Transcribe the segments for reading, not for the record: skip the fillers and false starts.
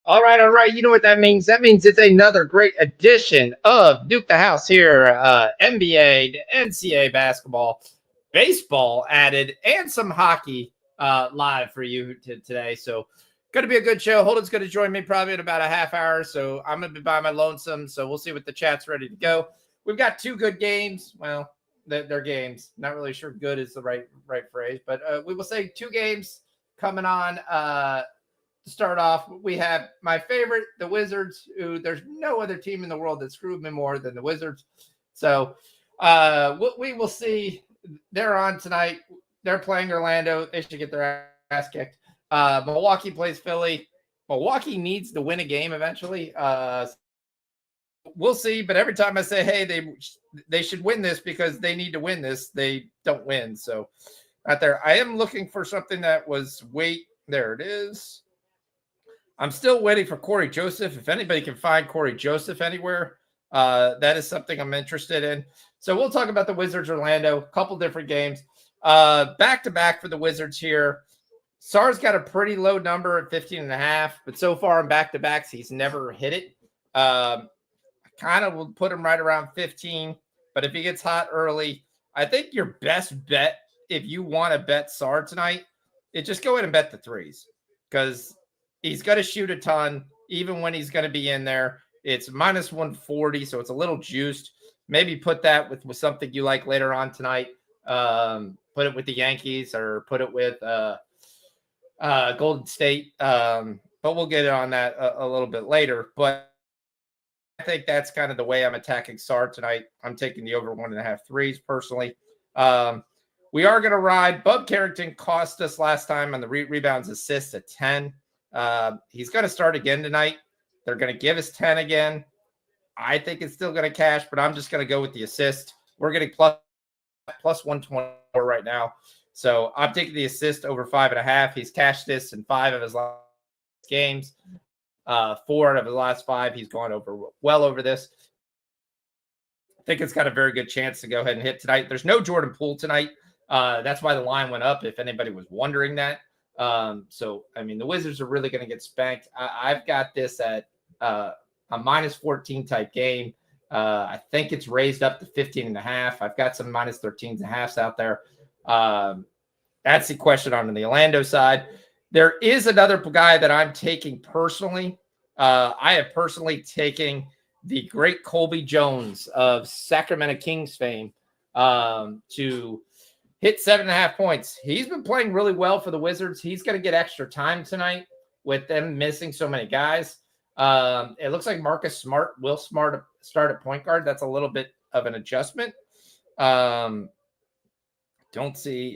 All right. You know what that means? That means it's another great edition of Nuke the House here. NBA, NCAA basketball, baseball added, and some hockey live for you today. So, going to be a good show. Holden's going to join me probably in about a half hour. So, I'm going to be by my lonesome. So, we'll see what the chat's ready to go. We've got two good games. Well, they're games. Not really sure good is the right phrase, but we will say two games coming on. To start off, we have my favorite, the Wizards, who there's no other team in the world that screwed me more than the Wizards. So we will see. They're on tonight. They're playing Orlando. They should get their ass kicked. Milwaukee plays Philly. Milwaukee needs to win a game eventually. We'll see. But every time I say, hey, they should win this because they need to win this, they don't win. So out there, I am looking for something that was there it is. I'm still waiting for Corey Joseph. If anybody can find Corey Joseph anywhere, that is something I'm interested in. So we'll talk about the Wizards Orlando, a couple different games. Back to back for the Wizards here. Sar's got a pretty low number at 15.5, but so far in back to backs, he's never hit it. I kind of will put him right around 15, but if he gets hot early, I think your best bet, if you want to bet Sar tonight, is just go ahead and bet the threes because he's going to shoot a ton, even when he's going to be in there. It's minus 140, so it's a little juiced. Maybe put that with something you like later on tonight. Put it with the Yankees or put it with Golden State. But we'll get on that a little bit later. But I think that's kind of the way I'm attacking Sar tonight. I'm taking the over 1.5 threes personally. We are going to ride. Bub Carrington cost us last time on the rebounds assists at 10. He's going to start again tonight. They're going to give us 10 again. I think it's still going to cash, but I'm just going to go with the assist. We're getting plus 124 right now. So I'm taking the assist over 5.5. He's cashed this in 5 of his last games. 4 out of his last 5, he's gone well over this. I think it's got a very good chance to go ahead and hit tonight. There's no Jordan Poole tonight. That's why the line went up, if anybody was wondering that. So, I mean, the Wizards are really going to get spanked. I've got this at a minus 14 type game. I think it's raised up to 15.5. I've got some minus 13s and halves out there. That's the question on the Orlando side. There is another guy that I'm taking personally. I have personally taken the great Colby Jones of Sacramento Kings fame to hit 7.5 points. He's been playing really well for the Wizards. He's going to get extra time tonight with them missing so many guys. It looks like Marcus Smart will start at point guard. That's a little bit of an adjustment. I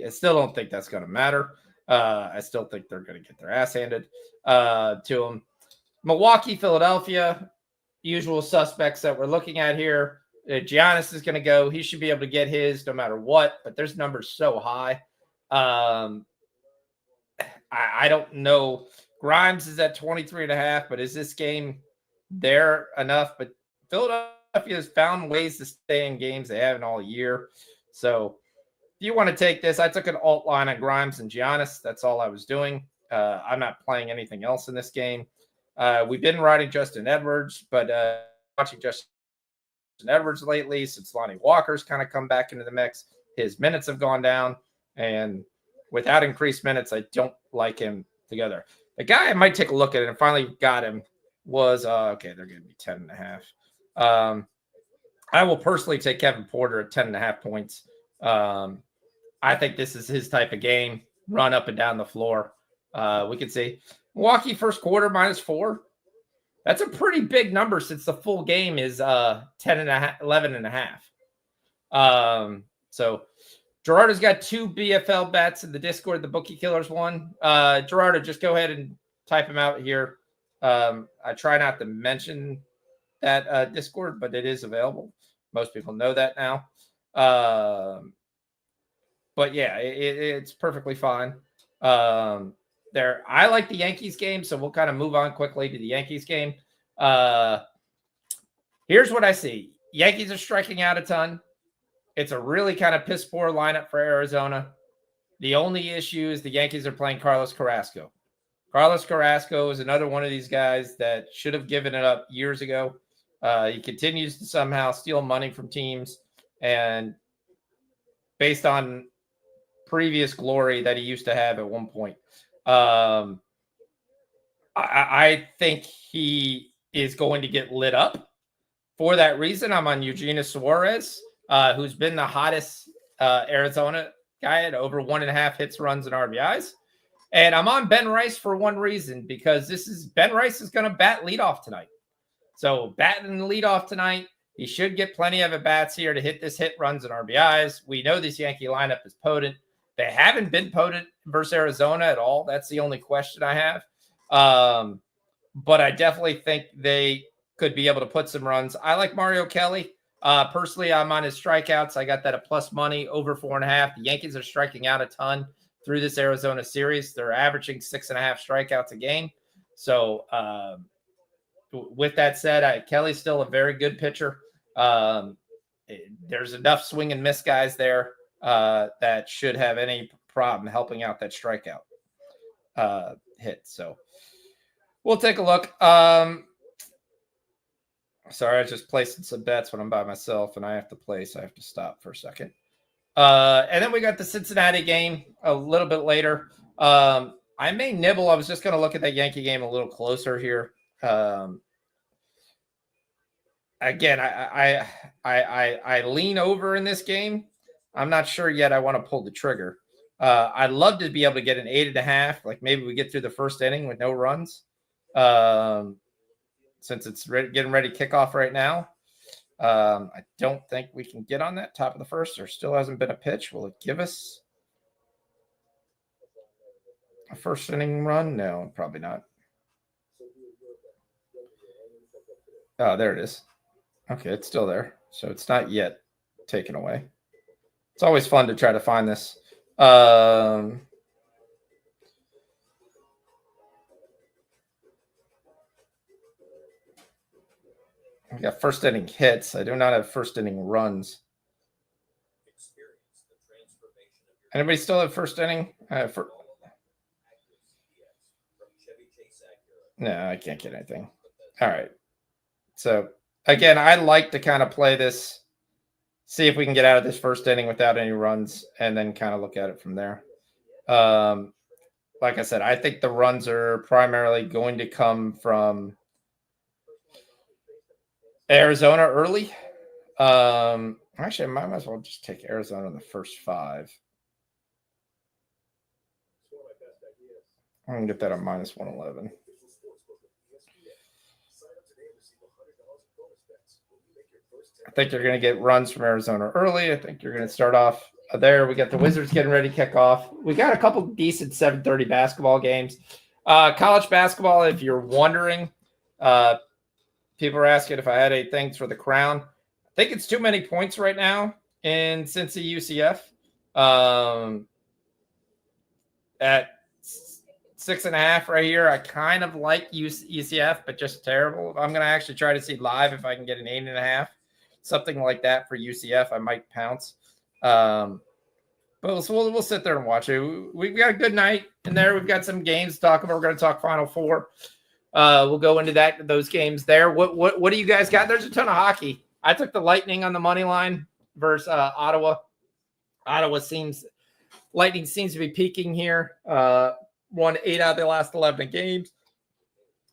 still don't think that's going to matter. I still think they're going to get their ass handed to them. Milwaukee, Philadelphia, usual suspects that we're looking at here. Giannis is going to go. He should be able to get his no matter what, but there's numbers so high. I don't know. Grimes is at 23.5, but is this game there enough? But Philadelphia has found ways to stay in games they haven't all year. So if you want to take this, I took an alt line on Grimes and Giannis. That's all I was doing. I'm not playing anything else in this game. We've been riding Justin Edwards, but watching Justin Edwards lately since Lonnie Walker's kind of come back into the mix. His minutes have gone down, and without increased minutes, I don't like him together. The guy I might take a look at it and finally got him was, okay, they're going to be 10.5. I will personally take Kevin Porter at 10.5 points. I think this is his type of game, run up and down the floor. We can see Milwaukee first quarter -4. That's a pretty big number since the full game is 10.5, 11.5. So Gerardo's got 2 BFL bets in the Discord, the Bookie Killers one. Gerardo, just go ahead and type him out here. I try not to mention that Discord, but it is available. Most people know that now. But yeah, it's perfectly fine. I like the Yankees game, so we'll kind of move on quickly to the Yankees game. Here's what I see. Yankees are striking out a ton. It's a really kind of piss poor lineup for Arizona. The only issue is the Yankees are playing Carlos Carrasco. Carlos Carrasco is another one of these guys that should have given it up years ago. He continues to somehow steal money from teams, and based on previous glory that he used to have at one point. I think he is going to get lit up. For that reason, I'm on Eugenio Suarez, who's been the hottest Arizona guy at over 1.5 hits, runs, and RBIs. And I'm on Ben Rice for one reason, because Ben Rice is going to bat leadoff tonight. So batting leadoff tonight, he should get plenty of at-bats here to hit hit, runs, and RBIs. We know this Yankee lineup is potent. They haven't been potent versus Arizona at all. That's the only question I have. But I definitely think they could be able to put some runs. I like Mario Kelly. Personally, I'm on his strikeouts. I got that at plus money, over 4.5. The Yankees are striking out a ton through this Arizona series. They're averaging 6.5 strikeouts a game. So with that said, Kelly's still a very good pitcher. There's enough swing and miss guys there that should have any problem helping out that strikeout hit. So we'll take a look. Sorry, I just placed some bets when I'm by myself and I have to place. I have to stop for a second. And then we got the Cincinnati game a little bit later. I may nibble. I was just going to look at that Yankee game a little closer here. Again, I lean over in this game. I'm not sure yet I want to pull the trigger. I'd love to be able to get an 8.5. Like maybe we get through the first inning with no runs. Since it's getting ready to kick off right now. I don't think we can get on that top of the first. There still hasn't been a pitch. Will it give us a first inning run? No, probably not. Oh, there it is. Okay, it's still there. So it's not yet taken away. It's always fun to try to find this. I got first inning hits. I do not have first inning runs. Anybody still have first inning? No, I can't get anything. All right. So again, I like to kind of play this, see if we can get out of this first inning without any runs, and then kind of look at it from there. Like I said, I think the runs are primarily going to come from Arizona early. Actually, I might as well just take Arizona in the first 5. I'm going to get that on minus 111. I think you're going to get runs from Arizona early. I think you're going to start off there. We got the Wizards getting ready to kick off. We got a couple decent 7:30 basketball games. College basketball, if you're wondering, people are asking if I had any things for the Crown. I think it's too many points right now in Cincy UCF. At 6.5 right here, I kind of like UCF, but just terrible. I'm going to actually try to see live if I can get an 8.5. Something like that for UCF, I might pounce. But we'll sit there and watch it. We've got a good night in there. We've got some games to talk about. We're going to talk Final Four. We'll go into those games there. What do you guys got? There's a ton of hockey. I took the Lightning on the money line versus Ottawa. Lightning seems to be peaking here. Won 8 out of the last 11 games.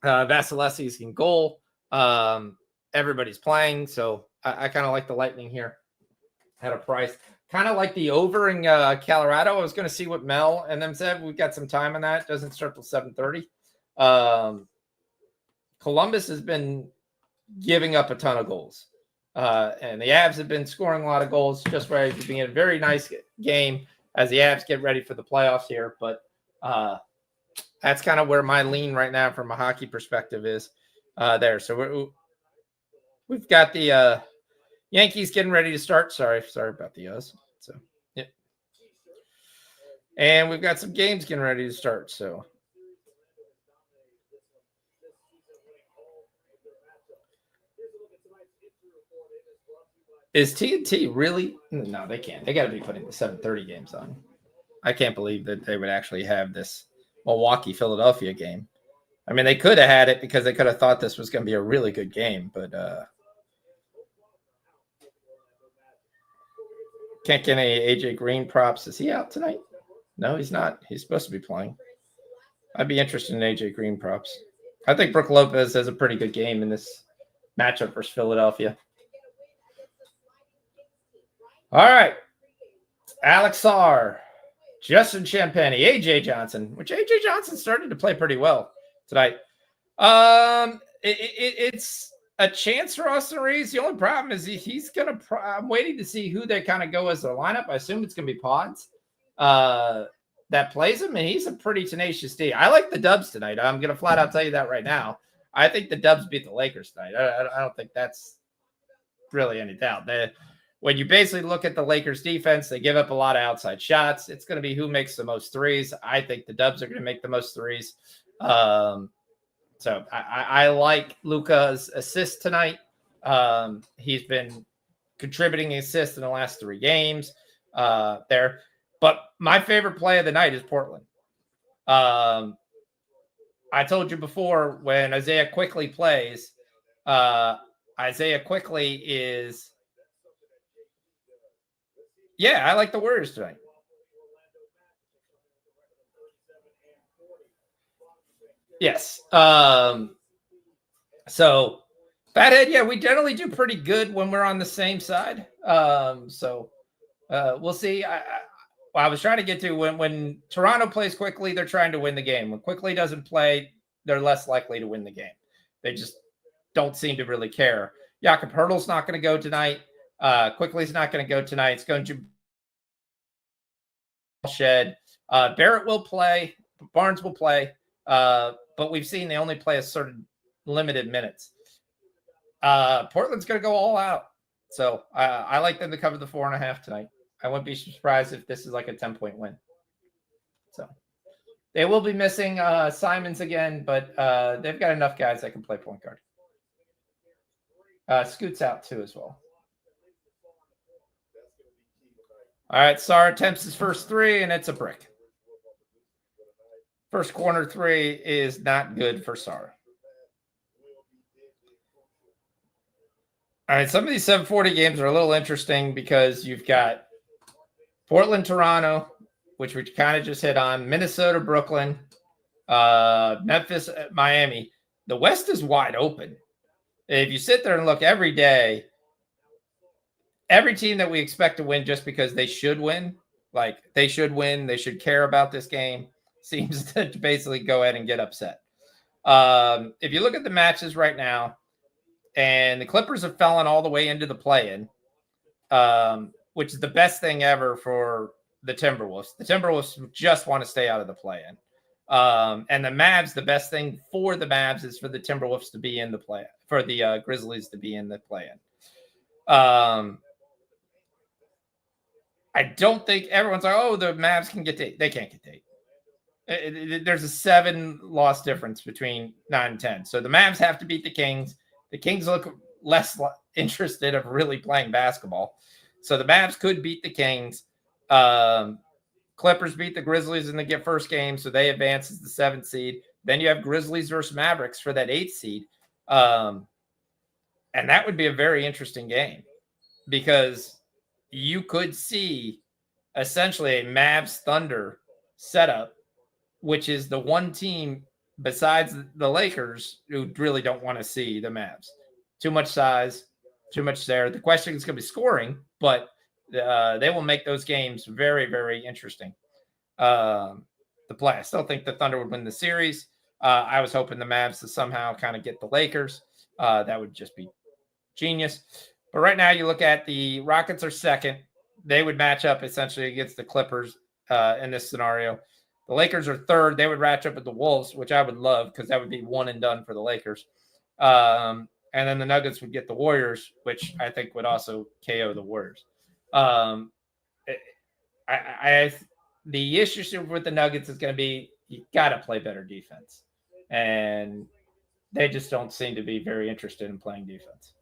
Vasilevsky's in goal. Everybody's playing, so I kind of like the Lightning here at a price. Kind of like the over in Colorado. I was going to see what Mel and them said. We've got some time on that. It doesn't start till 7:30. Columbus has been giving up a ton of goals. And the Avs have been scoring a lot of goals, just ready to be a very nice game as the Avs get ready for the playoffs here. But that's kind of where my lean right now from a hockey perspective is there. So we've got the Yankees getting ready to start. Sorry about the O's. So, yeah. And we've got some games getting ready to start. So, is TNT really? No, they can't. They got to be putting the 7:30 games on. I can't believe that they would actually have this Milwaukee Philadelphia game. I mean, they could have had it because they could have thought this was going to be a really good game, but can't get any AJ Green props. Is he out tonight? No, he's not. He's supposed to be playing. I'd be interested in AJ Green props. I think Brook Lopez has a pretty good game in this matchup versus Philadelphia. All right. Alex Sarr, Justin Champagny, AJ Johnson, which AJ Johnson started to play pretty well tonight. It's a chance for Austin Reeves. The only problem is he's going to I'm waiting to see who they kind of go as their lineup. I assume it's going to be Pods that plays him, and he's a pretty tenacious D. I like the Dubs tonight. I'm going to flat out tell you that right now. I think the Dubs beat the Lakers tonight. I don't think that's really any doubt. When you basically look at the Lakers defense, they give up a lot of outside shots. It's going to be who makes the most threes. I think the Dubs are going to make the most threes. So I like Luka's assist tonight. He's been contributing assists in the last 3 games there. But my favorite play of the night is Portland. I told you before, when Isaiah Quickly plays, Isaiah Quickly is... Yeah, I like the Warriors tonight. Yes. So, Fathead, yeah, we generally do pretty good when we're on the same side. So we'll see. I was trying to get to when Toronto plays Quickly, they're trying to win the game. When Quickly doesn't play, they're less likely to win the game. They just don't seem to really care. Jakob Hurtl's not going to go tonight. Quickly's not going to go tonight. It's going to shed. Barrett will play. Barnes will play. But we've seen they only play a certain limited minutes. Portland's going to go all out. So I like them to cover the 4.5 tonight. I wouldn't be surprised if this is like a 10-point win. So they will be missing Simons again, but they've got enough guys that can play point guard. Scoot's out too as well. All right, Sarr attempts his first 3, and it's a brick. First corner 3 is not good for Sarr. All right, some of these 740 games are a little interesting because you've got Portland, Toronto, which we kind of just hit on, Minnesota, Brooklyn, Memphis, Miami. The West is wide open. If you sit there and look every day, every team that we expect to win just because they should win, like they should win, they should care about this game, seems to basically go ahead and get upset. If you look at the matches right now, and the Clippers have fallen all the way into the play-in, which is the best thing ever for the Timberwolves. The Timberwolves just want to stay out of the play-in. And the Mavs, the best thing for the Mavs is for the Timberwolves to be in the play, for the Grizzlies to be in the play-in. I don't think everyone's like, oh, the Mavs can get to 8. They can't get to 8. There's a 7-loss difference between 9 and 10. So the Mavs have to beat the Kings. The Kings look less interested of really playing basketball. So the Mavs could beat the Kings. Clippers beat the Grizzlies in the first game, so they advance as the 7th seed. Then you have Grizzlies versus Mavericks for that 8th seed. And that would be a very interesting game because you could see essentially a Mavs Thunder setup, which is the one team besides the Lakers who really don't want to see the Mavs. Too much size, too much there. The question is going to be scoring, but they will make those games very, very interesting to play. I still think the Thunder would win the series. I was hoping the Mavs to somehow kind of get the Lakers. That would just be genius. But right now you look at the Rockets are 2nd. They would match up essentially against the Clippers in this scenario. The Lakers are 3rd. They would match up with the Wolves, which I would love because that would be one and done for the Lakers. And then the Nuggets would get the Warriors, which I think would also KO the Warriors. The issue with the Nuggets is going to be you got to play better defense. And they just don't seem to be very interested in playing defense.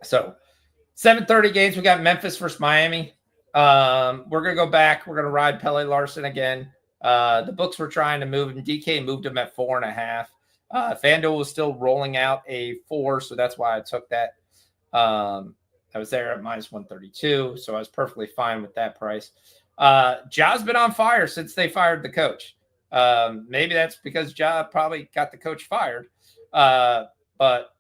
So 7:30 games. We got Memphis versus Miami. We're going to go back. We're going to ride Pele Larson again. The books were trying to move him. DK moved him at 4.5. FanDuel was still rolling out a 4, so that's why I took that. I was there at minus 132, so I was perfectly fine with that price. Ja's been on fire since they fired the coach. Maybe that's because Ja probably got the coach fired. But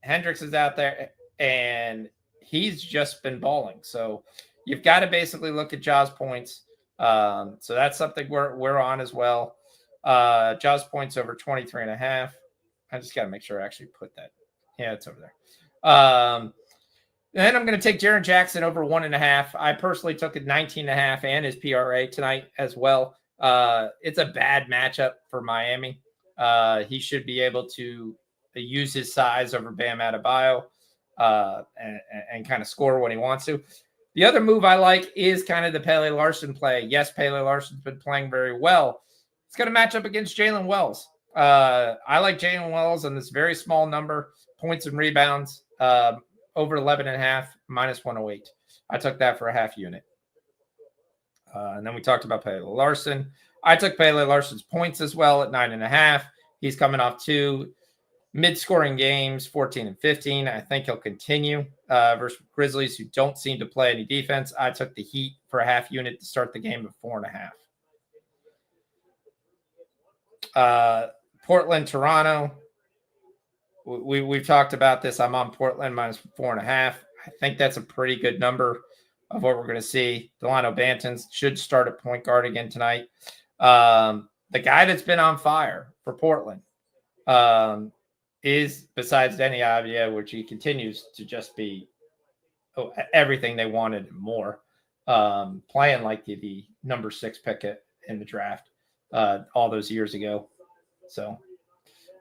Hendricks is out there, and he's just been balling. So you've got to basically look at Ja's points. So that's something we're on as well. Jaws points over 23.5. I just got to make sure I actually put that. Yeah, it's over there. Then I'm going to take Jaren Jackson over 1.5. I personally took it 19.5 and his PRA tonight as well. It's a bad matchup for Miami. He should be able to use his size over Bam Adebayo and kind of score when he wants to. The other move I like is kind of the Pele Larson play. Yes, Pele Larson's been playing very well. It's going to match up against Jalen Wells. I like Jalen Wells on this very small number, points and rebounds, over 11.5, minus 108. I took that for a half unit. And then we talked about Pele Larson. I took Pele Larson's points as well at 9.5. He's coming off 2 mid-scoring games, 14 and 15. I think he'll continue versus Grizzlies, who don't seem to play any defense. I took the Heat for a half unit to start the game at 4.5. Portland, Toronto. We've talked about this. I'm on Portland minus 4.5. I think that's a pretty good number of what we're going to see. Delano Banton should start at point guard again tonight. The guy that's been on fire for Portland is, besides Denny Avdia, which he continues to just be everything they wanted and more, playing like the number 6 pick in the draft all those years ago. So,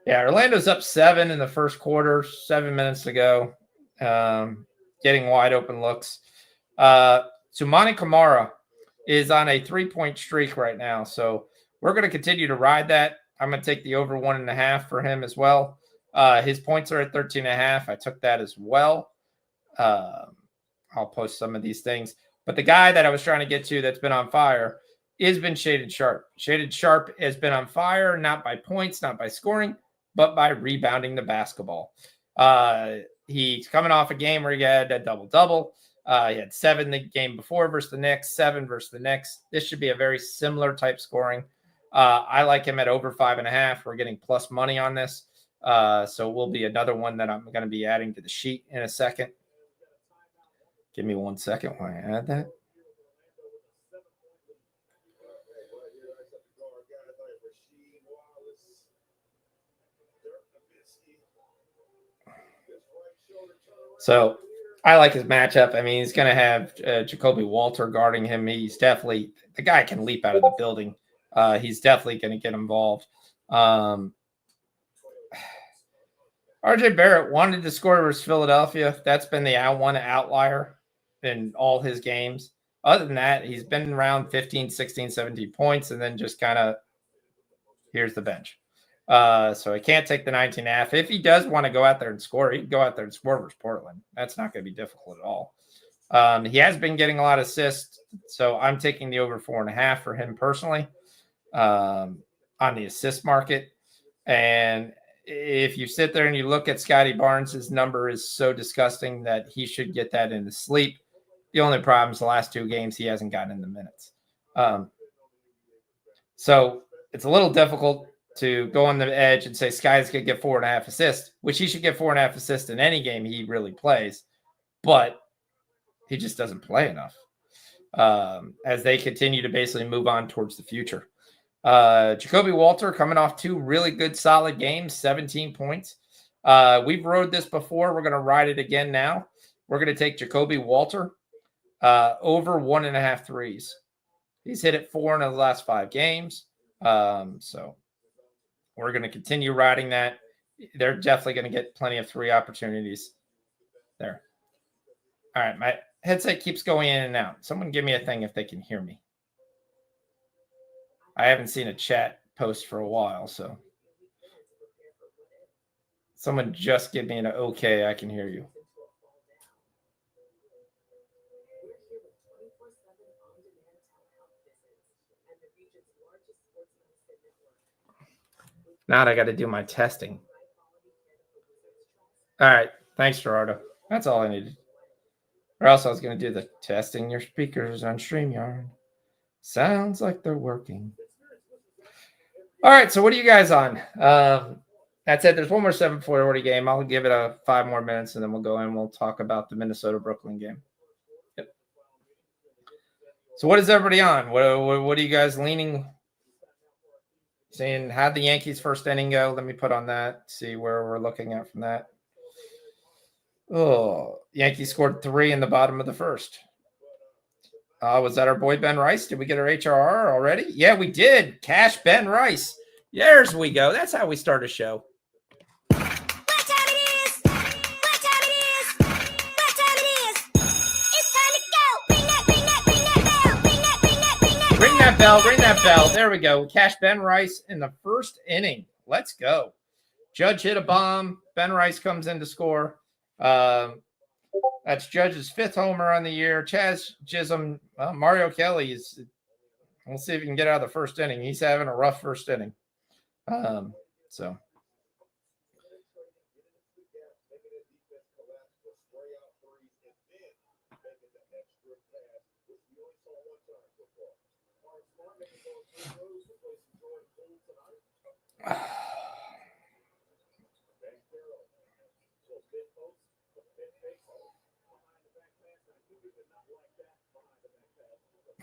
yeah, Orlando's up 7 in the first quarter, 7 minutes to go, getting wide open looks. Sumani Kamara is on a 3-point streak right now, so we're going to continue to ride that. I'm going to take the over 1.5 for him as well. His points are at 13.5. I took that as well. I'll post some of these things. But the guy that I was trying to get to that's been on fire has been Shaded Sharp. Shaded Sharp has been on fire, not by points, not by scoring, but by rebounding the basketball. He's coming off a game where he had a double-double. He had 7 the game before versus the Knicks, 7 versus the Knicks. This should be a very similar type scoring. I like him at over 5.5. We're getting plus money on this. So will be another one that I'm going to be adding to the sheet in a second. Give me 1 second while I add that. So I like his matchup. I mean, he's going to have Jacoby Walter guarding him. He's definitely – the guy can leap out of the building. He's definitely going to get involved. RJ Barrett wanted to score versus Philadelphia. That's been the one outlier in all his games. Other than that, he's been around 15, 16, 17 points, and then just kind of here's the bench. So I can't take the 19.5. If he does want to go out there and score, he can go out there and score versus Portland. That's not going to be difficult at all. He has been getting a lot of assists, so I'm taking the over 4.5 for him personally on the assist market. And if you sit there and you look at Scotty Barnes, his number is so disgusting that he should get that in his sleep. The only problem is the last 2 games he hasn't gotten in the minutes. So it's a little difficult to go on the edge and say Sky's going to get 4.5 assists, which he should get 4.5 assists in any game he really plays, but he just doesn't play enough as they continue to basically move on towards the future. Jacoby Walter coming off 2 really good, solid games, 17 points. We've rode this before. We're going to ride it again now. We're going to take Jacoby Walter over 1.5 threes. He's hit it 4 in the last 5 games. So we're going to continue riding that. They're definitely going to get plenty of 3 opportunities there. All right, my headset keeps going in and out. Someone give me a thing if they can hear me. I haven't seen a chat post for a while, so someone just give me an okay, I can hear you. Now I got to do my testing. All right. Thanks, Gerardo. That's all I needed. Or else I was going to do the testing your speakers on StreamYard. Sounds like they're working. All right. So what are you guys on? That's it. There's one more 7:40 game. I'll give it 5 more minutes, and then we'll go in. We'll talk about the Minnesota-Brooklyn game. Yep. So what is everybody on? What are you guys leaning? Saying, how'd the Yankees first inning go? Let me put on that. See where we're looking at from that. Oh, Yankees scored 3 in the bottom of the first. Was that our boy Ben Rice? Did we get our HRR already? Yeah, we did. Cash Ben Rice. There's we go. That's how we start a show. Ring that bell. There we go. Cash Ben Rice in the first inning. Let's go. Judge hit a bomb. Ben Rice comes in to score. That's Judge's 5th homer on the year. Chaz Chisholm, Mario Kelly is. We'll see if he can get out of the first inning. He's having a rough first inning. So.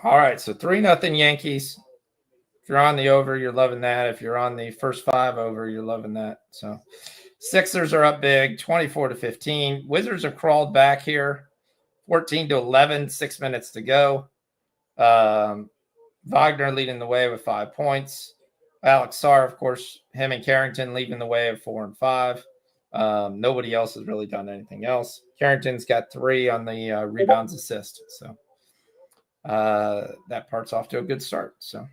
All right, so 3-0 Yankees. If you're on the over, you're loving that. If you're on the first 5 over, you're loving that. So Sixers are up big, 24-15. Wizards have crawled back here, 14-11, 6 minutes to go. Wagner leading the way with 5 points. Alex Sarr, of course, him and Carrington leading the way of 4 and 5. Nobody else has really done anything else. Carrington's got 3 on the rebounds assist. So that part's off to a good start. So.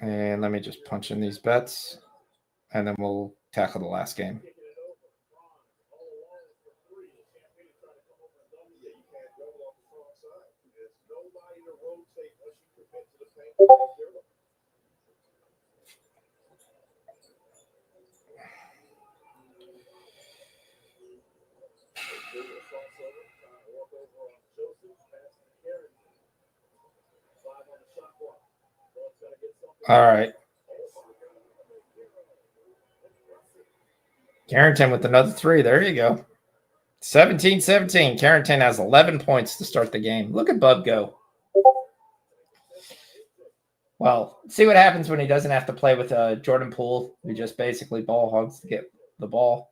And let me just punch in these bets, and then we'll tackle the last game. All right. Carrington with another 3. There you go. 17-17. Carrington has 11 points to start the game. Look at Bub go. Well, see what happens when he doesn't have to play with Jordan Poole, who just basically ball hogs to get the ball.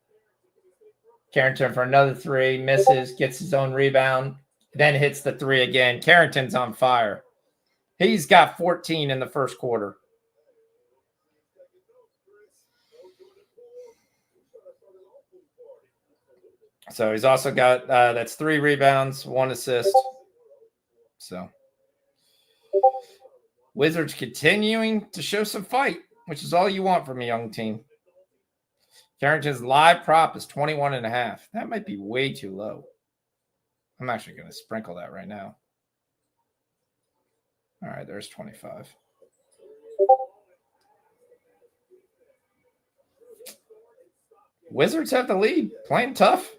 Carrington for another 3, misses, gets his own rebound, then hits the 3 again. Carrington's on fire. He's got 14 in the first quarter. So he's also got that's 3 rebounds, 1 assist. So Wizards continuing to show some fight, which is all you want from a young team. Carrington's live prop is 21.5. That might be way too low. I'm actually going to sprinkle that right now. All right, there's 25. Wizards have the lead, playing tough.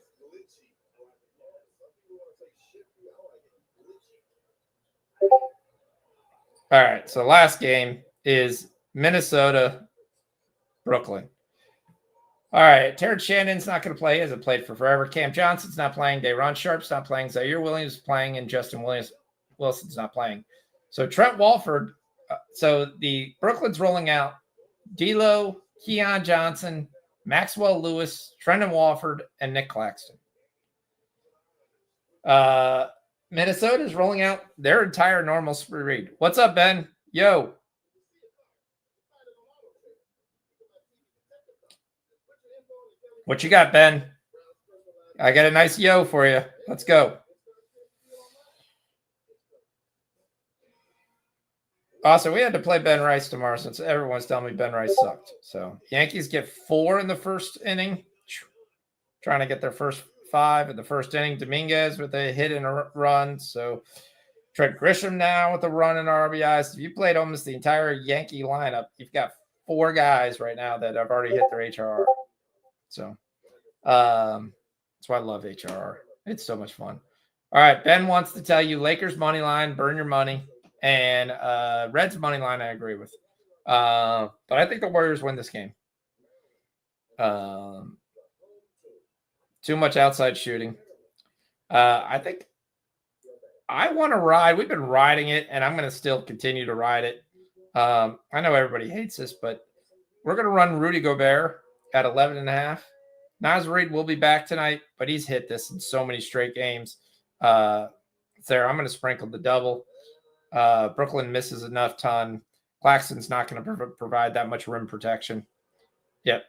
All right, so last game is Minnesota, Brooklyn. All right, Terrence Shannon's not going to play. He hasn't played for forever. Cam Johnson's not playing. Day'Ron Sharp's not playing. Zaire Williams is playing, and Justin Wilson's not playing. So Trent Walford. So the Brooklyn's rolling out D'Lo, Keon Johnson, Maxwell Lewis, Trendon Walford, and Nick Claxton. Minnesota's rolling out their entire normal spree read. What's up, Ben? Yo. What you got, Ben? I got a nice yo for you. Let's go. Also, we had to play Ben Rice tomorrow since everyone's telling me Ben Rice sucked. So Yankees get 4 in the first inning. Trying to get their first 5 in the first inning. Dominguez with a hit and a run. So Trent Grisham now with a run in RBIs. If you played almost the entire Yankee lineup, you've got 4 guys right now that have already hit their HRR. So that's why I love HRR. It's so much fun. All right, Ben wants to tell you Lakers money line, burn your money, and Reds money line. I agree with, but I think the Warriors win this game. Too much outside shooting. I think I want to ride. We've been riding it, and I'm going to still continue to ride it. I know everybody hates this, but we're going to run Rudy Gobert at 11.5. Naz Reid will be back tonight, but he's hit this in so many straight games. It's there. I'm going to sprinkle the double. Brooklyn misses enough ton. Claxton's not going to provide that much rim protection. Yep.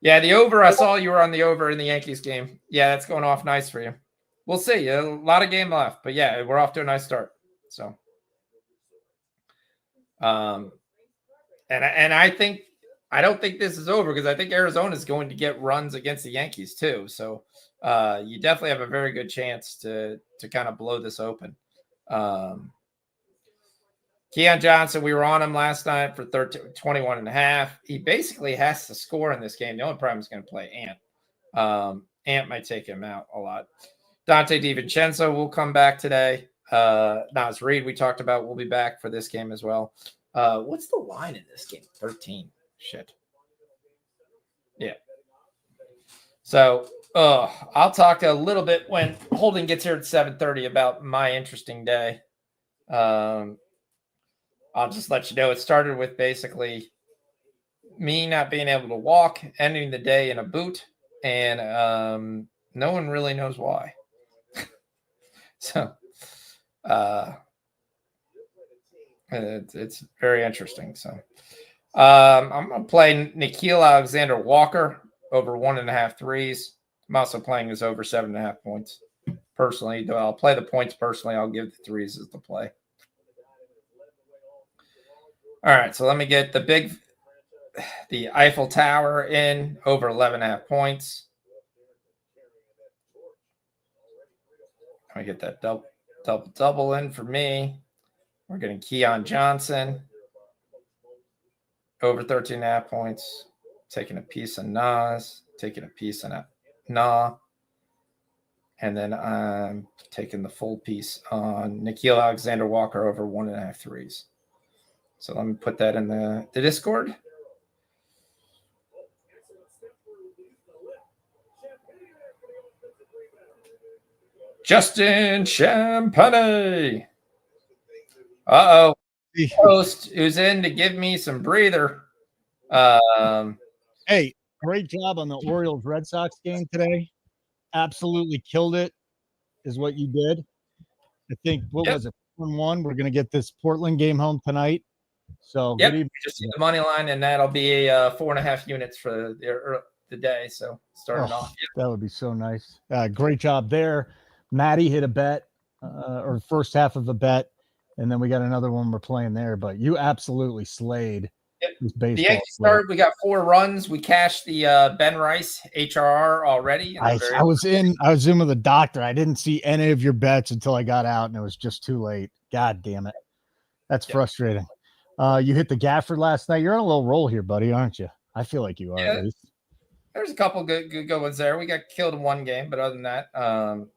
Yeah, the over. I saw you were on the over in the Yankees game. Yeah, that's going off nice for you. We'll see. A lot of game left, but yeah, we're off to a nice start. So, and I don't think this is over because I think Arizona is going to get runs against the Yankees too. So, you definitely have a very good chance to kind of blow this open. Keon Johnson, we were on him last night for 21.5. He basically has to score in this game. The only problem is going to play Ant. Ant might take him out a lot. Dante DiVincenzo will come back today. Naz Reid, we talked about, will be back for this game as well. What's the line in this game? 13. Shit. Yeah. So I'll talk a little bit when Holden gets here at 7:30 about my interesting day. I'll just let you know it started with basically me not being able to walk, ending the day in a boot, and no one really knows why. So it's very interesting. So I'm going to play Nickeil Alexander-Walker over 1.5 threes. I'm also playing this over 7.5 points. Personally, though I'll play the points personally, I'll give the threes as the play. All right, so let me get the Eiffel Tower in over 11.5 points. Let me get that double in for me. We're getting Keon Johnson over 13.5 points. Taking a piece of Nas, taking a piece of Na. And then I'm taking the full piece on Nickeil Alexander-Walker over 1.5 threes. So let me put that in the Discord. Justin Champagne. Uh-oh. Host who's in to give me some breather. Hey, great job on the Orioles Red Sox game today. Absolutely killed it, is what you did. I think, was it? 1-1. We're going to get this Portland game home tonight. So good evening. Just see the money line, and that'll be 4.5 units for the day. So starting off. That would be so nice. Great job there. Matty hit a bet, or first half of a bet, and then we got another one we're playing there. But you absolutely slayed. The Yankees start. We got 4 runs. We cashed the Ben Rice HRR already. I was in with a doctor. I didn't see any of your bets until I got out, and it was just too late. God damn it. That's frustrating. You hit the Gafford last night. You're on a little roll here, buddy, aren't you? I feel like you are. At least. There's a couple good ones there. We got killed in one game, but other than that,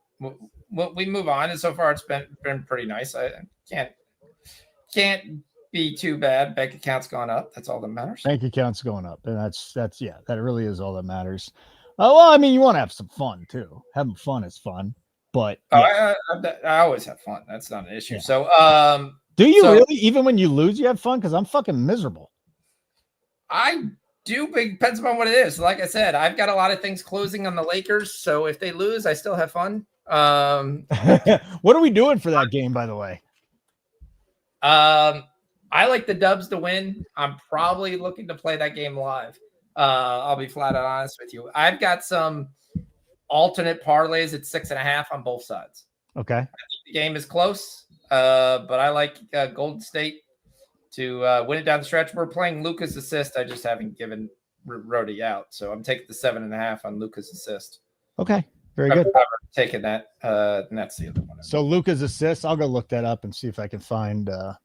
we move on. And so far, it's been pretty nice. I can't be too bad. Bank account's gone up. That's all that matters. Bank account's going up, and that's that really is all that matters. Well, I mean, you want to have some fun too. Having fun is fun, but I always have fun. That's not an issue. Yeah. So, do you really? Even when you lose, you have fun? Because I'm fucking miserable. I do. Depends upon what it is. Like I said, I've got a lot of things closing on the Lakers. So if they lose, I still have fun. What are we doing for that game, by the way? I like the Dubs to win. I'm probably looking to play that game live. I'll be flat out honest with you. I've got some alternate parlays at 6.5 on both sides. Okay. I think the game is close, but I like Golden State to win it down the stretch. We're playing Luka's assist. I just haven't given Rody out, so I'm taking the 7.5 on Luka's assist. Okay. Very good. I've taken that. And that's the other one. So Luka's assists, I'll go look that up and see if I can find a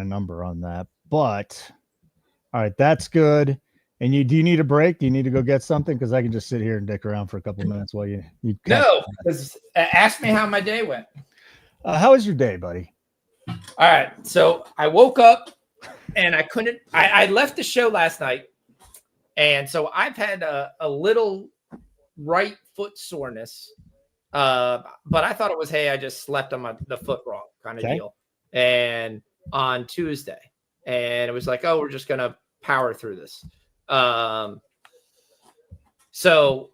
number on that. But all right, that's good. And do you need a break? Do you need to go get something? Because I can just sit here and dick around for a couple minutes while you No, ask me how my day went. How was your day, buddy? All right. So I woke up and I left the show last night. And so I've had a little right foot soreness. But I thought it was, hey, I just slept on the foot wrong kind of deal. And on Tuesday. And it was like, oh, we're just going to power through this. So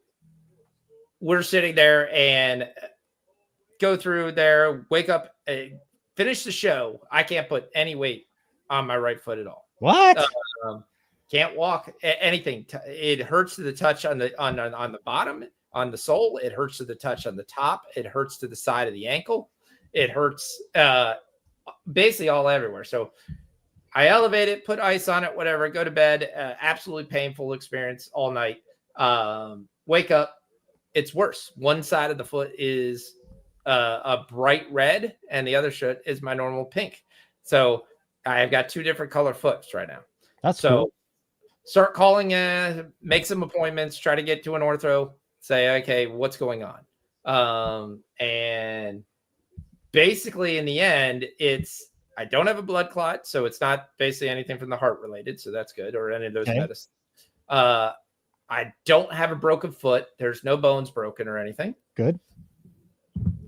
we're sitting there and go through there, wake up, finish the show. I can't put any weight on my right foot at all. What? Can't walk anything. It hurts to the touch on the bottom, on the sole. It hurts to the touch on the top. It hurts to the side of the ankle. It hurts basically all everywhere. So I elevate it, put ice on it, whatever, go to bed. Absolutely painful experience all night. Wake up. It's worse. One side of the foot is a bright red and the other foot is my normal pink. So I've got two different color foots right now. That's so cool. Start calling, make some appointments, try to get to an ortho, say, okay, what's going on? And basically in the end, I don't have a blood clot, so it's not basically anything from the heart related. So that's good, or any of those medicines. I don't have a broken foot. There's no bones broken or anything. Good.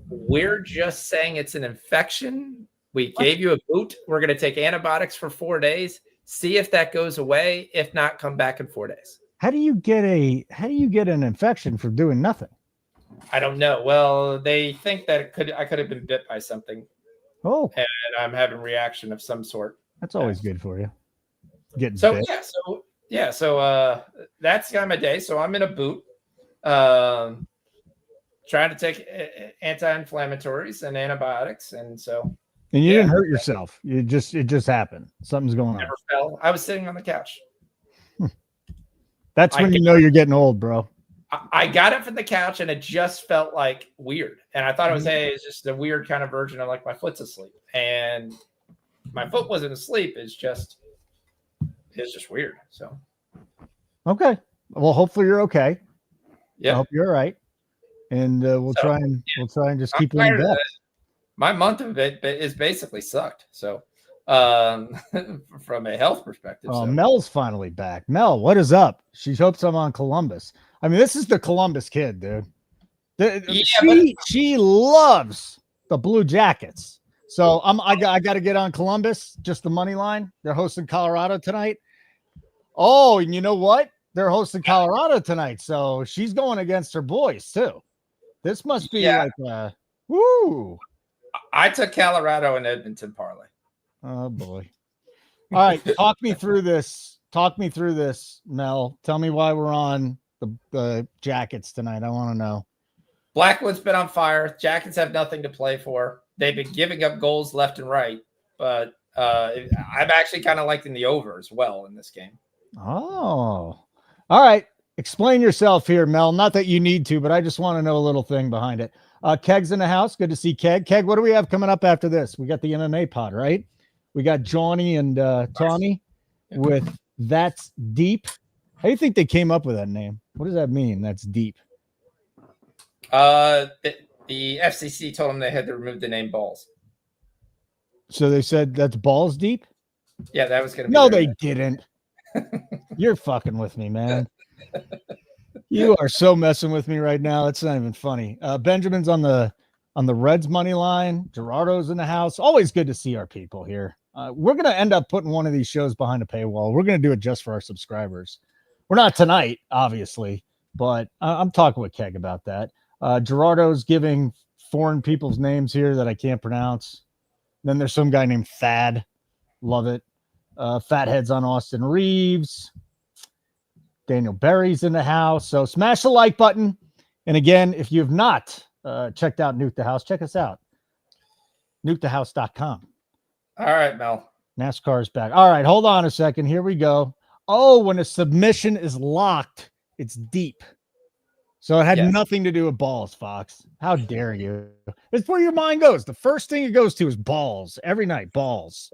We're just saying it's an infection. We gave you a boot. We're going to take antibiotics for 4 days. See if that goes away. If not, come back in 4 days. How do you get an infection for doing nothing? I don't know. Well, they think that I could have been bit by something. Oh. And I'm having a reaction of some sort. That's always good for you. Getting so bit. So that's kind of my day. So I'm in a boot. Trying to take anti-inflammatories and antibiotics, and you didn't hurt yourself. It just happened. Something's going on. Never fell. I was sitting on the couch. That's when you know you're getting old, bro. I got it from the couch, and it just felt like weird. And I thought it was, hey, it's just a weird kind of version of like my foot's asleep, and my foot wasn't asleep. It's just weird. So, okay. Well, hopefully you're okay. Yeah. I hope you're all right. And we'll try and just keep you in bed. My month of it is basically sucked. So, from a health perspective. Oh, Mel's finally back. Mel, what is up? She hopes I'm on Columbus. I mean, this is the Columbus kid, dude. She loves the Blue Jackets. So I got to get on Columbus. Just the money line. They're hosting Colorado tonight. Oh, and you know what? They're hosting Colorado tonight. So she's going against her boys too. This must be like woo. I took Colorado and Edmonton parlay. Oh boy. All right. Talk me through this, Mel. Tell me why we're on the Jackets tonight. I want to know. Blackwood's been on fire. Jackets have nothing to play for. They've been giving up goals left and right, but I'm actually kind of liking the over as well in this game. Oh, all right. Explain yourself here, Mel. Not that you need to, but I just want to know a little thing behind it. Keg's in the house. Good to see Keg. Keg, what do we have coming up after this? We got the MMA pod, right? We got Johnny and Tommy with That's Deep. How do you think they came up with that name? What does that mean? That's deep. The FCC told them they had to remove the name Balls. So they said that's balls deep? Yeah, that was going to be. No, they didn't. You're fucking with me, man. You are so messing with me right now. It's not even funny. Benjamin's on the Reds money line. Gerardo's in the house. Always good to see our people here. We're going to end up putting one of these shows behind a paywall. We're going to do it just for our subscribers. We're not tonight, obviously, but I'm talking with Keg about that. Gerardo's giving foreign people's names here that I can't pronounce. Then there's some guy named Thad. Love it. Fatheads on Austin Reeves. Daniel Berry's in the house. So smash the like button. And again, if you have not checked out Nuke the House, check us out. NukeTheHouse.com. All right, Mel. NASCAR is back. All right, hold on a second. Here we go. Oh, when a submission is locked, it's deep. So it had Yes. nothing to do with balls, Fox. How dare you? It's where your mind goes. The first thing it goes to is balls. Every night, balls.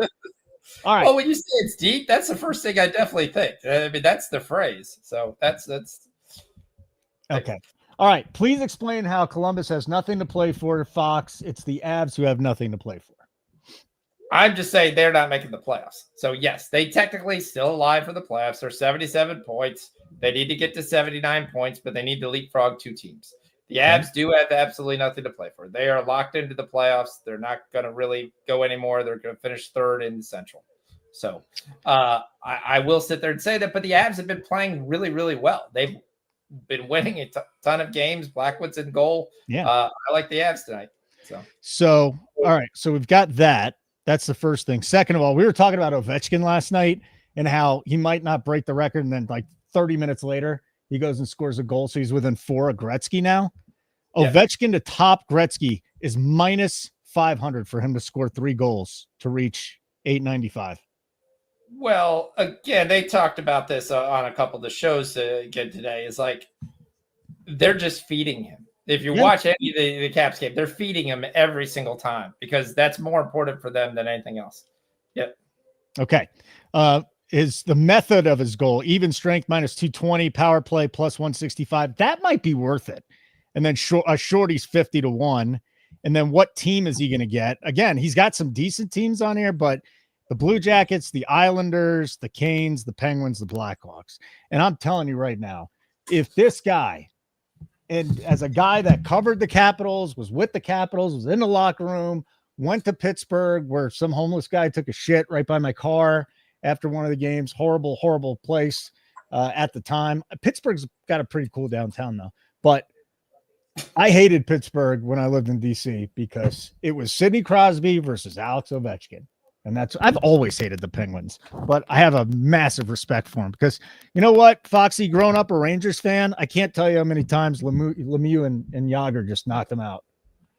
All right. Well, when you say it's deep, that's the first thing I definitely think. I mean, that's the phrase. So that's Okay. All right. Please explain how Columbus has nothing to play for, Fox. It's the Avs who have nothing to play for. I'm just saying they're not making the playoffs. So yes, they technically still alive for the playoffs. They're 77 points. They need to get to 79 points, but they need to leapfrog 2 teams. The Avs do have absolutely nothing to play for. They are locked into the playoffs. They're not going to really go anymore. They're going to finish 3rd in the Central. So I will sit there and say that, but the Avs have been playing really, really well. They've been winning a ton of games. Blackwood's in goal. Yeah. I like the Avs tonight. So, all right. So we've got that. That's the first thing. Second of all, we were talking about Ovechkin last night and how he might not break the record. And then like 30 minutes later, he goes and scores a goal. So he's within 4 of Gretzky now. Yeah. Ovechkin to top Gretzky is minus 500 for him to score 3 goals to reach 895. Well, again, they talked about this on a couple of the shows again today. Is like they're just feeding him. If you watch any of the Caps game, they're feeding him every single time because that's more important for them than anything else. Yep. Okay. Is the method of his goal even strength minus 220, power play plus 165? That might be worth it. And then shorty's 50 to 1. And then what team is he going to get? Again, he's got some decent teams on here, but the Blue Jackets, the Islanders, the Canes, the Penguins, the Blackhawks. And I'm telling you right now, if this guy, and as a guy that covered the Capitals, was with the Capitals, was in the locker room, went to Pittsburgh where some homeless guy took a shit right by my car after one of the games. Horrible, horrible place at the time. Pittsburgh's got a pretty cool downtown though. But I hated Pittsburgh when I lived in DC because it was Sidney Crosby versus Alex Ovechkin. And I've always hated the Penguins, but I have a massive respect for them because you know what, Foxy, growing up a Rangers fan, I can't tell you how many times Lemieux and Jágr just knocked them out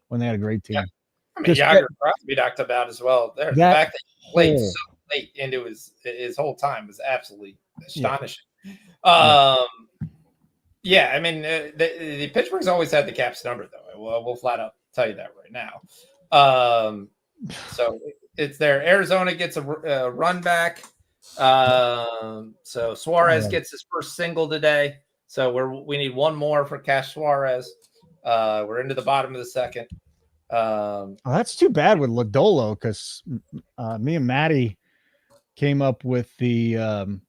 when they had a great team. Yeah. I mean, Jágr Crosby knocked him out as well. The fact that he played so late into his whole time was absolutely astonishing. Yeah, I mean, the Pittsburgh's always had the Caps number, though. We'll flat out tell you that right now. So it's there. Arizona gets a run back. So Suarez gets his first single today. So we need one more for Cash Suarez. We're into the bottom of the second. That's too bad with Lodolo because me and Matty came up with the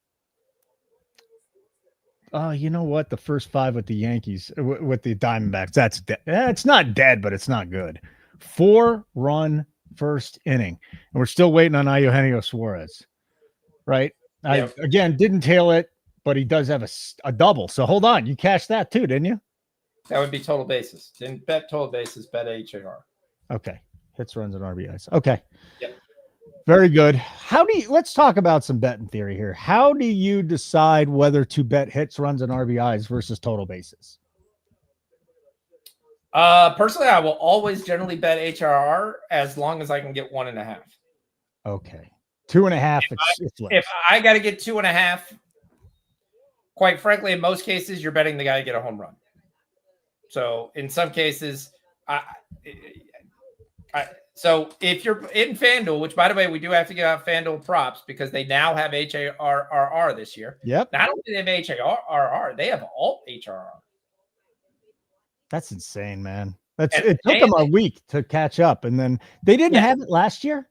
you know what? The first 5 with the Yankees, with the Diamondbacks. That's it's not dead, but it's not good. 4-run first inning, and we're still waiting on Eugenio Suarez. Right? I again didn't tail it, but he does have a double. So hold on, you cashed that too, didn't you? That would be total bases. Didn't bet total bases, bet HAR. Okay, hits, runs, and RBIs. Okay. Yep. Very good. Let's talk about some betting theory here. How do you decide whether to bet hits, runs, and RBIs versus total bases? Personally, I will always generally bet HRR as long as I can get 1.5. Okay. 2.5. If I got to get 2.5, quite frankly, in most cases, you're betting the guy to get a home run. So in some cases, so if you're in FanDuel, which by the way, we do have to give out FanDuel props because they now have HARR this year. Yep. Not only do they have HARR, they have alt HRR. That's insane, man. It took them a week to catch up, and then they didn't have it last year.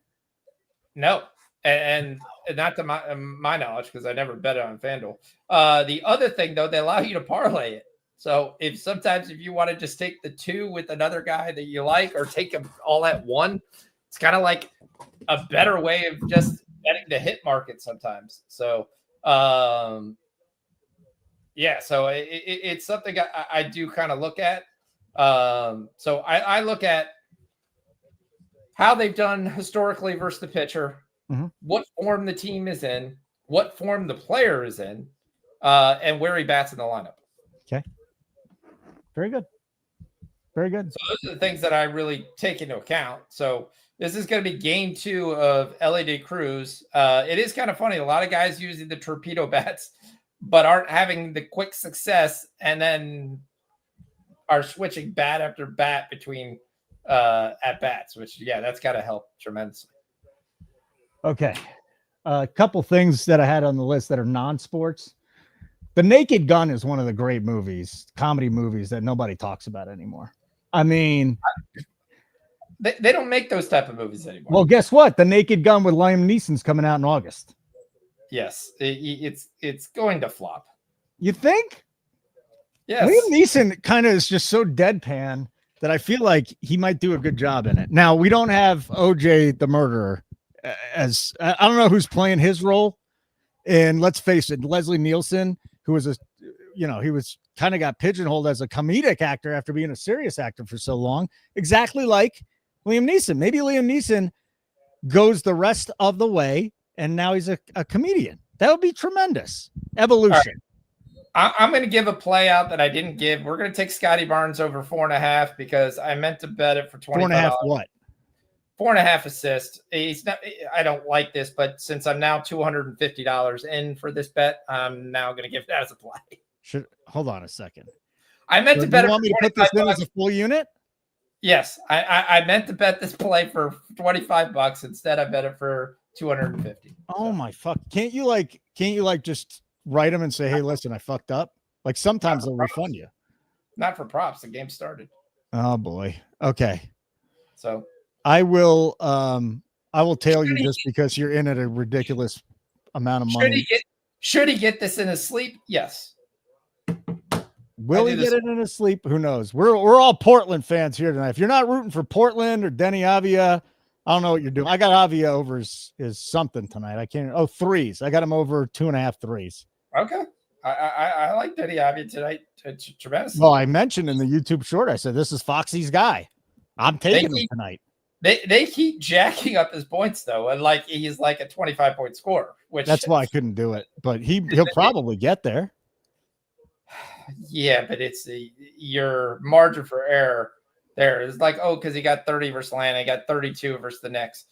No, and not to my knowledge because I never bet it on FanDuel. The other thing though, they allow you to parlay it. So if you want to just take the 2 with another guy that you like, or take them all at 1, it's kind of like a better way of just betting the hit market sometimes. So, so it's something I do kind of look at. So I look at how they've done historically versus the pitcher, what form the team is in, what form the player is in, and where he bats in the lineup. Okay. Very good. Very good. So those are the things that I really take into account. So this is going to be game 2 of LED Cruz. It is kind of funny. A lot of guys using the torpedo bats, but aren't having the quick success. And then are switching bat after bat between at bats, which that's got to help tremendously. Okay. A couple things that I had on the list that are non-sports. The Naked Gun is one of the great movies, comedy movies that nobody talks about anymore. I mean, they don't make those type of movies anymore. Well, guess what? The Naked Gun with Liam Neeson's coming out in August. Yes, it's going to flop. You think? Yes. Liam Neeson kind of is just so deadpan that I feel like he might do a good job in it. Now, we don't have OJ the murderer as I don't know who's playing his role. And let's face it, Leslie Nielsen, who was he was kind of got pigeonholed as a comedic actor after being a serious actor for so long, exactly like Liam Neeson. Maybe Liam Neeson goes the rest of the way and now he's a comedian. That would be tremendous. Evolution. I'm going to give a play out that I didn't give. We're going to take Scotty Barnes over 4.5 because I meant to bet it for 25. 4.5 what? 4.5 assists. He's not. I don't like this, but since I'm now $250 in for this bet, I'm now going to give that as a play. Hold on a second. I meant to bet. You want me to put this in as a full unit? Yes, I meant to bet this play for $25. Instead, I bet it for 250. Oh my fuck! Can't you just write them and say, hey, listen, I fucked up? Like sometimes they'll refund you. Not for props. The game started. Oh boy. Okay. So I will tail you just because you're in at a ridiculous amount of money. Should he get this in his sleep? Yes. Will he get it in his sleep? Who knows? We're all Portland fans here tonight. If you're not rooting for Portland or Denny Avia, I don't know what you're doing. I got Avia over his something tonight. I can't. Oh, threes. I got him over 2.5 threes. Okay. I like Denny Avia tonight. Tremendously. Well, I mentioned in the YouTube short, I said, this is Foxy's guy. I'm taking him tonight. They keep jacking up his points though, and like he's like a 25-point scorer. Which that's why I couldn't do it. But he'll probably get there. Yeah, but it's your margin for error there is like, because he got 30 versus Atlanta, he got 32 versus the Knicks.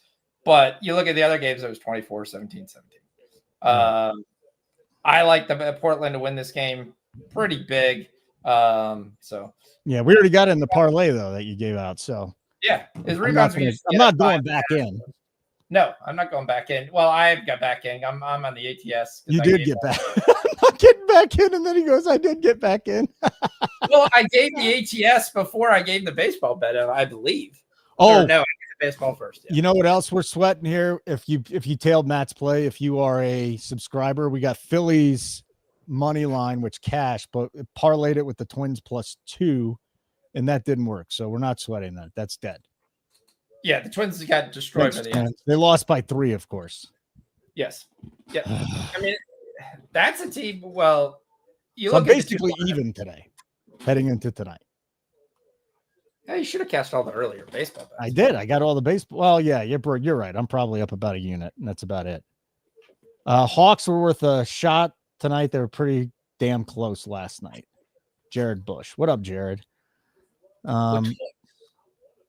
But you look at the other games, it was 24, 17, 17. I like the Portland to win this game pretty big. So yeah, we already got it in the parlay though that you gave out. So yeah, his rebounds. I'm not going back in. No, I'm not going back in. Well, I've got back in. I'm on the ATS. You did get back. I'm not getting back in, and then he goes, "I did get back in." Well, I gave the ATS before I gave the baseball bet, I believe. Oh no, I gave the baseball first. Yeah. You know what else we're sweating here? If you tailed Matt's play, if you are a subscriber, we got Phillies money line, which cash, but parlayed it with the Twins +2, and that didn't work. So we're not sweating that. That's dead. Yeah, the Twins got destroyed by the end. They lost by 3, of course. Yes. Yeah. I mean, that's a team. Well, you so look basically even today, heading into tonight. Yeah, you should have cashed all the earlier baseball bets. I did. I got all the baseball. Well, yeah, you're right. I'm probably up about a unit, and that's about it. Hawks were worth a shot tonight. They were pretty damn close last night. Jared Bush. What up, Jared?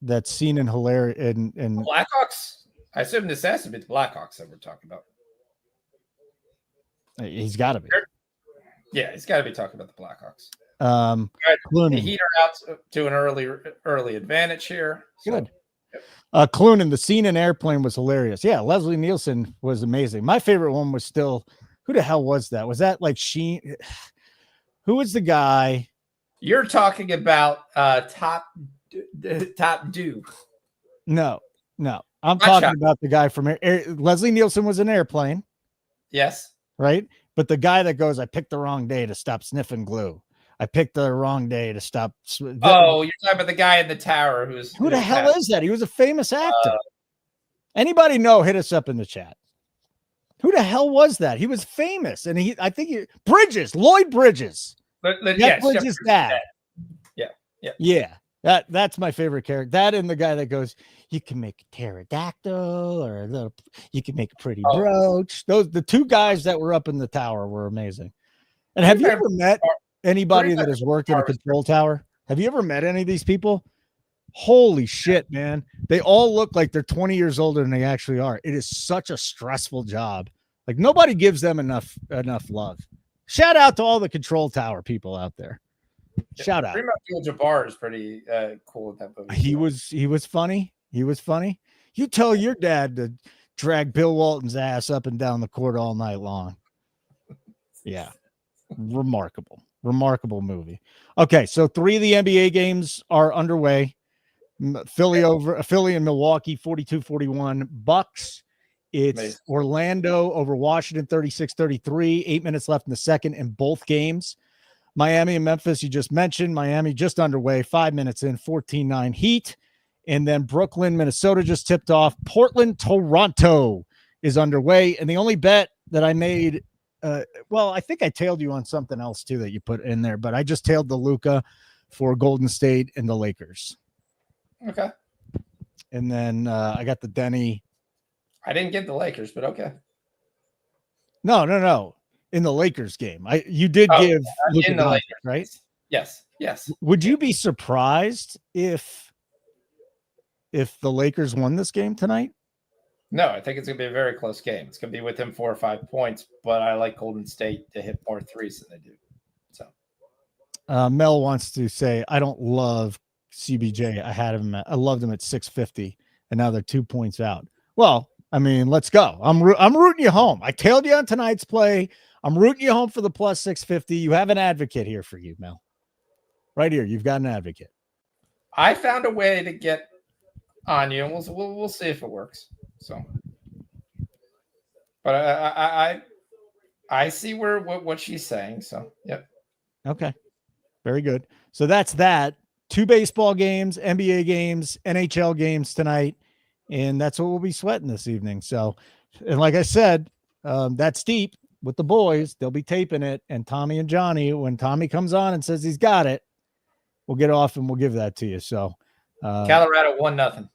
That scene in hilarious in Blackhawks. I assume this has to be the Blackhawks that we're talking about. He's got to be. Yeah, he's got to be talking about the Blackhawks. Clooney. Heat are out to an early advantage here. So. Good. Clooney, the scene in Airplane was hilarious. Yeah, Leslie Nielsen was amazing. My favorite one was still, who the hell was that? Was that Sheen? Who was the guy? You're talking about Top Dew. No. I'm talking about the guy from Leslie Nielsen was in Airplane. Yes. Right? But the guy that goes, I picked the wrong day to stop sniffing glue. I picked the wrong day to stop. You're talking about the guy in the tower who the hell is that? He was a famous actor. Anybody know? Hit us up in the chat. Who the hell was that? He was famous. And Lloyd Bridges. Yes, Bridges' dad. Yeah. That's my favorite character. That and the guy that goes, you can make a pterodactyl or you can make a pretty brooch. The two guys that were up in the tower were amazing. And have you ever met anybody that has worked in a control tower? Have you ever met any of these people? Holy shit, man. They all look like they're 20 years older than they actually are. It is such a stressful job. Like nobody gives them enough love. Shout out to all the control tower people out there. Shout out. Kareem Abdul-Jabbar is pretty cool at that movie. He was funny. He was funny. You tell your dad to drag Bill Walton's ass up and down the court all night long. Yeah. Remarkable movie. Okay, so 3 of the NBA games are underway. Philly and Milwaukee 42-41. Bucks. It's Amazing. Orlando over Washington 36-33. 8 minutes left in the second in both games. Miami and Memphis, you just mentioned. Miami just underway. 5 minutes in, 14-9 Heat. And then Brooklyn, Minnesota just tipped off. Portland, Toronto is underway. And the only bet that I made, well, I think I tailed you on something else too that you put in there, but I just tailed the Luka for Golden State and the Lakers. Okay. And then I got the Denny. I didn't get the Lakers, but okay. No. In the Lakers game, you did give Luka in the Lakers, right? Yes. Would you be surprised if the Lakers won this game tonight? No, I think it's going to be a very close game. It's going to be within 4 or 5 points, but I like Golden State to hit more threes than they do. So, Mel wants to say, I don't love CBJ. I loved him at 650, and now they're 2 points out. Well, I mean, let's go. I'm rooting you home. I tailed you on tonight's play. I'm rooting you home for the plus 650. You have an advocate here for you, Mel. Right here, you've got an advocate. I found a way to get on you, and we'll see if it works. So, but I see what she's saying. So, yep. Okay, very good. So that's that. 2 baseball games, NBA games, NHL games tonight, and that's what we'll be sweating this evening. So, and like I said, that's deep with the boys. They'll be taping it, and Tommy and Johnny, when Tommy comes on and says he's got it, we'll get off and we'll give that to you. So, Colorado 1-0.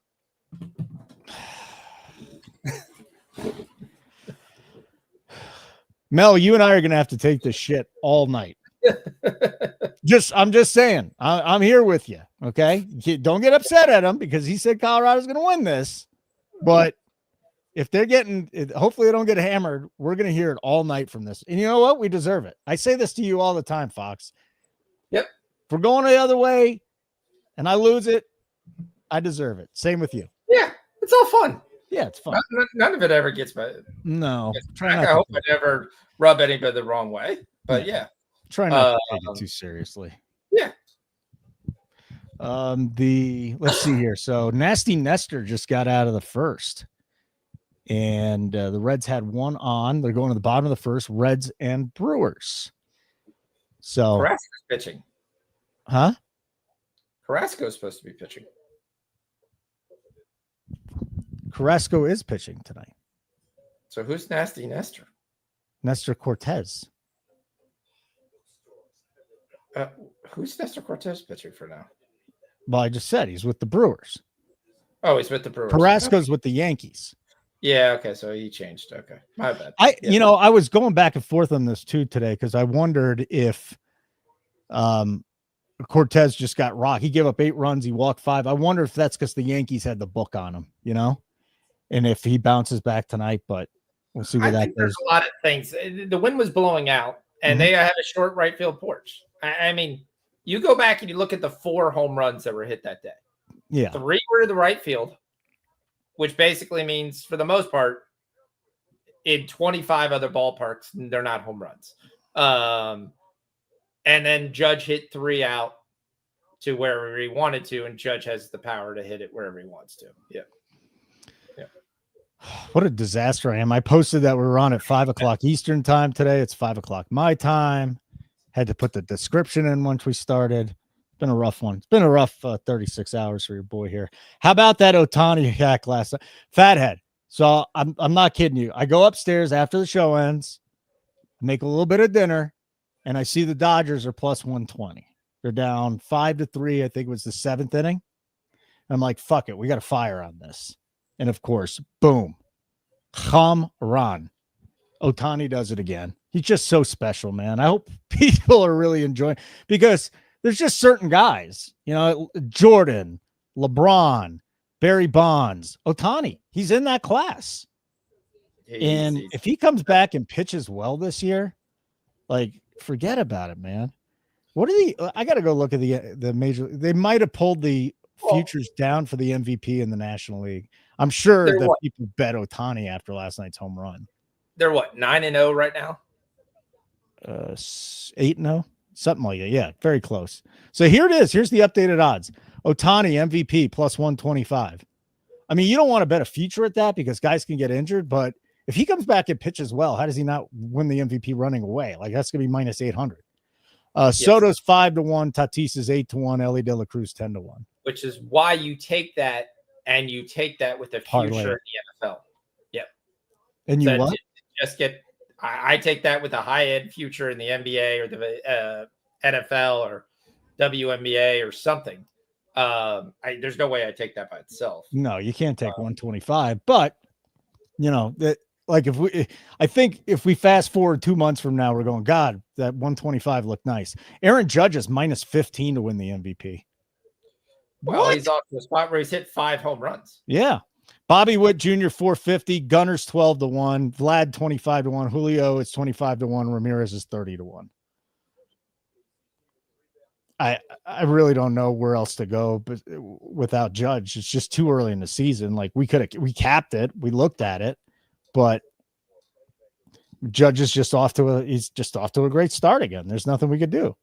Mel, you and I are going to have to take this shit all night. I'm just saying, I'm here with you. Okay. Don't get upset at him because he said Colorado's going to win this, but if they're hopefully they don't get hammered. We're going to hear it all night from this. And you know what? We deserve it. I say this to you all the time, Fox. Yep. If we're going the other way and I lose it, I deserve it. Same with you. Yeah. It's all fun. Yeah, it's fun. None of it ever gets bad. No. I hope I never rub anybody the wrong way. But yeah. Try not to take it too seriously. Yeah. Let's see here. So Nasty Nestor just got out of the first. And the Reds had one on. They're going to the bottom of the first, Reds and Brewers. So Carrasco's pitching. Huh? Carrasco's supposed to be pitching. Carrasco is pitching tonight. So who's Nasty Nestor? Nestor Cortez. Who's Nestor Cortez pitching for now? Well, I just said he's with the Brewers. Oh, he's with the Brewers. Carrasco's with the Yankees. Yeah, okay. So he changed. Okay. My bad. I was going back and forth on this too today because I wondered if Cortez just got rocked. He gave up 8 runs. He walked 5. I wonder if that's because the Yankees had the book on him, and if he bounces back tonight, but we'll see where that goes. There's a lot of things. The wind was blowing out, and they had a short right field porch. I mean, you go back and you look at the 4 home runs that were hit that day. Yeah. 3 were to the right field, which basically means, for the most part, in 25 other ballparks, they're not home runs. And then Judge hit 3 out to wherever he wanted to, and Judge has the power to hit it wherever he wants to. Yeah. What a disaster I am. I posted that we were on at 5:00 Eastern time today. It's 5:00 my time. Had to put the description in once we started. It's been a rough one. It's been a rough 36 hours for your boy here. How about that Ohtani hack last night? Fathead. So I'm not kidding you. I go upstairs after the show ends, make a little bit of dinner, and I see the Dodgers are plus 120. They're down 5-3. I think it was the 7th inning. I'm like, fuck it. We got a fire on this. And of course, boom, home run. Ohtani does it again. He's just so special, man. I hope people are really enjoying, because there's just certain guys, Jordan, LeBron, Barry Bonds, Ohtani. He's in that class. And if he comes back and pitches well this year, like, forget about it, man. What are the? I got to go look at the major. They might have pulled the futures down for the MVP in the National League. I'm sure that people bet Ohtani after last night's home run. They're what, 9-0 right now? 8-0, something like that. Yeah, very close. So here it is. Here's the updated odds. Ohtani MVP plus 125. I mean, you don't want to bet a future at that because guys can get injured, but if he comes back and pitches well, how does he not win the MVP running away? Like that's gonna be minus 800. Soto's 5-1, Tatis is 8-1, Ellie De La Cruz 10-1. Which is why you take that and you take that with a future in the NFL. Yep. And you what? Just get. I take that with a high-end future in the NBA or the NFL or WNBA or something. There's no way I take that by itself. No, you can't take 125. But you know that, like, I think if we fast forward 2 months from now, we're going, God, that 125 looked nice. Aaron Judge is minus 15 to win the MVP. Well, he's off to a spot where he's hit 5 home runs. Yeah. Bobby Witt Jr. 450, Gunners 12-1, Vlad 25-1, Julio is 25-1, Ramirez is 30-1. I really don't know where else to go, but without Judge, it's just too early in the season. Like we capped it, we looked at it, but Judge is just off to a great start again. There's nothing we could do.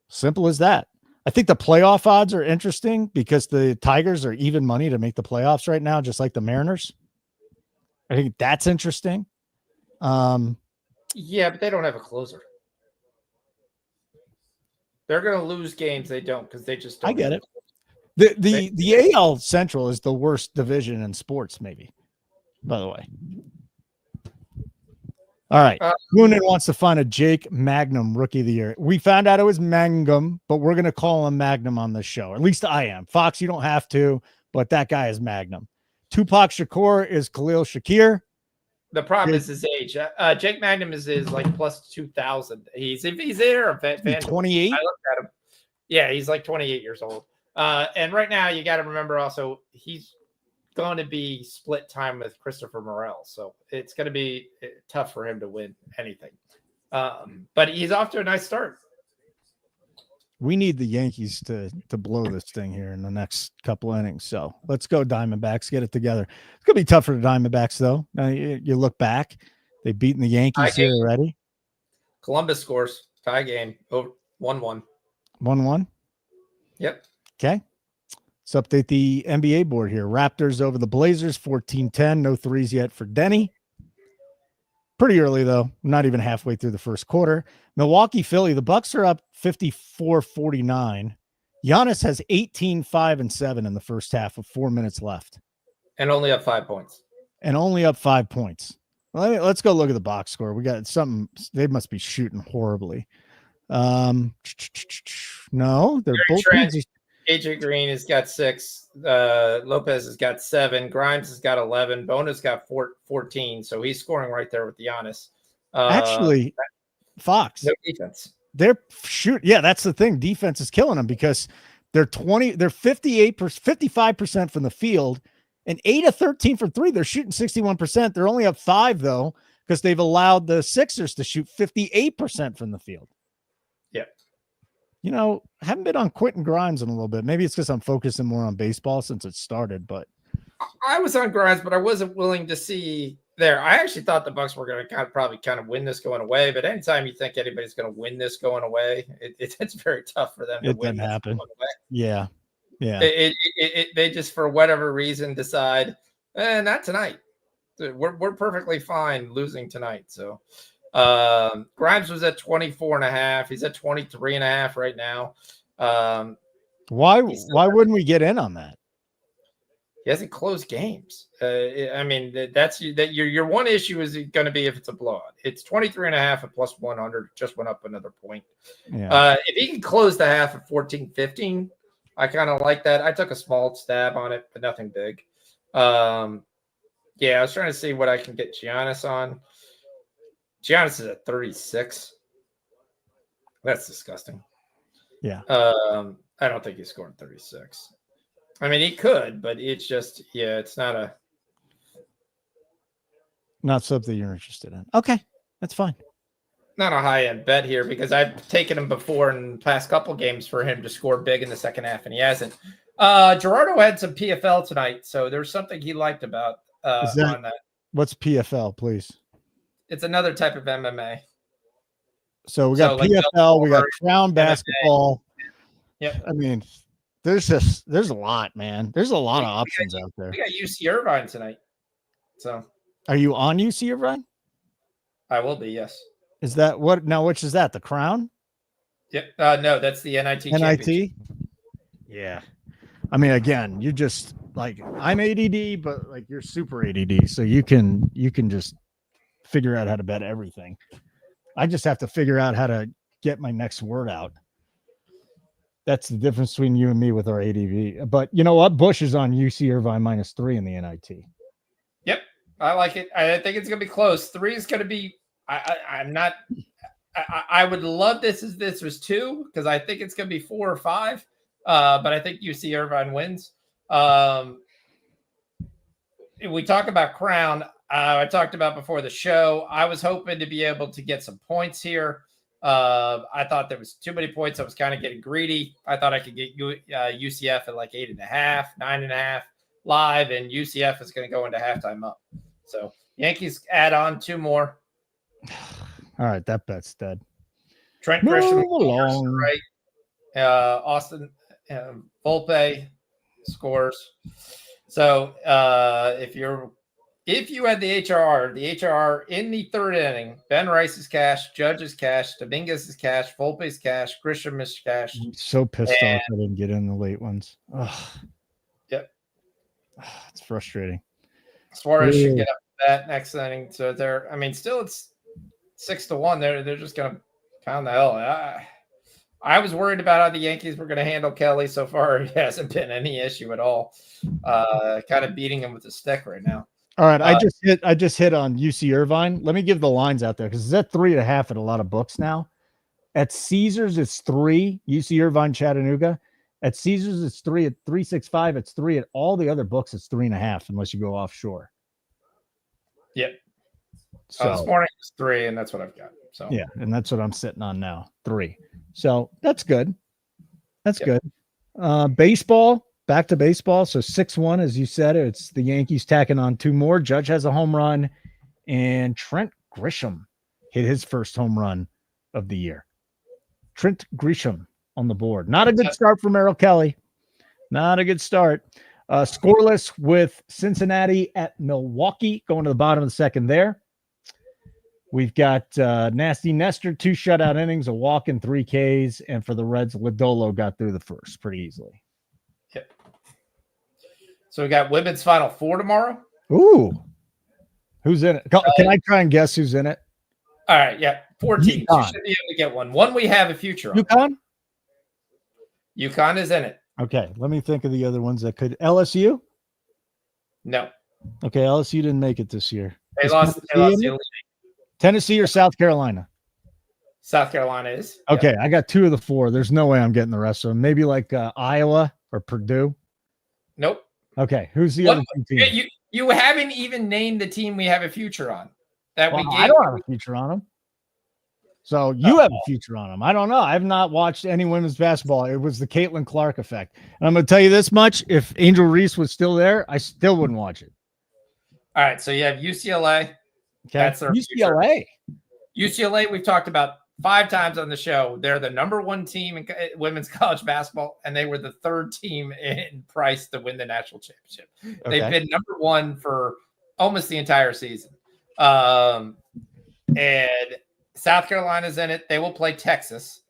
Simple as that. I think the playoff odds are interesting because the Tigers are even money to make the playoffs right now, just like the Mariners. I think that's interesting. Yeah, but they don't have a closer. They're going to lose games. They don't because they just don't. I get it. The AL Central is the worst division in sports, maybe, by the way. All right. Moonin wants to find a Jake Magnum Rookie of the Year. We found out it was Mangum, but we're going to call him Magnum on this show. At least I am. Fox, you don't have to, but that guy is Magnum. Tupac Shakur is Khalil Shakir. The problem is his age. Jake Magnum is like plus 2,000. He's there. 28. I looked at him. Yeah, he's like 28 years old. And right now, you got to remember also he's going to be split time with Christopher Morel, so it's going to be tough for him to win anything. But he's off to a nice start. We need the Yankees to blow this thing here in the next couple innings. So let's go Diamondbacks, get it together. It's going to be tough for the Diamondbacks, though. You look back, they've beaten the Yankees here already. Columbus scores. Tie game. 1-1. 1-1? Yep. Okay. Let's update the NBA board here. Raptors over the Blazers, 14-10. No threes yet for Denny. Pretty early, though. Not even halfway through the first quarter. Milwaukee, Philly. The Bucks are up 54-49. Giannis has 18, 5, and 7 in the first half with 4 minutes left. And only up 5 points. Well, let's go look at the box score. We got something. They must be shooting horribly. No, they're both. AJ Green has got 6. Lopez has got 7. Grimes has got 11. Bona's got 14. So he's scoring right there with Giannis. Actually, Fox. No defense. They're shoot. Yeah, that's the thing. Defense is killing them because they're 55% from the field and 8 of 13 from 3. They're shooting 61%. They're only up 5 though, because they've allowed the Sixers to shoot 58% from the field. Yeah. You know, I haven't been on Quentin Grimes in a little bit. Maybe it's because I'm focusing more on baseball since it started, but I was on Grimes, but I wasn't willing to see there. I actually thought the Bucks were going to probably win this going away, but anytime you think anybody's going to win this going away, it's very tough for them to win. It doesn't happen. Yeah. Yeah. They just, for whatever reason, decide, not tonight. We're perfectly fine losing tonight. So Grimes was at 24.5. He's at 23.5 right now. Why wouldn't we get in on that? He hasn't closed games. I mean, that's your one issue is going to be if it's a blowout. It's 23.5 at plus 100. Just went up another point. Yeah. If he can close the half at 14-15, I kind of like that. I took a small stab on it, but nothing big. Yeah, I was trying to see what I can get Giannis on. Giannis is at 36. That's disgusting. Yeah. I don't think he's scoring 36. I mean, he could, but it's just, it's not something you're interested in. Okay, that's fine. not a high-end bet here because I've taken him before in the past couple games for him to score big in the second half, and he hasn't. Gerardo had some PFL tonight, so there's something he liked about on that. What's PFL, please? It's another type of MMA. So we got PFL, we got Crown basketball. Yep. I mean, there's a lot, man. There's a lot of options out there. We got UC Irvine tonight. So are you on UC Irvine? I will be, yes. Is that what now? Which is that? The Crown? Yep. No, that's the NIT. NIT. Yeah. I mean, again, you just like I'm ADD, but like you're super ADD, so you can just figure out how to bet everything. I just have to figure out how to get my next word out. That's the difference between you and me with our ADV. But you know what? Bush is on UC Irvine -3 in the NIT. Yep. I like it. I think it's going to be close. 3 is going to be, I'm not, I would love this as this was 2 because I think it's going to be 4 or 5. But I think UC Irvine wins. We talk about Crown. I talked about before the show. I was hoping to be able to get some points here. I thought there was too many points. I was kind of getting greedy. I thought I could get UCF at like 8.5, 9.5 live, and UCF is going to go into halftime up. So Yankees add on 2 more. All right, that bet's dead. Trent Grisham, right? Austin Volpe scores. So if you had the HRR in the 3rd inning, Ben Rice is cash, Judge is cash, Dominguez is cash, Volpe is cash, Grisham is cash. I'm so pissed off I didn't get in the late ones. Ugh. Yep. It's frustrating. Suarez should get up to that next inning. So I mean, still it's 6-1. They're just gonna pound the hell. I was worried about how the Yankees were going to handle Kelly. So far, it hasn't been any issue at all. Kind of beating him with a stick right now. All right, I just hit on UC Irvine. Let me give the lines out there because it's at 3.5 at a lot of books now. At Caesars, it's 3. UC Irvine, Chattanooga. At Caesars, it's 3. At 365, it's 3. At all the other books, it's 3.5 unless you go offshore. Yep. So this morning it's 3, and that's what I've got. So yeah, and that's what I'm sitting on now, 3. So that's good. That's good. Baseball, back to baseball. So 6-1, as you said, it's the Yankees tacking on 2 more. Judge has a home run, and Trent Grisham hit his first home run of the year. Trent Grisham on the board. Not a good start for Merrill Kelly. Not a good start. Scoreless with Cincinnati at Milwaukee, going to the bottom of the 2nd there. We've got Nasty Nestor, 2 shutout innings, a walk and 3 Ks. And for the Reds, Lodolo got through the first pretty easily. Yep. So we got women's Final 4 tomorrow. Ooh. Who's in it? Can I try and guess who's in it? All right. Yeah. 4 teams. You should be able to get one. One we have a future on. UConn is in it. Okay. Let me think of the other ones that could. LSU? No. Okay. LSU didn't make it this year. They lost Tennessee or South Carolina? South Carolina is. Okay, yep. I got 2 of the 4. There's no way I'm getting the rest of them. Maybe like Iowa or Purdue. Nope. Okay, who's the other team? You haven't even named the team we have a future on. I don't have a future on them. So you have a future on them. I don't know. I've not watched any women's basketball. It was the Caitlin Clark effect. And I'm going to tell you this much. If Angel Reese was still there, I still wouldn't watch it. All right, so you have UCLA. Okay. That's their UCLA. Future. UCLA, we've talked about 5 times on the show. They're the number 1 team in women's college basketball, and they were the 3rd team in price to win the national championship. Okay. They've been number 1 for almost the entire season. And South Carolina's in it. They will play Texas.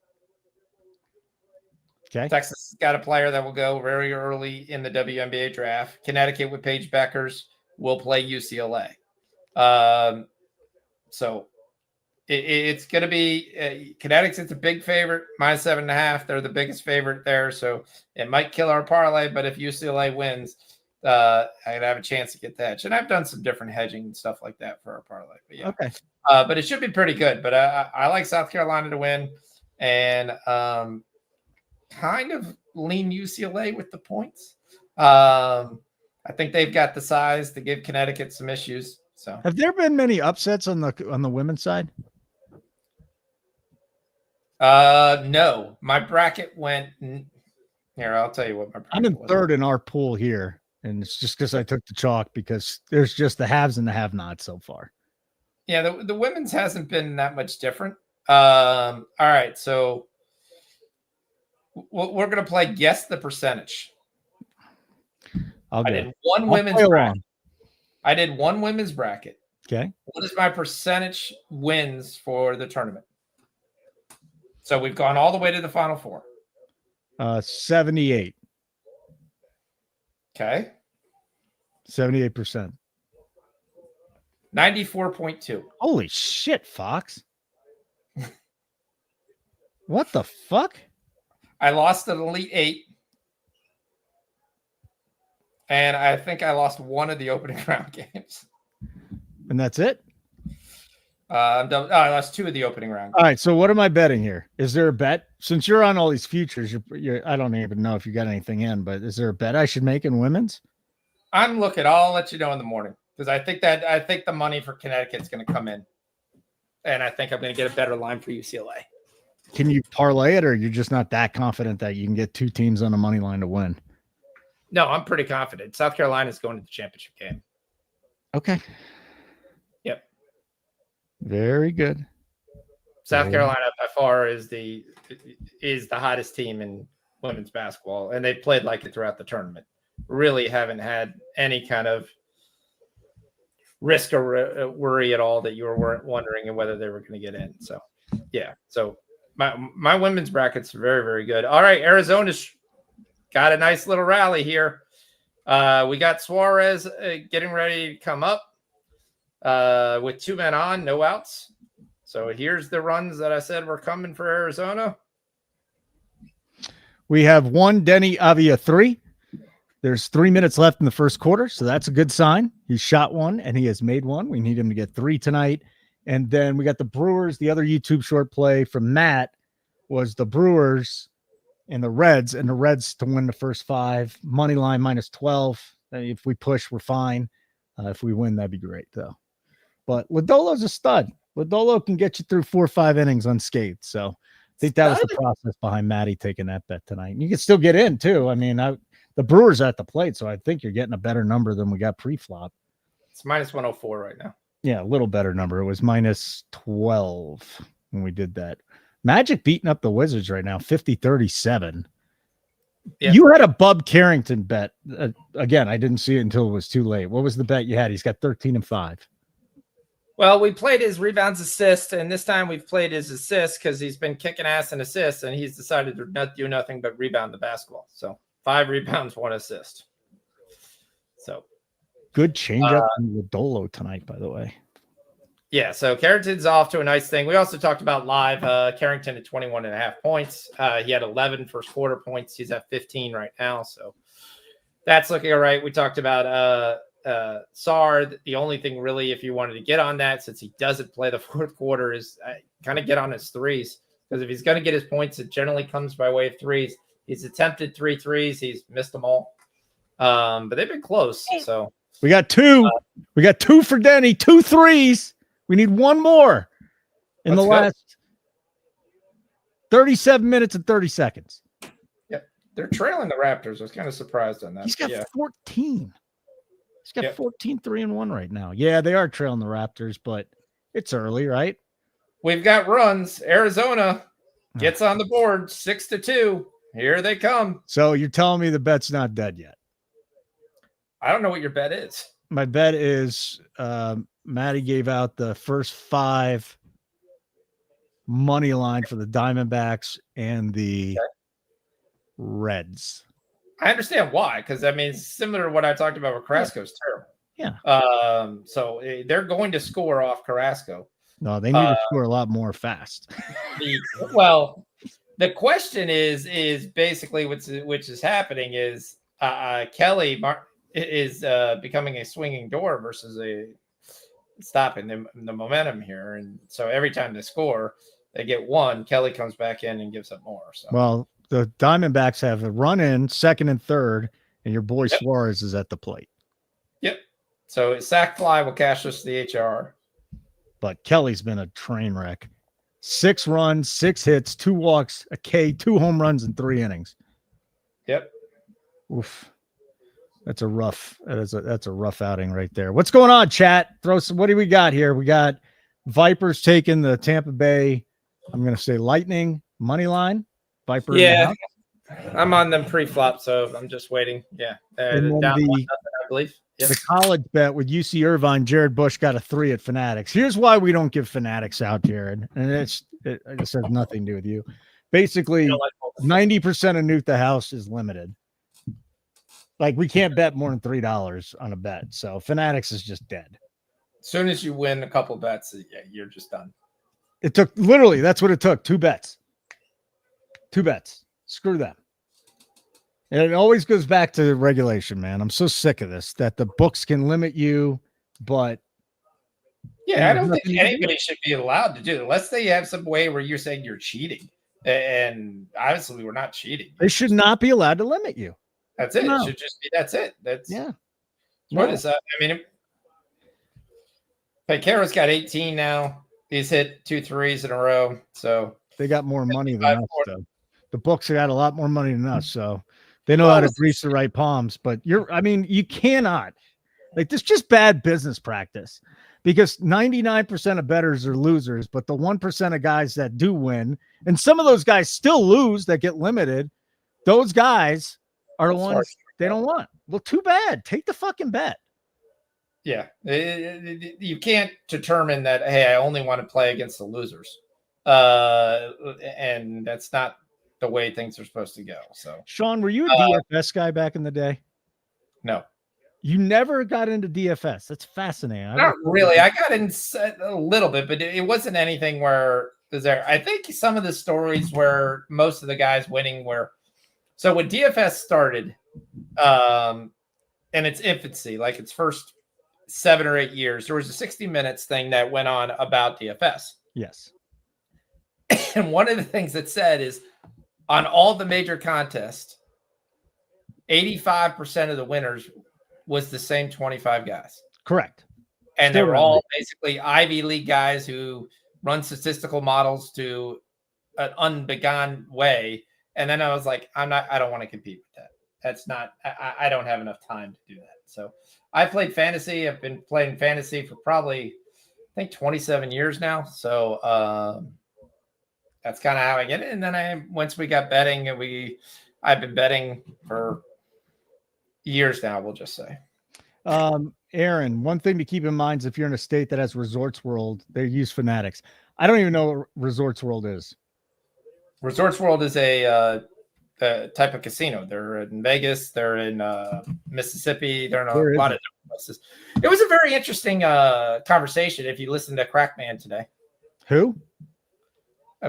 Okay. Texas has got a player that will go very early in the WNBA draft. Connecticut with Paige Beckers will play UCLA. So it's going to be Connecticut's a big favorite, -7.5. They're the biggest favorite there. So it might kill our parlay, but if UCLA wins, I'd have a chance to get the hedge. And I've done some different hedging and stuff like that for our parlay. But yeah, okay. But it should be pretty good. But I like South Carolina to win, and kind of lean UCLA with the points. I think they've got the size to give Connecticut some issues. So, have there been many upsets on the women's side? No, my bracket went here. I'll tell you what my bracket I'm in was. third in our pool here, and it's just because I took the chalk because there's just the haves and the have-nots so far. Yeah, the women's hasn't been that much different. All right, so we're gonna play guess the percentage. I did one women's bracket. I did one women's bracket. Okay. What is my percentage wins for the tournament? So we've gone all the way to the final four. 78. Okay. 78%. 94.2. Holy shit, Fox. What the fuck? I lost an Elite Eight. And I think I lost one of the opening round games. And that's it? I lost two of the opening round games. All right, so what am I betting here? Is there a bet? Since you're on all these futures, I don't even know if you got anything in, but is there a bet I should make in women's? I'm looking. I'll let you know in the morning because I think the money for Connecticut's going to come in. And I think I'm going to get a better line for UCLA. Can you parlay it, or you're just not that confident that you can get two teams on the money line to win? No, I'm pretty confident. South Carolina's going to the championship game. Okay. Yep. Very good. South Carolina by far is the hottest team in women's basketball, and they played like it throughout the tournament. Really haven't had any kind of risk or worry at all that you were wondering whether they were going to get in. So, yeah. So my women's bracket's very, very good. All right, Arizona's got a nice little rally here. We got Suarez getting ready to come up with two men on, no outs. So here's the runs that I said were coming for Arizona. We have one Denny Avia 3. There's 3 minutes left in the first quarter, so that's a good sign. He shot one, and he has made one. We need him to get 3 tonight. And then we got the Brewers. The other YouTube short play from Matt was the Brewers and the Reds to win the first 5. Money line -12. If we push, we're fine. If we win, that'd be great, though. But Lodolo's a stud. Lodolo can get you through 4 or 5 innings unscathed. So I think that was the process behind Matty taking that bet tonight. And you can still get in, too. I mean, the Brewers are at the plate, so I think you're getting a better number than we got pre-flop. It's -104 right now. Yeah, a little better number. It was -12 when we did that. Magic beating up the Wizards right now, 50-37. Yep. You had a Bub Carrington bet. Again, I didn't see it until it was too late. What was the bet you had? He's got 13 and 5. Well, we played his rebounds assist, and this time we've played his assists because he's been kicking ass and assists, and he's decided to not do nothing but rebound the basketball. So 5 rebounds, 1 assist. So good change up from Lodolo tonight, by the way. Yeah, so Carrington's off to a nice thing. We also talked about live Carrington at 21.5 points. He had 11 first quarter points. He's at 15 right now, so that's looking all right. We talked about Sar. The only thing really, if you wanted to get on that, since he doesn't play the fourth quarter, is kind of get on his threes. Because if he's going to get his points, it generally comes by way of threes. He's attempted 3 threes. He's missed them all. But they've been close. So we got 2. We got 2 for Denny, 2 threes. We need 1 more in the last 37 minutes and 30 seconds. Yeah, they're trailing the Raptors. I was kind of surprised on that. He's got 14. He's got 14, 3 and 1 right now. Yeah, they are trailing the Raptors, but it's early, right? We've got runs. Arizona gets on the board 6-2. Here they come. So you're telling me the bet's not dead yet? I don't know what your bet is. My bet is Matty gave out the first 5 money line for the Diamondbacks and the Reds. I understand why, because I mean, it's similar to what I talked about with Carrasco's terrible. Yeah. So they're going to score off Carrasco. No, they need to score a lot more fast. The question is basically which is happening is Kelly is becoming a swinging door versus a stopping the momentum here, and so every time they score, they get 1. Kelly comes back in and gives up more. So well, the Diamondbacks have a run in second and third, and your boy Suarez is at the plate. Yep. So sack fly will cash us the HR. But Kelly's been a train wreck. 6 runs, 6 hits, 2 walks, a K, 2 home runs in 3 innings. Yep. Oof. That's a rough outing right there. What's going on, chat? What do we got here? We got Vipers taking the Tampa Bay, I'm going to say Lightning money line. Viper in the house. I'm on them pre-flop, so I'm just waiting. Yeah. And then down 1-0, I believe. Yep. The college bet with UC Irvine, Jared Bush got a 3 at Fanatics. Here's why we don't give Fanatics out, Jared. And it just has nothing to do with you. Basically, 90% of Nuke the House is limited. Like, we can't bet more than $3 on a bet. So Fanatics is just dead. As soon as you win a couple bets, yeah, you're just done. It took literally, that's what it took. 2 bets. 2 bets. Screw them. And it always goes back to regulation, man. I'm so sick of this, that the books can limit you, but yeah, I don't think anybody should be allowed to do it unless they have some way where you're saying you're cheating. And obviously we're not cheating. They should not be allowed to limit you. That's it. No. It should just be that's it. That's What is that? I mean, Pecara's got 18 now. He's hit 2 threes in a row. So they got more money than us, though. The books got a lot more money than us, so they know how to grease the right palms. But you cannot, like, this is just bad business practice, because 99% of bettors are losers, but the 1% of guys that do win, and some of those guys still lose that get limited, those guys are the ones they don't want. Well, too bad. Take the fucking bet. Yeah. You can't determine that, hey, I only want to play against the losers. And that's not the way things are supposed to go. So, Sean, were you a DFS guy back in the day? No. You never got into DFS. That's fascinating. Not really. I got in a little bit, but it wasn't anything where is there. I think some of the stories where most of the guys winning were. So when DFS started, in its infancy, like its first 7 or 8 years, there was a 60 Minutes thing that went on about DFS. Yes. And one of the things that said is on all the major contests, 85% of the winners was the same 25 guys. Correct. And they were all basically Ivy League guys who run statistical models to an unbegun way. And then I was like, I don't want to compete with that. That's not, I don't have enough time to do that. So I played fantasy. I've been playing fantasy for probably, I think 27 years now. So that's kind of how I get it. And then once we got betting, and I've been betting for years now, we'll just say. Aaron, one thing to keep in mind is if you're in a state that has Resorts World, they use Fanatics. I don't even know what Resorts World is. Resorts World is a type of casino. They're in Vegas. They're in Mississippi. They're in a lot of different places. It was a very interesting conversation if you listen to Crackman today. Who?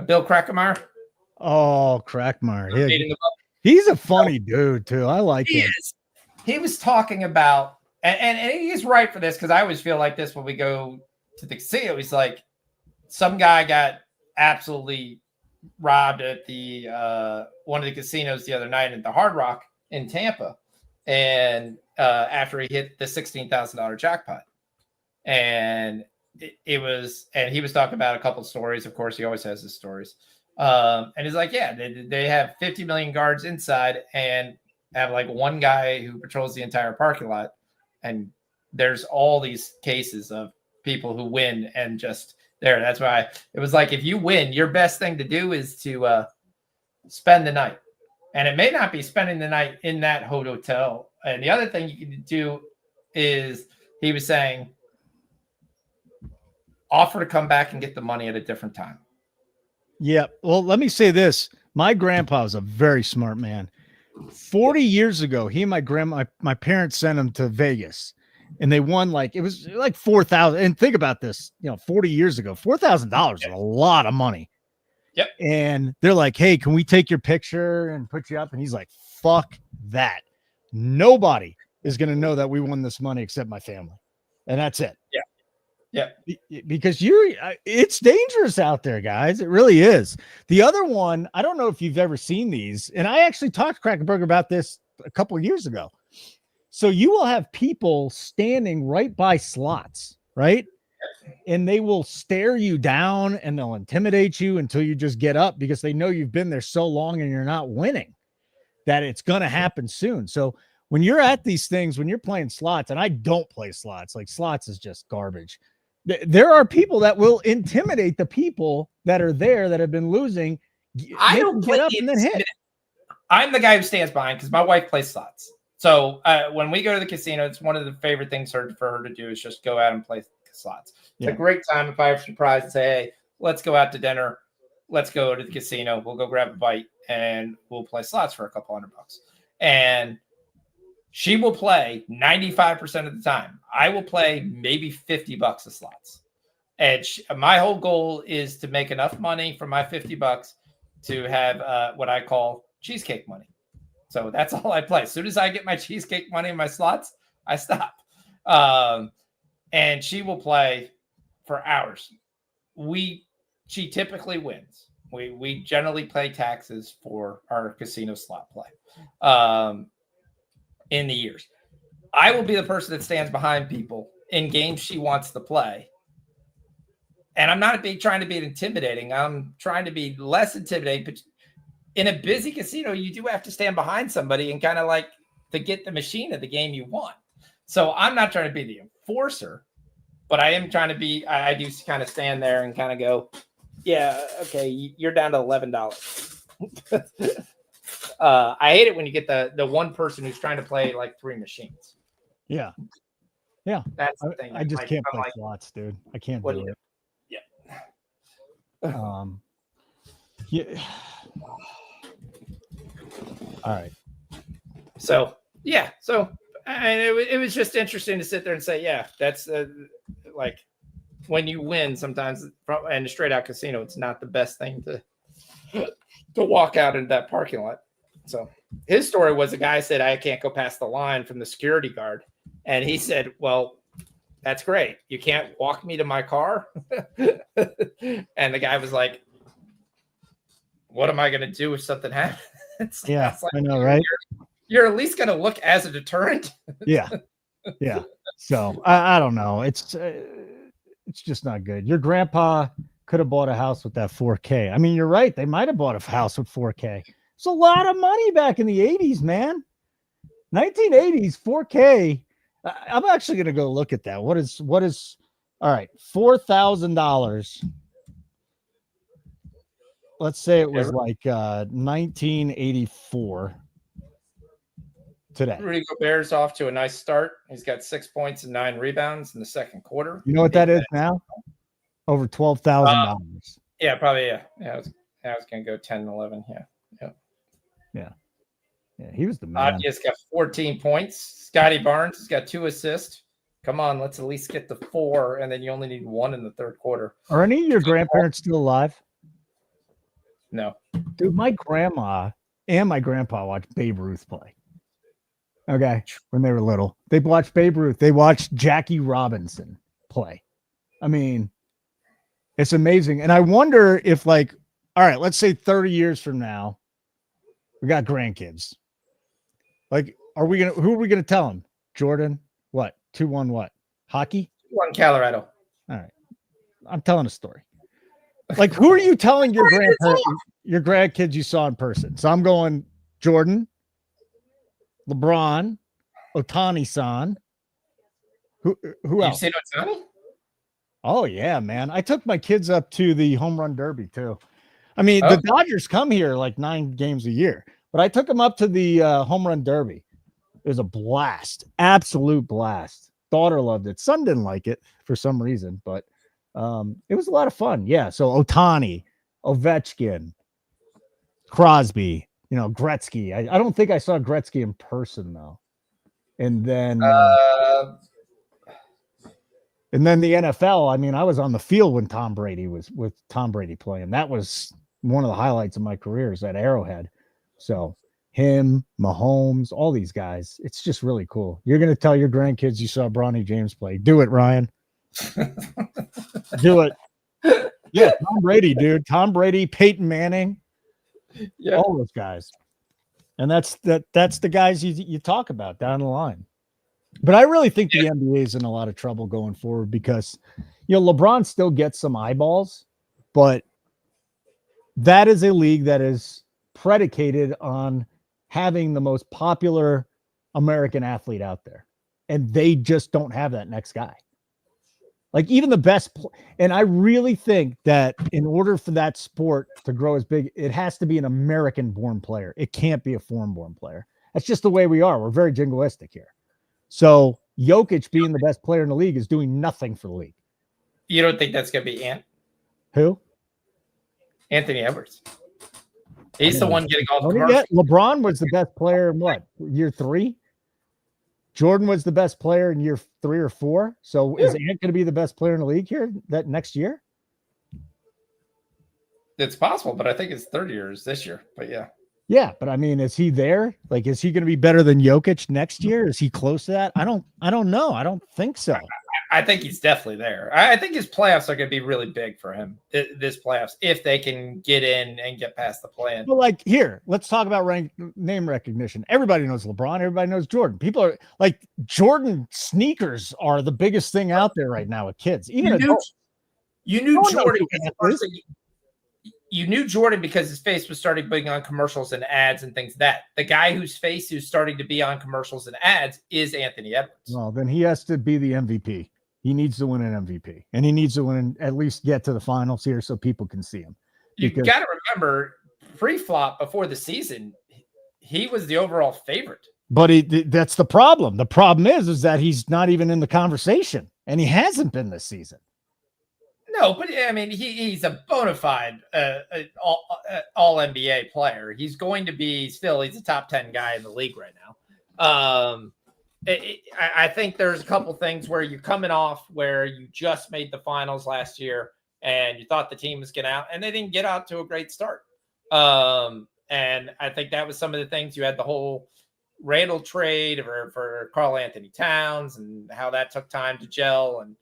Bill Crackmeyer. Oh, Crackmeyer. Yeah. He's a funny dude, too. I like him. He was talking about, and he's right for this, because I always feel like this when we go to the casino. He's like, some guy got absolutely robbed at the one of the casinos the other night at the Hard Rock in Tampa, and after he hit the $16,000 jackpot, and he was talking about a couple of stories. Of course, he always has his stories, and he's like, yeah, they have 50 million guards inside and have like one guy who patrols the entire parking lot, and there's all these cases of people who win and just there. That's why it was like, if you win, your best thing to do is to spend the night. And it may not be spending the night in that hotel. And the other thing you can do is, he was saying, offer to come back and get the money at a different time. Yeah. Well, let me say this. My grandpa was a very smart man. 40 years ago, he and my parents sent him to Vegas. And they won it was like $4,000. And think about this, 40 years ago, $4,000 is a lot of money. Yep. And they're like, hey, can we take your picture and put you up? And he's like, fuck that. Nobody is going to know that we won this money except my family. And that's it. Yeah. Yeah. Because it's dangerous out there, guys. It really is. The other one, I don't know if you've ever seen these. And I actually talked to Krackenberg about this a couple of years ago. So you will have people standing right by slots, right? and they will stare you down and they'll intimidate you until you just get up because they know you've been there so long and you're not winning, that it's going to happen soon. So when you're at these things, when you're playing slots, and I don't play slots, like slots is just garbage. There are people that will intimidate the people that are there that have been losing. I don't get up and then hit. I'm the guy who stands behind because my wife plays slots. So when we go to the casino, it's one of the favorite things for her to do is just go out and play slots. It's a great time if I have surprise and say, hey, let's go out to dinner. Let's go to the casino. We'll go grab a bite and we'll play slots for a couple $100. And she will play 95% of the time. I will play maybe $50 of slots. And my whole goal is to make enough money for my $50 to have what I call cheesecake money. So that's all I play. As soon as I get my cheesecake money in my slots, I stop. And she will play for hours. She typically wins. We generally pay taxes for our casino slot play in the years. I will be the person that stands behind people in games she wants to play. And I'm not trying to be intimidating. I'm trying to be less intimidating. But in a busy casino, you do have to stand behind somebody and kind of like to get the machine of the game you want. So I'm not trying to be the enforcer, but I am trying to be, I do kind of stand there and kind of go, yeah, okay, you're down to $11. I hate it when you get the one person who's trying to play like three machines. Yeah. That's the thing. I just can't play slots, dude. I can't do it. Yeah. Yeah. All right. So and it was just interesting to sit there and say, yeah, that's like when you win sometimes and a straight out casino, it's not the best thing to walk out into that parking lot. So his story was a guy said, I can't go past the line from the security guard. And he said, well, that's great. You can't walk me to my car. And the guy was like, what am I going to do if something happens? Yeah, like, I know, right? You're at least going to look as a deterrent. Yeah. So I don't know. It's just not good. Your grandpa could have bought a house with that 4K. I mean, you're right. They might have bought a house with 4K. It's a lot of money back in the 80s, man. 1980s, 4K. I'm actually going to go look at that. What is all right, $4,000. Let's say it was like 1984 today. Rudy Gobert's off to a nice start. He's got 6 points and 9 rebounds in the second quarter. You know what that is now? Over $12,000. Yeah, probably. Yeah. I was going to go 10 and 11. Yeah, he was the man. Adia's got 14 points. Scotty Barnes has got 2 assists. Come on, let's at least get the 4, and then you only need 1 in the third quarter. Are any of your grandparents still alive? No. Dude, my grandma and my grandpa watched Babe Ruth play. Okay, when they were little. They watched Babe Ruth. They watched Jackie Robinson play. I mean, it's amazing. And I wonder if, like, all right, let's say 30 years from now, we got grandkids. Like, who are we gonna tell them? Jordan, what? 2-1 what? Hockey? 2-1 Colorado. All right. I'm telling a story. Like, who are you telling your grandkids you saw in person? So I'm going Jordan, LeBron, Otani-san. Who else? You've seen Otani? Oh yeah, man. I took my kids up to the home run derby too. I mean, the Dodgers come here like 9 games a year, but I took them up to the home run derby. It was a blast, absolute blast. Daughter loved it. Son didn't like it for some reason, but it was a lot of fun. Yeah. So Otani, Ovechkin, Crosby, Gretzky. I don't think I saw Gretzky in person though. And then the NFL. I mean, I was on the field when Tom Brady was with Tom Brady playing. That was one of the highlights of my career is at Arrowhead. So him, Mahomes, all these guys. It's just really cool. You're going to tell your grandkids you saw Bronny James play. Do it, Ryan. Do it. Yeah, Tom Brady, dude. Tom Brady, Peyton Manning. Yeah. All those guys. And that's the guys you talk about down the line. But I really think the NBA is in a lot of trouble going forward because LeBron still gets some eyeballs, but that is a league that is predicated on having the most popular American athlete out there. And they just don't have that next guy. Like even the best. And I really think that in order for that sport to grow as big, it has to be an American born player. It can't be a foreign born player. That's just the way we are. We're very jingoistic here. So Jokic being the best player in the league is doing nothing for the league. You don't think that's going to be Who? Anthony Edwards. He's the one getting all the commercials. LeBron was the best player in what? Year 3? Jordan was the best player in year 3 or 4. So is Ant going to be the best player in the league here that next year? It's possible, but I think it's 30 years this year. But yeah. Yeah, but I mean, is he there? Like, is he going to be better than Jokic next year? Is he close to that? I don't know. I don't think so. I think he's definitely there. I think his playoffs are going to be really big for him this playoffs if they can get in and get past the play-in. But like here, let's talk about name recognition. Everybody knows LeBron. Everybody knows Jordan. People are like Jordan sneakers are the biggest thing out there right now with kids. Even you knew Jordan. You knew Jordan because his face was starting being on commercials and ads and things. That the guy whose face is starting to be on commercials and ads is Anthony Edwards. Well, then he has to be the MVP. He needs to win an MVP, and he needs to win at least get to the finals here so people can see him. You got to remember, pre-flop before the season, he was the overall favorite. But that's the problem. The problem is that he's not even in the conversation, and he hasn't been this season. No, but I mean, he's a bona fide all NBA player. He's going to be he's a top 10 guy in the league right now. I think there's a couple things where you're coming off where you just made the finals last year and you thought the team was getting out and they didn't get out to a great start. And I think that was some of the things. You had the whole Randall trade for Karl Anthony Towns and how that took time to gel. And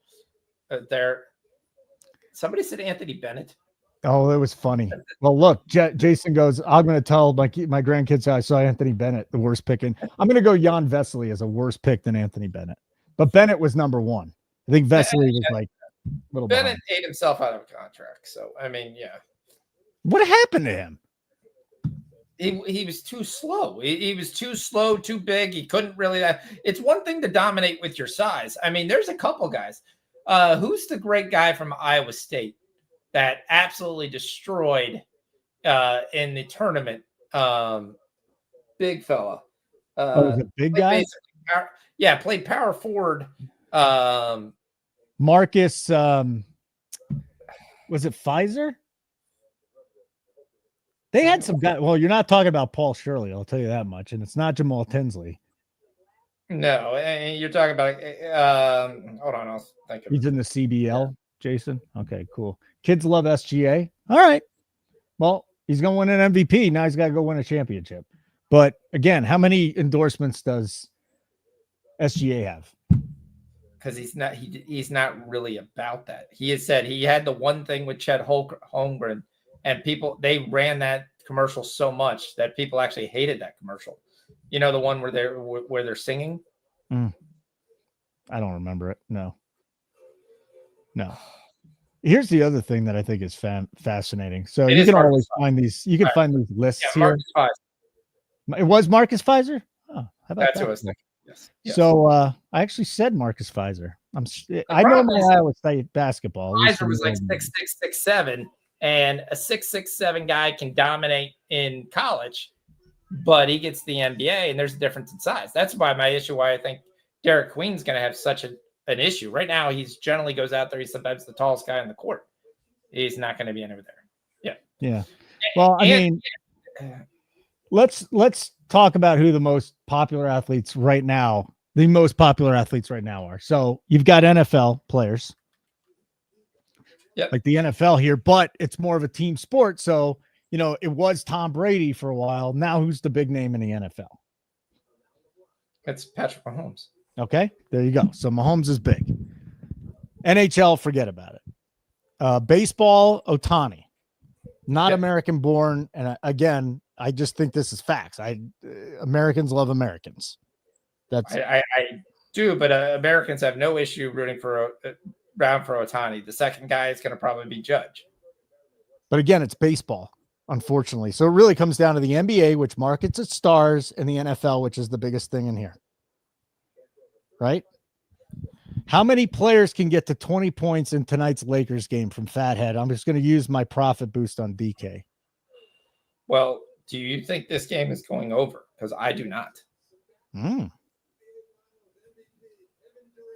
somebody said Anthony Bennett. Oh, it was funny. Well, look, Jason goes, I'm going to tell my grandkids how I saw Anthony Bennett, the worst pick. And I'm going to go Jan Vesely as a worse pick than Anthony Bennett. But Bennett was number 1. I think Vesely was like a little Bennett ate himself out of a contract. So, I mean, yeah. What happened to him? He was too slow. He was too slow, too big. He couldn't really. It's one thing to dominate with your size. I mean, there's a couple guys. Who's the great guy from Iowa State that absolutely destroyed in the tournament? Big fella. Was it big guy? Played power forward. Marcus, was it Pfizer? They had some guy. Well, you're not talking about Paul Shirley, I'll tell you that much, and it's not Jamal Tinsley. No, you're talking about. Hold on, I'll think of it. He's in the CBL, Jason. Okay, cool. Kids love SGA. All right. Well, he's going to win an MVP. Now he's got to go win a championship. But again, how many endorsements does SGA have? Because he's not really about that. He has said he had the one thing with Chet Holmgren, and they ran that commercial so much that people actually hated that commercial. You know, the one where they're singing? I don't remember it. No. Here's the other thing that I think is fascinating. So you can always find these. You can find these lists here. It was Marcus Pfizer. Oh, how about That's that? what I was thinking. Yes. So I actually said Marcus Pfizer. I know my Iowa State basketball. Pfizer was like 6'6", 6'7", and a 6'6", 6'7" guy can dominate in college, but he gets the NBA, and there's a difference in size. That's why I think Derek Queen's going to have such an issue. Right now, he generally goes out there. He's sometimes the tallest guy on the court. He's not going to be anywhere there. Yeah. Well, let's talk about who the most popular athletes right now are. So you've got NFL players. Like the NFL here, but it's more of a team sport. So, it was Tom Brady for a while. Now who's the big name in the NFL? It's Patrick Mahomes. Okay, there you go. So Mahomes is big. NHL, forget about it. Baseball, Ohtani, not American born. And again, I just think this is facts. Americans love Americans. I do, but Americans have no issue rooting for round for Ohtani. The second guy is going to probably be Judge. But again, it's baseball, unfortunately. So it really comes down to the NBA, which markets its stars, and the NFL, which is the biggest thing in here. Right? How many players can get to 20 points in tonight's Lakers game from Fathead? I'm just going to use my profit boost on DK. Well, do you think this game is going over? Because I do not.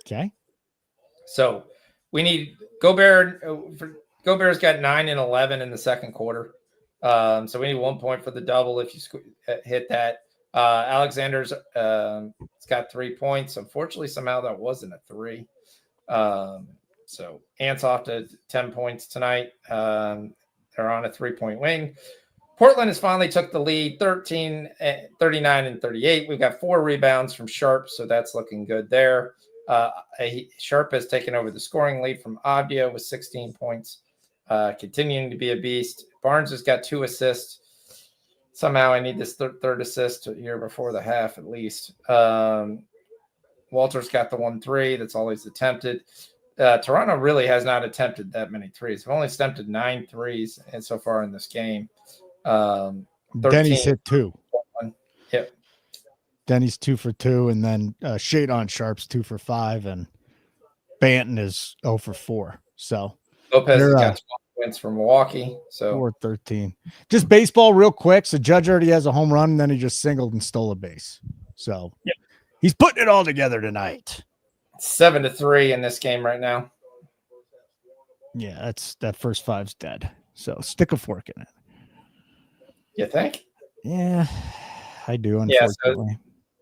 Okay. So we need Gobert. Gobert's got 9 and 11 in the second quarter. So we need 1 point for the double if you hit that. Alexander's it's got 3 points. Unfortunately, somehow that wasn't a 3. So Ant's off to 10 points tonight. They're on a 3-point wing. Portland has finally took the lead, 39 and 38. We've got 4 rebounds from Sharp, so that's looking good there. Sharp has taken over the scoring lead from Avdia with 16 points, continuing to be a beast. Barnes has got 2 assists. Somehow I need this third assist here before the half at least. Walter's got the 1-3 that's always attempted. Toronto really has not attempted that many threes. They've only attempted 9 threes and so far in this game. Denny's hit 2. Yep. Denny's 2 for 2, and then Shadon Sharp's 2 for 5, and Banton is 0 for 4. So Lopez has got 12 points for Milwaukee. So 4-13. Just baseball real quick. So Judge already has a home run, and then he just singled and stole a base. So he's putting it all together tonight. 7-3 in this game right now. Yeah, that first 5's dead. So stick a fork in it. You think? Yeah, I do, unfortunately. Yeah,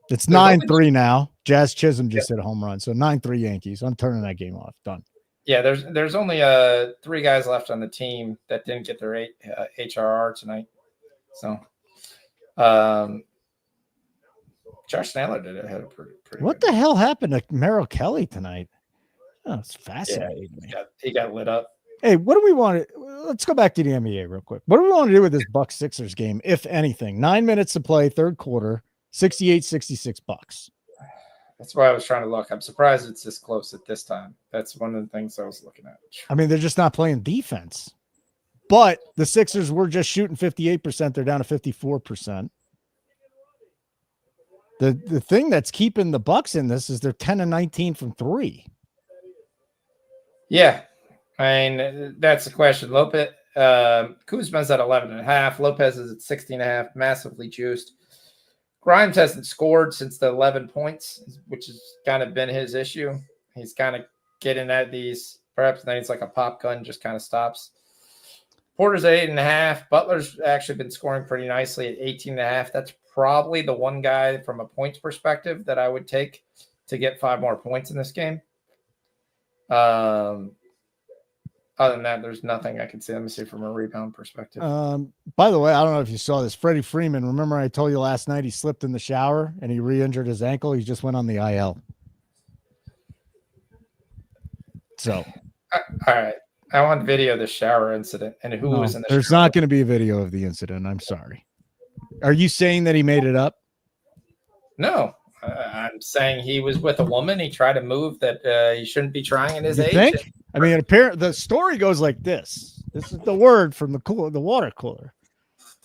it's 9-3 now. Jazz Chisholm just hit a home run. So 9-3 Yankees. I'm turning that game off. Done. Yeah, there's only 3 guys left on the team that didn't get their HRR tonight. So Josh Naylor did it. Had a pretty what the hell happened to Merrill Kelly tonight? Oh, it's fascinating. Yeah, he got lit up. Hey, what do we want to let's go back to the NBA real quick. What do we want to do with this Bucks Sixers game, if anything? 9 minutes to play, third quarter, 68-66 Bucks. That's why I was trying to look. I'm surprised it's this close at this time. That's one of the things I was looking at. I mean, they're just not playing defense. But the Sixers were just shooting 58%. They're down to 54%. The thing that's keeping the Bucks in this is they're 10-19 from 3. Yeah. I mean, that's the question. Lopez, Kuzma's at 11.5. Lopez is at 16.5, massively juiced. Grimes hasn't scored since the 11 points, which has kind of been his issue. He's kind of getting at these, perhaps then it's like a pop gun, just kind of stops. Porter's at 8.5. Butler's actually been scoring pretty nicely at 18.5. That's probably the one guy from a points perspective that I would take to get 5 more points in this game. Other than that, there's nothing I can see. Let me see from a rebound perspective. By the way, I don't know if you saw this. Freddie Freeman, remember I told you last night he slipped in the shower and he re-injured his ankle? He just went on the IL. So. All right. I want video of the shower incident and who was in the shower. There's not going to be a video of the incident. I'm sorry. Are you saying that he made it up? No. I'm saying he was with a woman. He tried to move that he shouldn't be trying in his age. Think? I mean, the story goes like this. This is the word from the water cooler.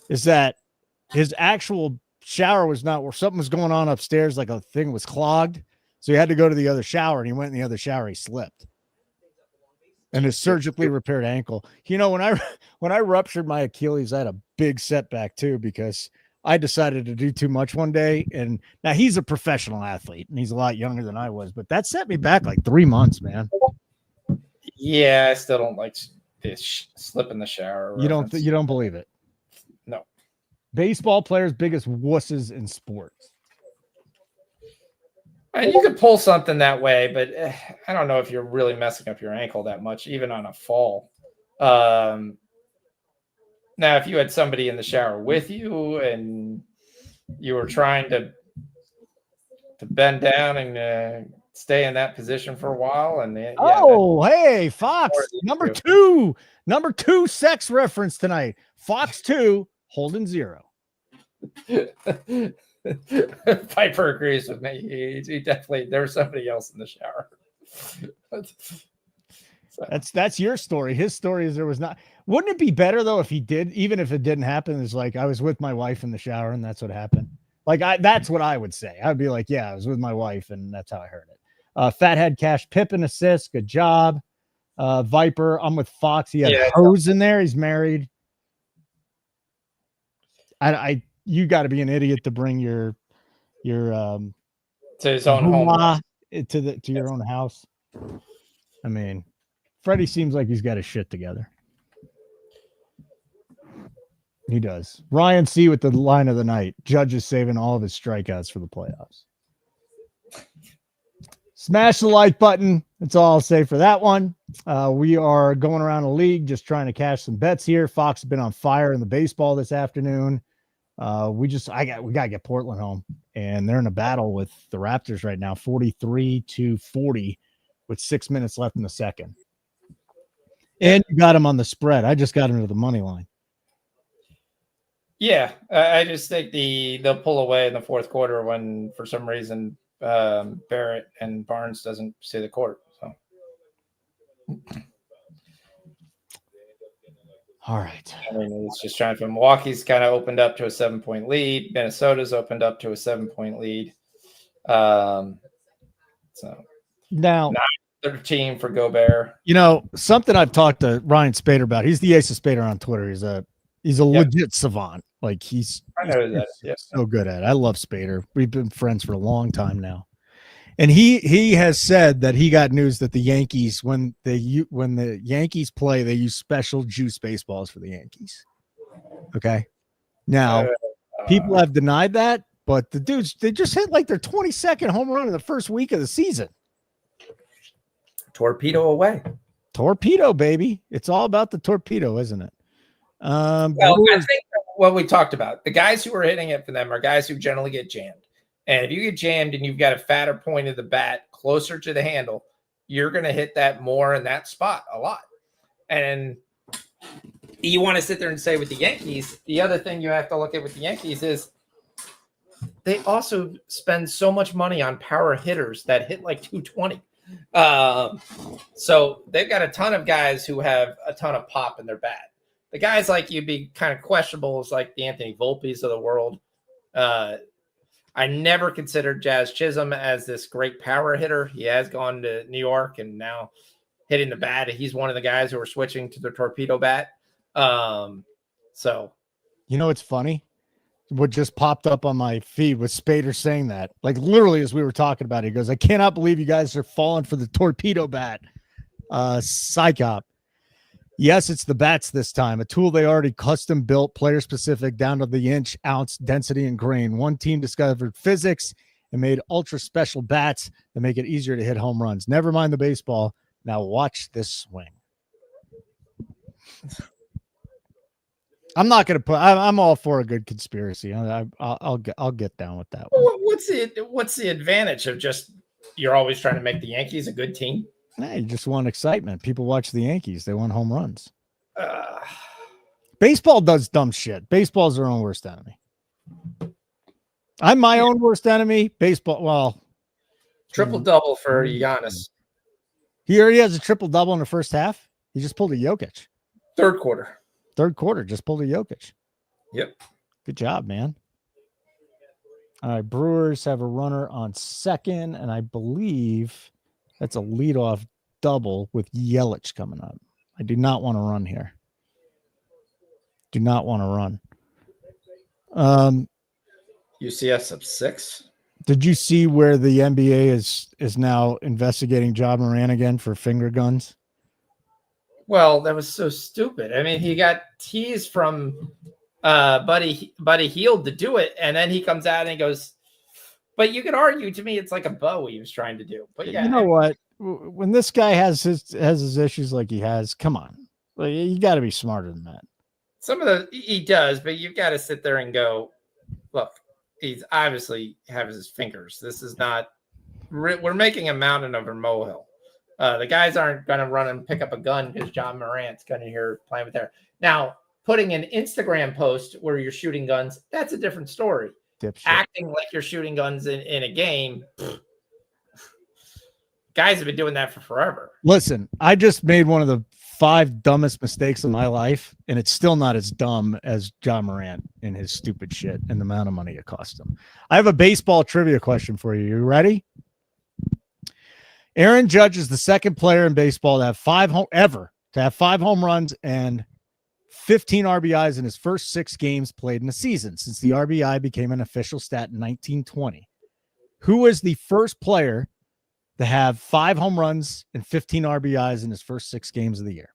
Is that his actual shower was not where something was going on upstairs, like a thing was clogged. So he had to go to the other shower, and he went in the other shower. He slipped. And his surgically repaired ankle. You know, when I ruptured my Achilles, I had a big setback too, because I decided to do too much one day. And now he's a professional athlete and he's a lot younger than I was, but that set me back like 3 months, man. Yeah, I still don't like this slip in the shower. You don't believe it? No. Baseball players' biggest wusses in sports. And you could pull something that way, but I don't know if you're really messing up your ankle that much, even on a fall. Now, if you had somebody in the shower with you and you were trying to bend down and stay in that position for a while, and hey, Fox, number two sex reference tonight. Fox 2, Holden 0. Piper agrees with me. He definitely, there was somebody else in the shower. That's your story. His story is there was not. Wouldn't it be better though if he did, even if it didn't happen? It's like I was with my wife in the shower and that's what happened. Like that's what I would say. I'd be like, yeah, I was with my wife and that's how I heard it. Fathead Cash Pippin assist. Good job. Viper. I'm with Fox. He had Hose in there. He's married. You got to be an idiot to bring your to his own home to your own house. I mean, Freddie seems like he's got his shit together. He does. Ryan C with the line of the night. Judge is saving all of his strikeouts for the playoffs. Smash the like button. That's all I'll say for that one. We are going around the league just trying to cash some bets here. Fox has been on fire in the baseball this afternoon. We gotta get Portland home, and they're in a battle with the Raptors right now, 43-40, with 6 minutes left in the second. And you got him on the spread. I just got him to the money line. Yeah, I just think they'll pull away in the fourth quarter when, for some reason, Barrett and Barnes doesn't see the court. So, all right. I mean, it's just trying to. Milwaukee's kind of opened up to a 7-point lead. Minnesota's opened up to a 7-point lead. So now, third team for Gobert. You know, something I've talked to Ryan Spader about. He's the ace of Spader on Twitter. He's a legit savant. Like he's so good at it. I love Spader. We've been friends for a long time now. And he has said that he got news that the Yankees, when the Yankees play, they use special juice baseballs for the Yankees. Okay. Now, people have denied that, but the dudes, they just hit like their 22nd home run in the first week of the season. Torpedo away. Torpedo, baby. It's all about the torpedo, isn't it? I think what we talked about, the guys who are hitting it for them are guys who generally get jammed. And if you get jammed and you've got a fatter point of the bat closer to the handle, you're going to hit that more in that spot a lot. And you want to sit there and say with the Yankees, the other thing you have to look at with the Yankees is they also spend so much money on power hitters that hit like 220. So they've got a ton of guys who have a ton of pop in their bat. The guys like you'd be kind of questionable is like the Anthony Volpes of the world. I never considered Jazz Chisholm as this great power hitter. He has gone to New York and now hitting the bat. He's one of the guys who are switching to the torpedo bat. So, you know, it's funny. What just popped up on my feed was Spader saying that, like literally as we were talking about it, he goes, I cannot believe you guys are falling for the torpedo bat. Psychop. Yes, it's the bats this time, a tool they already custom built, player specific, down to the inch, ounce, density, and grain. One team discovered physics and made ultra special bats that make it easier to hit home runs. Never mind the baseball. Now watch this swing. I'm not going to put. I'm all for a good conspiracy. I'll get down with that one. What's the advantage of just you're always trying to make the Yankees a good team? Nah, you just want excitement. People watch the Yankees. They want home runs. Baseball does dumb shit. Baseball's their own worst enemy. I'm my own worst enemy. Baseball. Well, triple-double for Giannis. He already has a triple-double in the first half. He just pulled a Jokic. Third quarter, just pulled a Jokic. Yep. Good job, man. All right, Brewers have a runner on second, and I believe that's a leadoff double with Yelich coming up. I do not want to run here. Do not want to run. UCS up 6. Did you see where the NBA is now investigating Ja Morant again for finger guns? Well, that was so stupid. I mean, he got teased from Buddy Hield to do it, and then he comes out and he goes, but you could argue to me it's like a bow he was trying to do. But yeah, you know what? When this guy has his issues like he has, come on, like, you got to be smarter than that. He does, but you've got to sit there and go, look, he's obviously has his fingers. This is not. We're making a mountain over molehill. The guys aren't going to run and pick up a gun because John Morant's going to hear playing with there. Now, putting an Instagram post where you're shooting guns, that's a different story. Dipshit. Acting like you're shooting guns in a game, guys have been doing that for forever. Listen, I just made one of the 5 dumbest mistakes of my life, and it's still not as dumb as John Morant and his stupid shit and the amount of money it cost him. I have a baseball trivia question for you. You ready? Aaron Judge is the second player in baseball to have 5 home runs and 15 RBIs in his first 6 games played in a season since the RBI became an official stat in 1920. Who is the first player to have 5 home runs and 15 RBIs in his first 6 games of the year?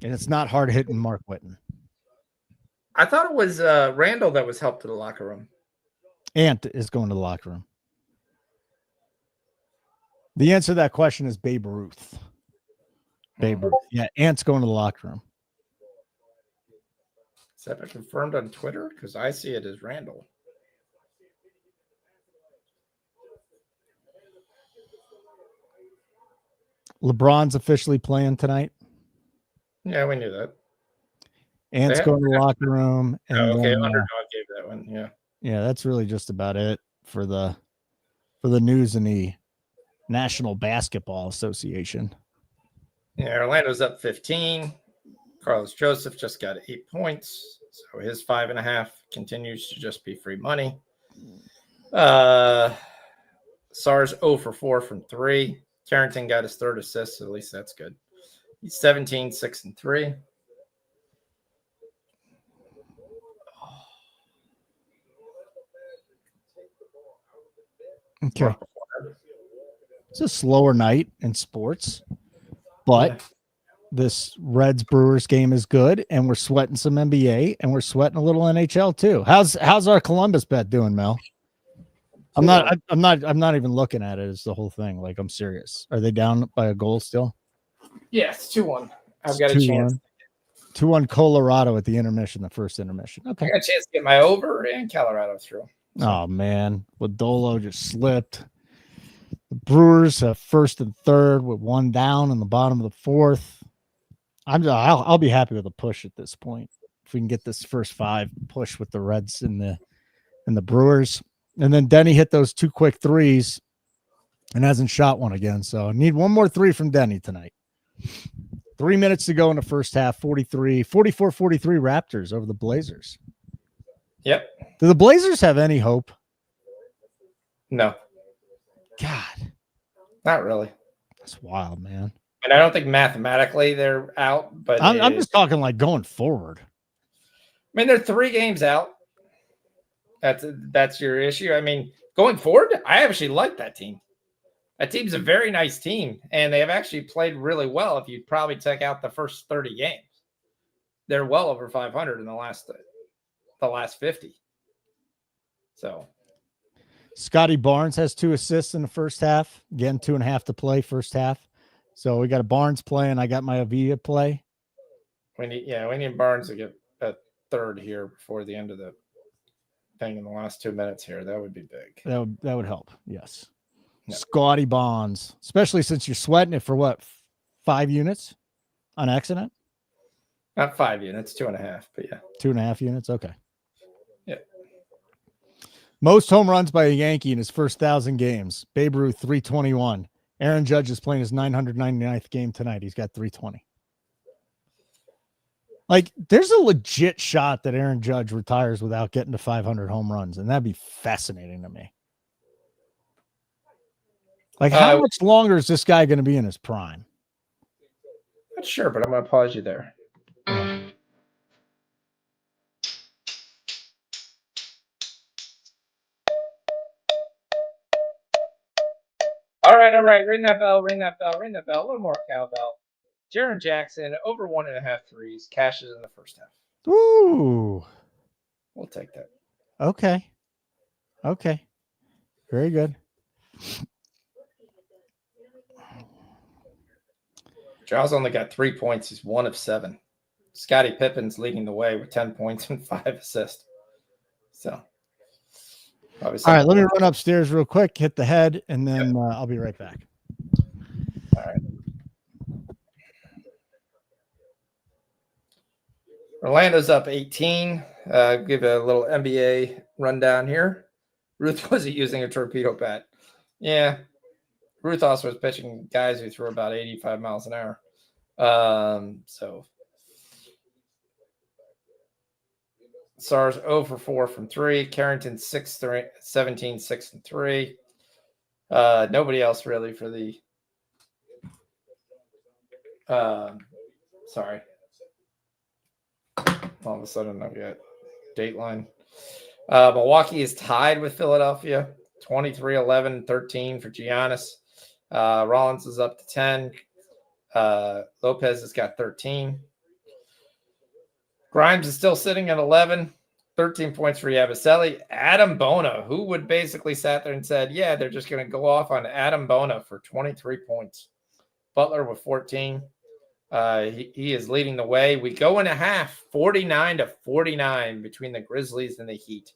And it's not hard hitting Mark Whitten. I thought it was Randall that was helped to the locker room. Ant is going to the locker room. The answer to that question is Babe Ruth. Babe Ruth. Yeah, Ant's going to the locker room. Is that been confirmed on Twitter? Because I see it as Randall. LeBron's officially playing tonight. Yeah, we knew that. Ant's going to the locker room. And okay, then, Underdog gave that one. Yeah. Yeah, that's really just about it for the news in the National Basketball Association. Yeah, Orlando's up 15. Carlos Joseph just got 8 points. So his 5.5 continues to just be free money. SARS 0 for 4 from 3. Carrington got his 3rd assist, so at least that's good. He's 17, 6 and 3. Okay. It's a slower night in sports, but this Reds Brewers game is good, and we're sweating some NBA, and we're sweating a little NHL too. How's our Columbus bet doing, Mel? I'm not even looking at it as the whole thing. Like, I'm serious. Are they down by a goal still? Yes, 2-1. I've got a chance. 2-1 Colorado at the intermission, the first intermission. Okay. I got a chance to get my over and Colorado through. So. Oh man, Wadolo just slipped. The Brewers have 1st and 3rd with 1 down in the bottom of the 4th. I'll be happy with a push at this point if we can get this first 5 push with the Reds and the Brewers. And then Denny hit those 2 quick threes and hasn't shot one again. So I need one more 3 from Denny tonight. 3 minutes to go in the first half. 44-43 Raptors over the Blazers. Yep. Do the Blazers have any hope? No. God. Not really. That's wild, man. And I don't think mathematically they're out, but I'm just talking like going forward. I mean, they're 3 games out. That's your issue. I mean, going forward, I actually like that team. That team's a very nice team, and they have actually played really well if you probably take out the first 30 games. They're well over 500 in the last 50. So Scotty Barnes has 2 assists in the first half. Again, 2.5 to play first half. So we got a Barnes play, and I got my Avila play. We need Barnes to get a 3rd here before the end of the thing in the last 2 minutes here. That would be big. That would help. Yes. No. Scotty Barnes, especially since you're sweating it for what, 5 units on accident? Not 5 units, 2.5, but yeah. 2.5 units. Okay. Yeah. Most home runs by a Yankee in his first 1,000 games. Babe Ruth, 321. Aaron Judge is playing his 999th game tonight. He's got 320. Like, there's a legit shot that Aaron Judge retires without getting to 500 home runs, and that'd be fascinating to me. Like, how much longer is this guy going to be in his prime? Not sure, but I'm going to pause you there. All right. Ring that bell. A little more cowbell. Jaren Jackson, over 1.5 threes, cashes in the first half. Ooh. We'll take that. Okay. Very good. Giles only got 3 points. He's 1 of 7. Scottie Pippen's leading the way with 10 points and 5 assists. So, all right, let me run upstairs real quick, hit the head, and then I'll be right back. All right. Orlando's up 18. Give a little NBA rundown here. Ruth wasn't using a torpedo bat Yeah. Ruth also was pitching guys who threw about 85 miles an hour. So SARS 0 for 4 from 3. Carrington 17, 6 and 3. Nobody else really for the sorry. All of a sudden I've got Dateline. Milwaukee is tied with Philadelphia. 23, 11, 13 for Giannis. Rollins is up to 10. Lopez has got 13. Grimes is still sitting at 11. 13 points for Yabusele. Adam Bona, who would basically sat there and said, yeah, they're just going to go off on Adam Bona for 23 points. Butler with 14. He is leading the way. We go in a half, 49-49 between the Grizzlies and the Heat.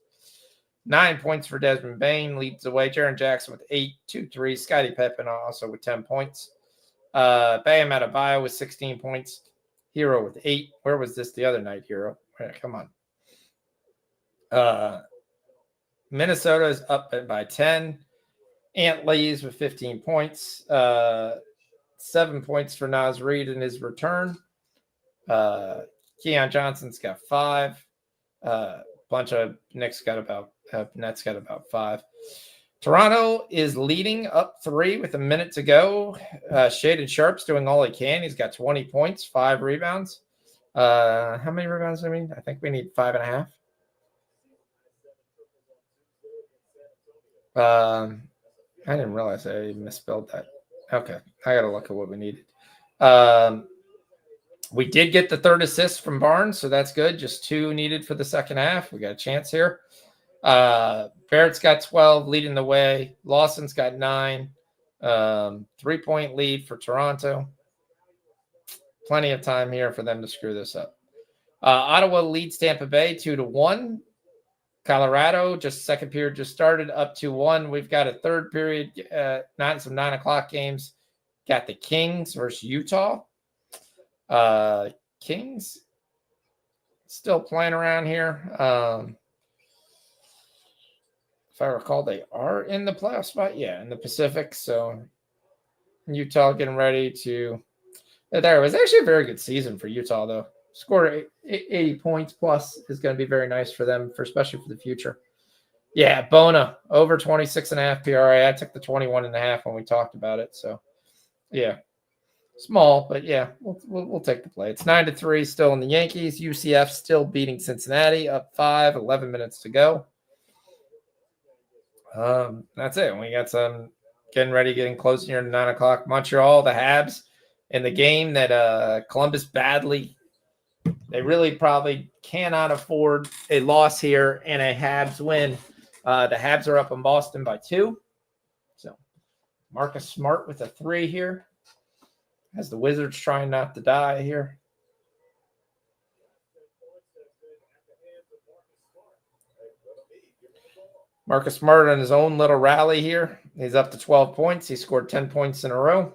9 points for Desmond Bain leads the way. Jaren Jackson with 8, 2-3. Scottie Pippen also with 10 points. Bam Adebayo with 16 points. Hero with 8. Where was this the other night, Hero? Come on. Minnesota is up by 10. Ant Lees with 15 points. 7 points for Naz Reid in his return. Keon Johnson's got 5. Bunch of Nets got about 5. Toronto is leading up 3 with a minute to go. Shaden Sharp's doing all he can. He's got 20 points, 5 rebounds. How many rebounds do we need? I think we need 5.5. I didn't realize I misspelled that. Okay, I got to look at what we needed. We did get the 3rd assist from Barnes, so that's good. Just 2 needed for the second half. We got a chance here. Barrett's got 12, leading the way. Lawson's got 9. 3-point lead for Toronto. Plenty of time here for them to screw this up. Ottawa leads Tampa Bay 2-1. Colorado, just second period just started, up 2-1. We've got a third period, some 9 o'clock games. Got the Kings versus Utah. Kings still playing around here. If I recall, they are in the playoff spot. Yeah, in the Pacific. So Utah getting ready to. There was actually a very good season for Utah, though. Scored 80 points plus is going to be very nice for them, especially for the future. Yeah, Bona over 26.5 PRA. I took the 21.5 when we talked about it. So, yeah, small, but yeah, we'll take the play. It's 9-3 still in the Yankees. UCF still beating Cincinnati, up 5, 11 minutes to go. That's it. We got some getting close here to 9 o'clock. Montreal, the Habs, in the game that Columbus badly. They really probably cannot afford a loss here and a Habs win. The Habs are up in Boston by 2. So Marcus Smart with a 3 here. As the Wizards trying not to die here. Marcus Smart on his own little rally here. He's up to 12 points. He scored 10 points in a row.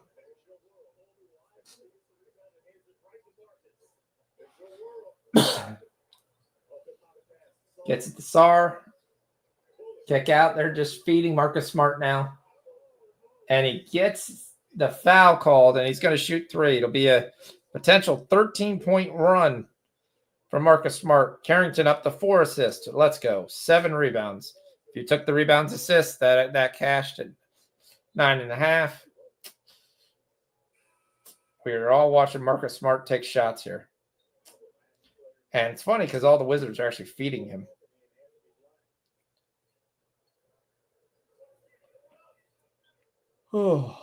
Gets it to Sar. Kick out. They're just feeding Marcus Smart now. And he gets the foul called, and he's going to shoot 3. It'll be a potential 13-point run from Marcus Smart. Carrington up to 4 assists. Let's go. 7 rebounds. If you took the rebounds assists, that cashed at 9.5. We're all watching Marcus Smart take shots here. And it's funny because all the Wizards are actually feeding him. Oh,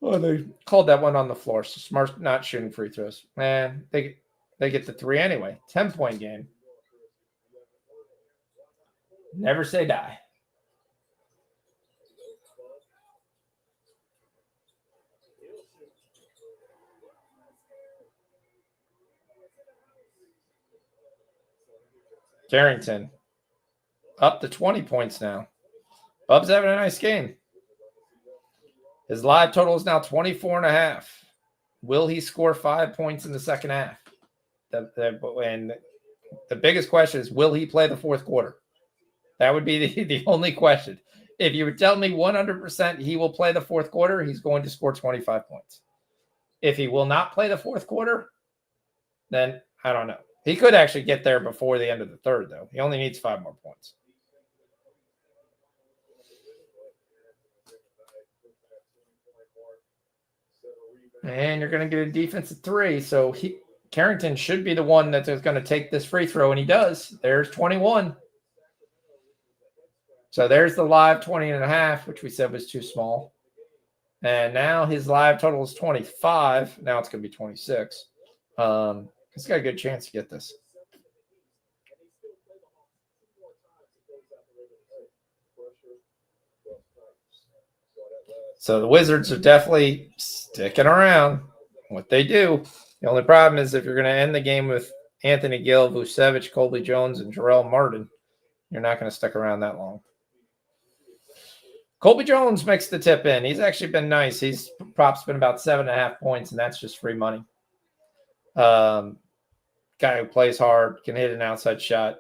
they called that one on the floor. So Smart's not shooting free throws. Man, they get the 3 anyway. 10-point game. Never say die. Carrington up to 20 points now. Bub's having a nice game. His live total is now 24.5. Will he score 5 points in the second half? And the biggest question is, will he play the fourth quarter? That would be the only question. If you would tell me 100% he will play the fourth quarter, he's going to score 25 points. If he will not play the fourth quarter, then I don't know. He could actually get there before the end of the third, though. He only needs 5 more points. And you're going to get a defensive 3. So Carrington should be the one that's going to take this free throw, and he does. There's 21. So there's the live 20.5, which we said was too small. And now his live total is 25. Now it's going to be 26. He's got a good chance to get this. So the Wizards are definitely sticking around. What they do. The only problem is if you're going to end the game with Anthony Gill, Vucevic, Colby Jones, and Jarrell Martin, you're not going to stick around that long. Colby Jones makes the tip in. He's actually been nice. He's props been about 7.5 points, and that's just free money. Guy who plays hard, can hit an outside shot.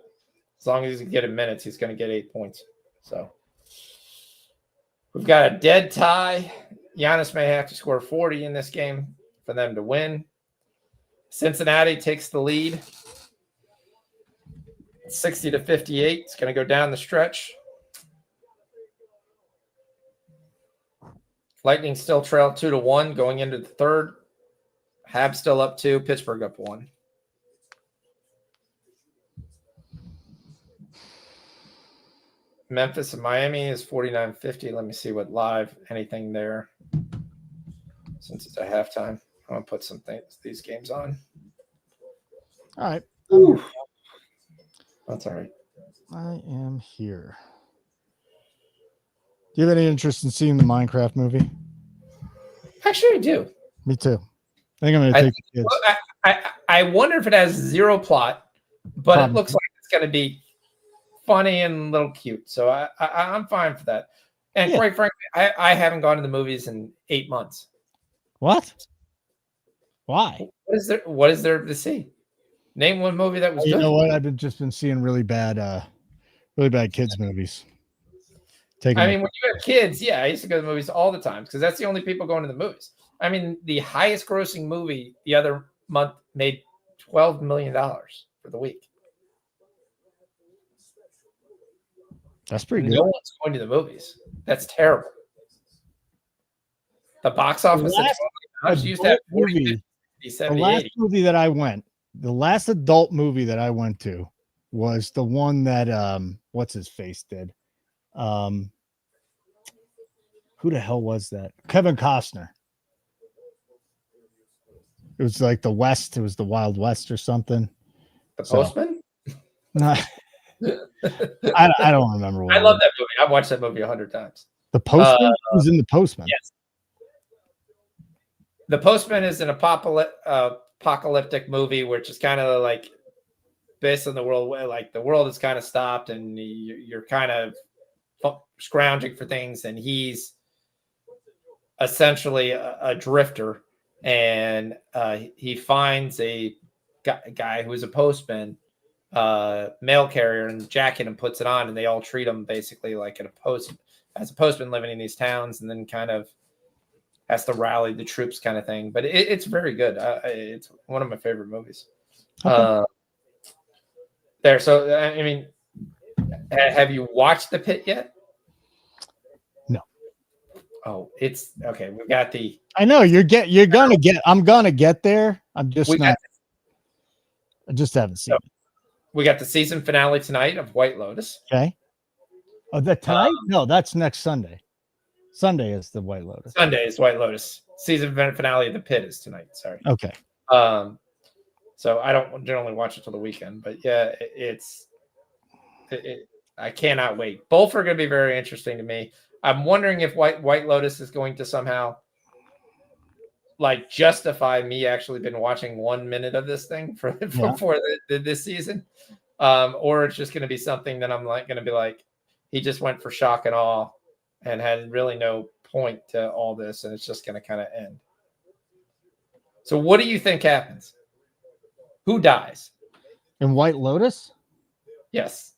As long as he can get in minutes, he's going to get 8 points. So we've got a dead tie. Giannis may have to score 40 in this game for them to win. Cincinnati takes the lead. 60-58. It's going to go down the stretch. Lightning still trail 2-1 going into the third. Habs still up 2. Pittsburgh up 1. Memphis and Miami is 49-50. Let me see what live anything there. Since it's a halftime, I'm gonna put these games on. All right. That's all right. I am here. Do you have any interest in seeing the Minecraft movie? Actually, I do. Me too. I think I'm going to take the kids. I wonder if it has zero plot, but Probably. It looks like it's going to be funny and a little cute. So I'm fine for that. And quite frankly, I haven't gone to the movies in 8 months. What? Why? What is there to see? Name one movie that was good. You know what? I've just been seeing really bad kids movies. When you have kids, I used to go to the movies all the time because that's the only people going to the movies. I mean, the highest grossing movie the other month made $12 million for the week. That's pretty good. No one's going to the movies. That's terrible. The box office used to have 40, 50, 70, the last 80. movie that I went, the last adult movie that I went to was the one that what's his face did. Who the hell was that? Kevin Costner. It was like the West. It was the Wild West or something. The Postman? No, I don't remember. I love that movie. I've watched that movie 100 times. The Postman was in the Postman. Yes. The Postman is an apocalyptic movie, which is kind of like based on the world where like the world is kind of stopped and you're kind of scrounging for things, and he's essentially a drifter, and he finds a guy who's a postman, mail carrier, and jacket, and puts it on, and they all treat him basically like as a postman living in these towns, and then kind of has to rally the troops kind of thing. But it's very good. It's one of my favorite movies. Okay. So I mean, have you watched The Pit yet? No. Oh, it's okay. We've got the. I know I'm gonna get there. I'm just not. I just haven't seen it. We got the season finale tonight of White Lotus. Okay. Oh, that tonight? No, that's next Sunday. Sunday is the White Lotus. Sunday is White Lotus. Season finale of The Pit is tonight. Sorry. Okay. So I don't generally watch it till the weekend, but yeah, I cannot wait. Both are going to be very interesting to me. I'm wondering if White Lotus is going to somehow like justify me actually been watching 1 minute of this thing for this season, or it's just going to be something that I'm like going to be like, he just went for shock and awe and had really no point to all this, and it's just going to kind of end. So what do you think happens? Who dies? In White Lotus? Yes.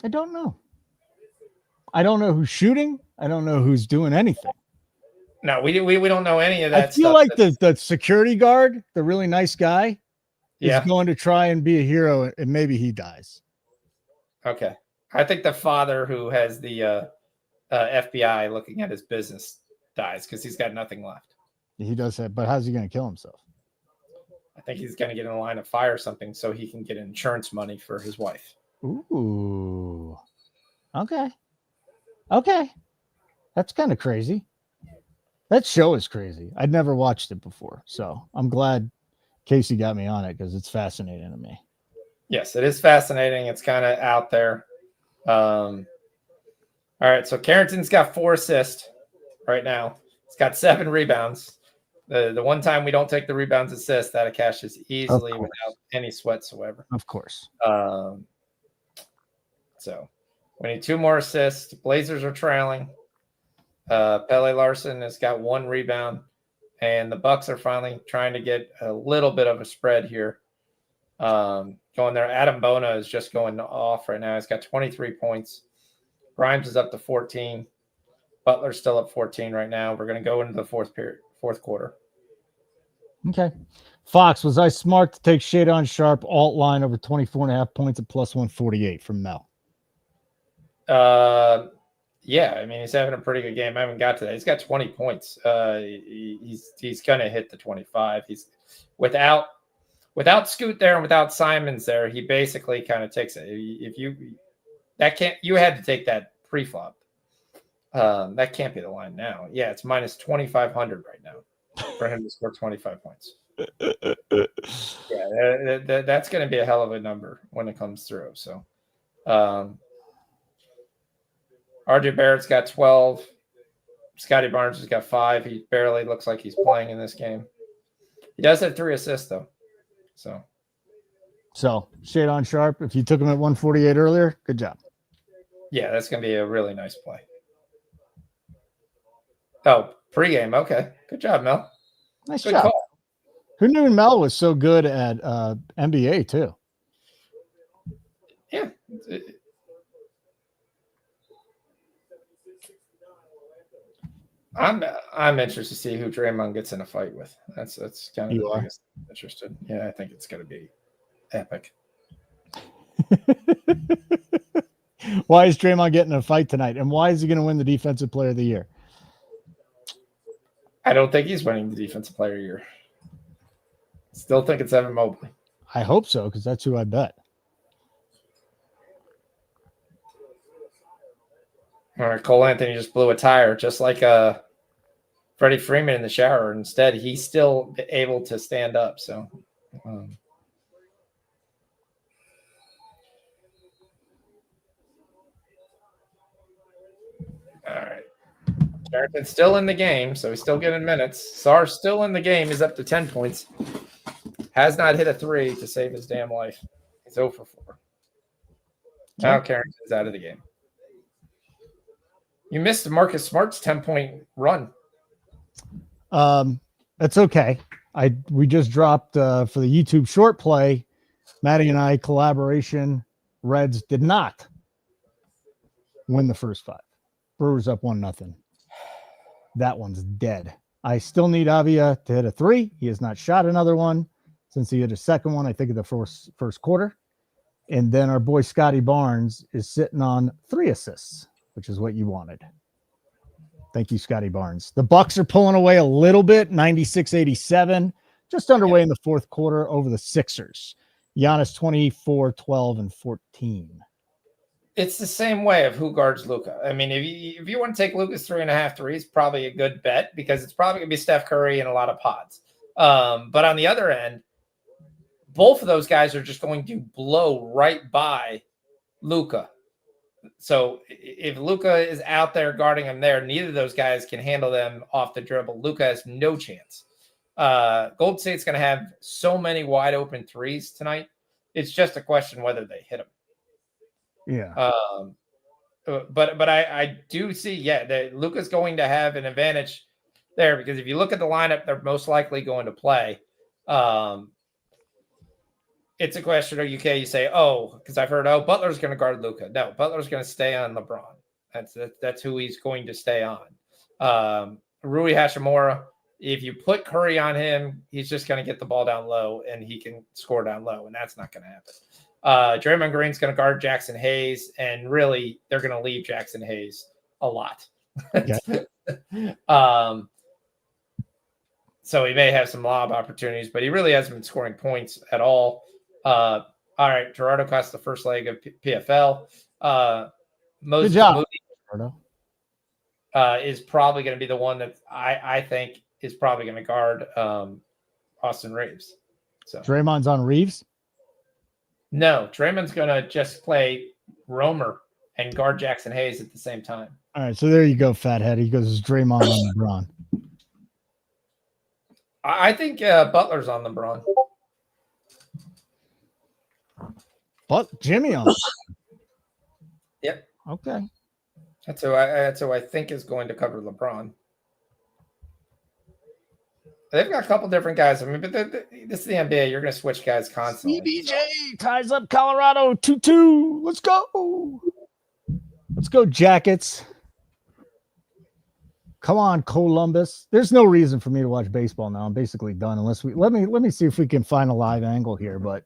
I don't know. I don't know who's shooting. I don't know who's doing anything. No, we don't know any of that I feel stuff. like the security guard, the really nice guy, is Yeah. going to try and be a hero, and maybe he dies. Okay. I think the father who has the FBI looking at his business dies because he's got nothing left. He does that, but how's he going to kill himself? I think he's going to get in a line of fire or something so he can get insurance money for his wife. Ooh. Okay. Okay. That's kind of crazy. That show is crazy. I'd never watched it before, so I'm glad Casey got me on it because it's fascinating to me. Yes, it is fascinating. It's kind of out there. All right, so Carrington's got 4 assists right now. He's got 7 rebounds. The one time we don't take the rebounds assists, that cashes easily without any sweat whatsoever. Of course. So we need 2 more assists. Blazers are trailing. Pele Larson has got 1 rebound, and the Bucks are finally trying to get a little bit of a spread here. Going there. Adam Bona is just going off right now. He's got 23 points. Grimes is up to 14. Butler's still up 14 right now. We're going to go into the fourth quarter. Okay. Fox, was I smart to take Shade on Sharp alt line over 24.5 points at plus 148 from Mel? Yeah, I mean, he's having a pretty good game. I haven't got to that. He's got 20 points. He's going to hit the 25. He's without Scoot there and without Simons there, he basically kind of takes it. If you had to take that pre-flop. That can't be the line now. Yeah, it's minus 2,500 right now for him to score 25 points. Yeah, that's going to be a hell of a number when it comes through. So, RJ Barrett's got 12. Scotty Barnes has got 5. He barely looks like he's playing in this game. He does have 3 assists though. So Shade on Sharp. If you took him at 148 earlier, good job. Yeah, that's going to be a really nice play. Oh, pregame. Okay. Good job, Mel. Nice Good job. call. Who knew Mel was so good at NBA too? Yeah. I'm interested to see who Draymond gets in a fight with. That's kind of the biggest interested. Yeah, I think it's going to be epic. Why is Draymond getting a fight tonight? And why is he going to win the Defensive Player of the Year? I don't think he's winning the Defensive Player of the Year. Still think it's Evan Mobley. I hope so, because that's who I bet. All right, Cole Anthony just blew a tire, just like Freddie Freeman in the shower. Instead, he's still able to stand up. So, all right. Carrington's still in the game, so he's still getting minutes. Sarr's still in the game. He's up to 10 points. Has not hit a 3 to save his damn life. He's 0 for 4. Now Carrington's out of the game. You missed Marcus Smart's 10-point run. That's okay. We just dropped for the YouTube short play. Matty and I collaboration. Reds did not win the first 5. Brewers up 1-0. That one's dead. I still need Avia to hit a 3. He has not shot another one since he hit a second one, I think, in the first quarter. And then our boy Scotty Barnes is sitting on 3 assists, which is what you wanted. Thank you, Scotty Barnes. The Bucks are pulling away a little bit, 96-87, just underway in the fourth quarter over the Sixers. Giannis 24, 12, and 14. It's the same way of who guards Luka. I mean, if you want to take Luka's 3.5 threes, probably a good bet because it's probably going to be Steph Curry and a lot of pods. But on the other end, both of those guys are just going to blow right by Luka. So if Luka is out there guarding him there, neither of those guys can handle them off the dribble. Luka has no chance. Golden State's going to have so many wide open threes tonight. It's just a question whether they hit them. Yeah. But I do see, that Luka's going to have an advantage there because if you look at the lineup, they're most likely going to play. it's a question of UK. You say, oh, because I've heard, oh, Butler's going to guard Luka. No, Butler's going to stay on LeBron. That's who he's going to stay on. Rui Hachimura, if you put Curry on him, he's just going to get the ball down low and he can score down low, and that's not going to happen. Draymond Green's going to guard Jackson Hayes, and really, they're going to leave Jackson Hayes a lot. Okay. So he may have some lob opportunities, but he really hasn't been scoring points at all. All right, Gerardo Costa, the first leg of PFL. Good job, Gerardo. Is probably going to be the one that I think is probably going to guard Austin Reeves. So Draymond's on Reeves? No, Draymond's going to just play Romer and guard Jackson Hayes at the same time. All right, so there you go, fathead. He goes, is Draymond on LeBron? I think Butler's on LeBron. But Jimmy on. Yep. Okay. That's who I think is going to cover LeBron. They've got a couple different guys. I mean, but this is the NBA. You're going to switch guys constantly. CBJ ties up Colorado 2-2. Let's go. Let's go, Jackets. Come on, Columbus. There's no reason for me to watch baseball now. I'm basically done unless we let me see if we can find a live angle here, but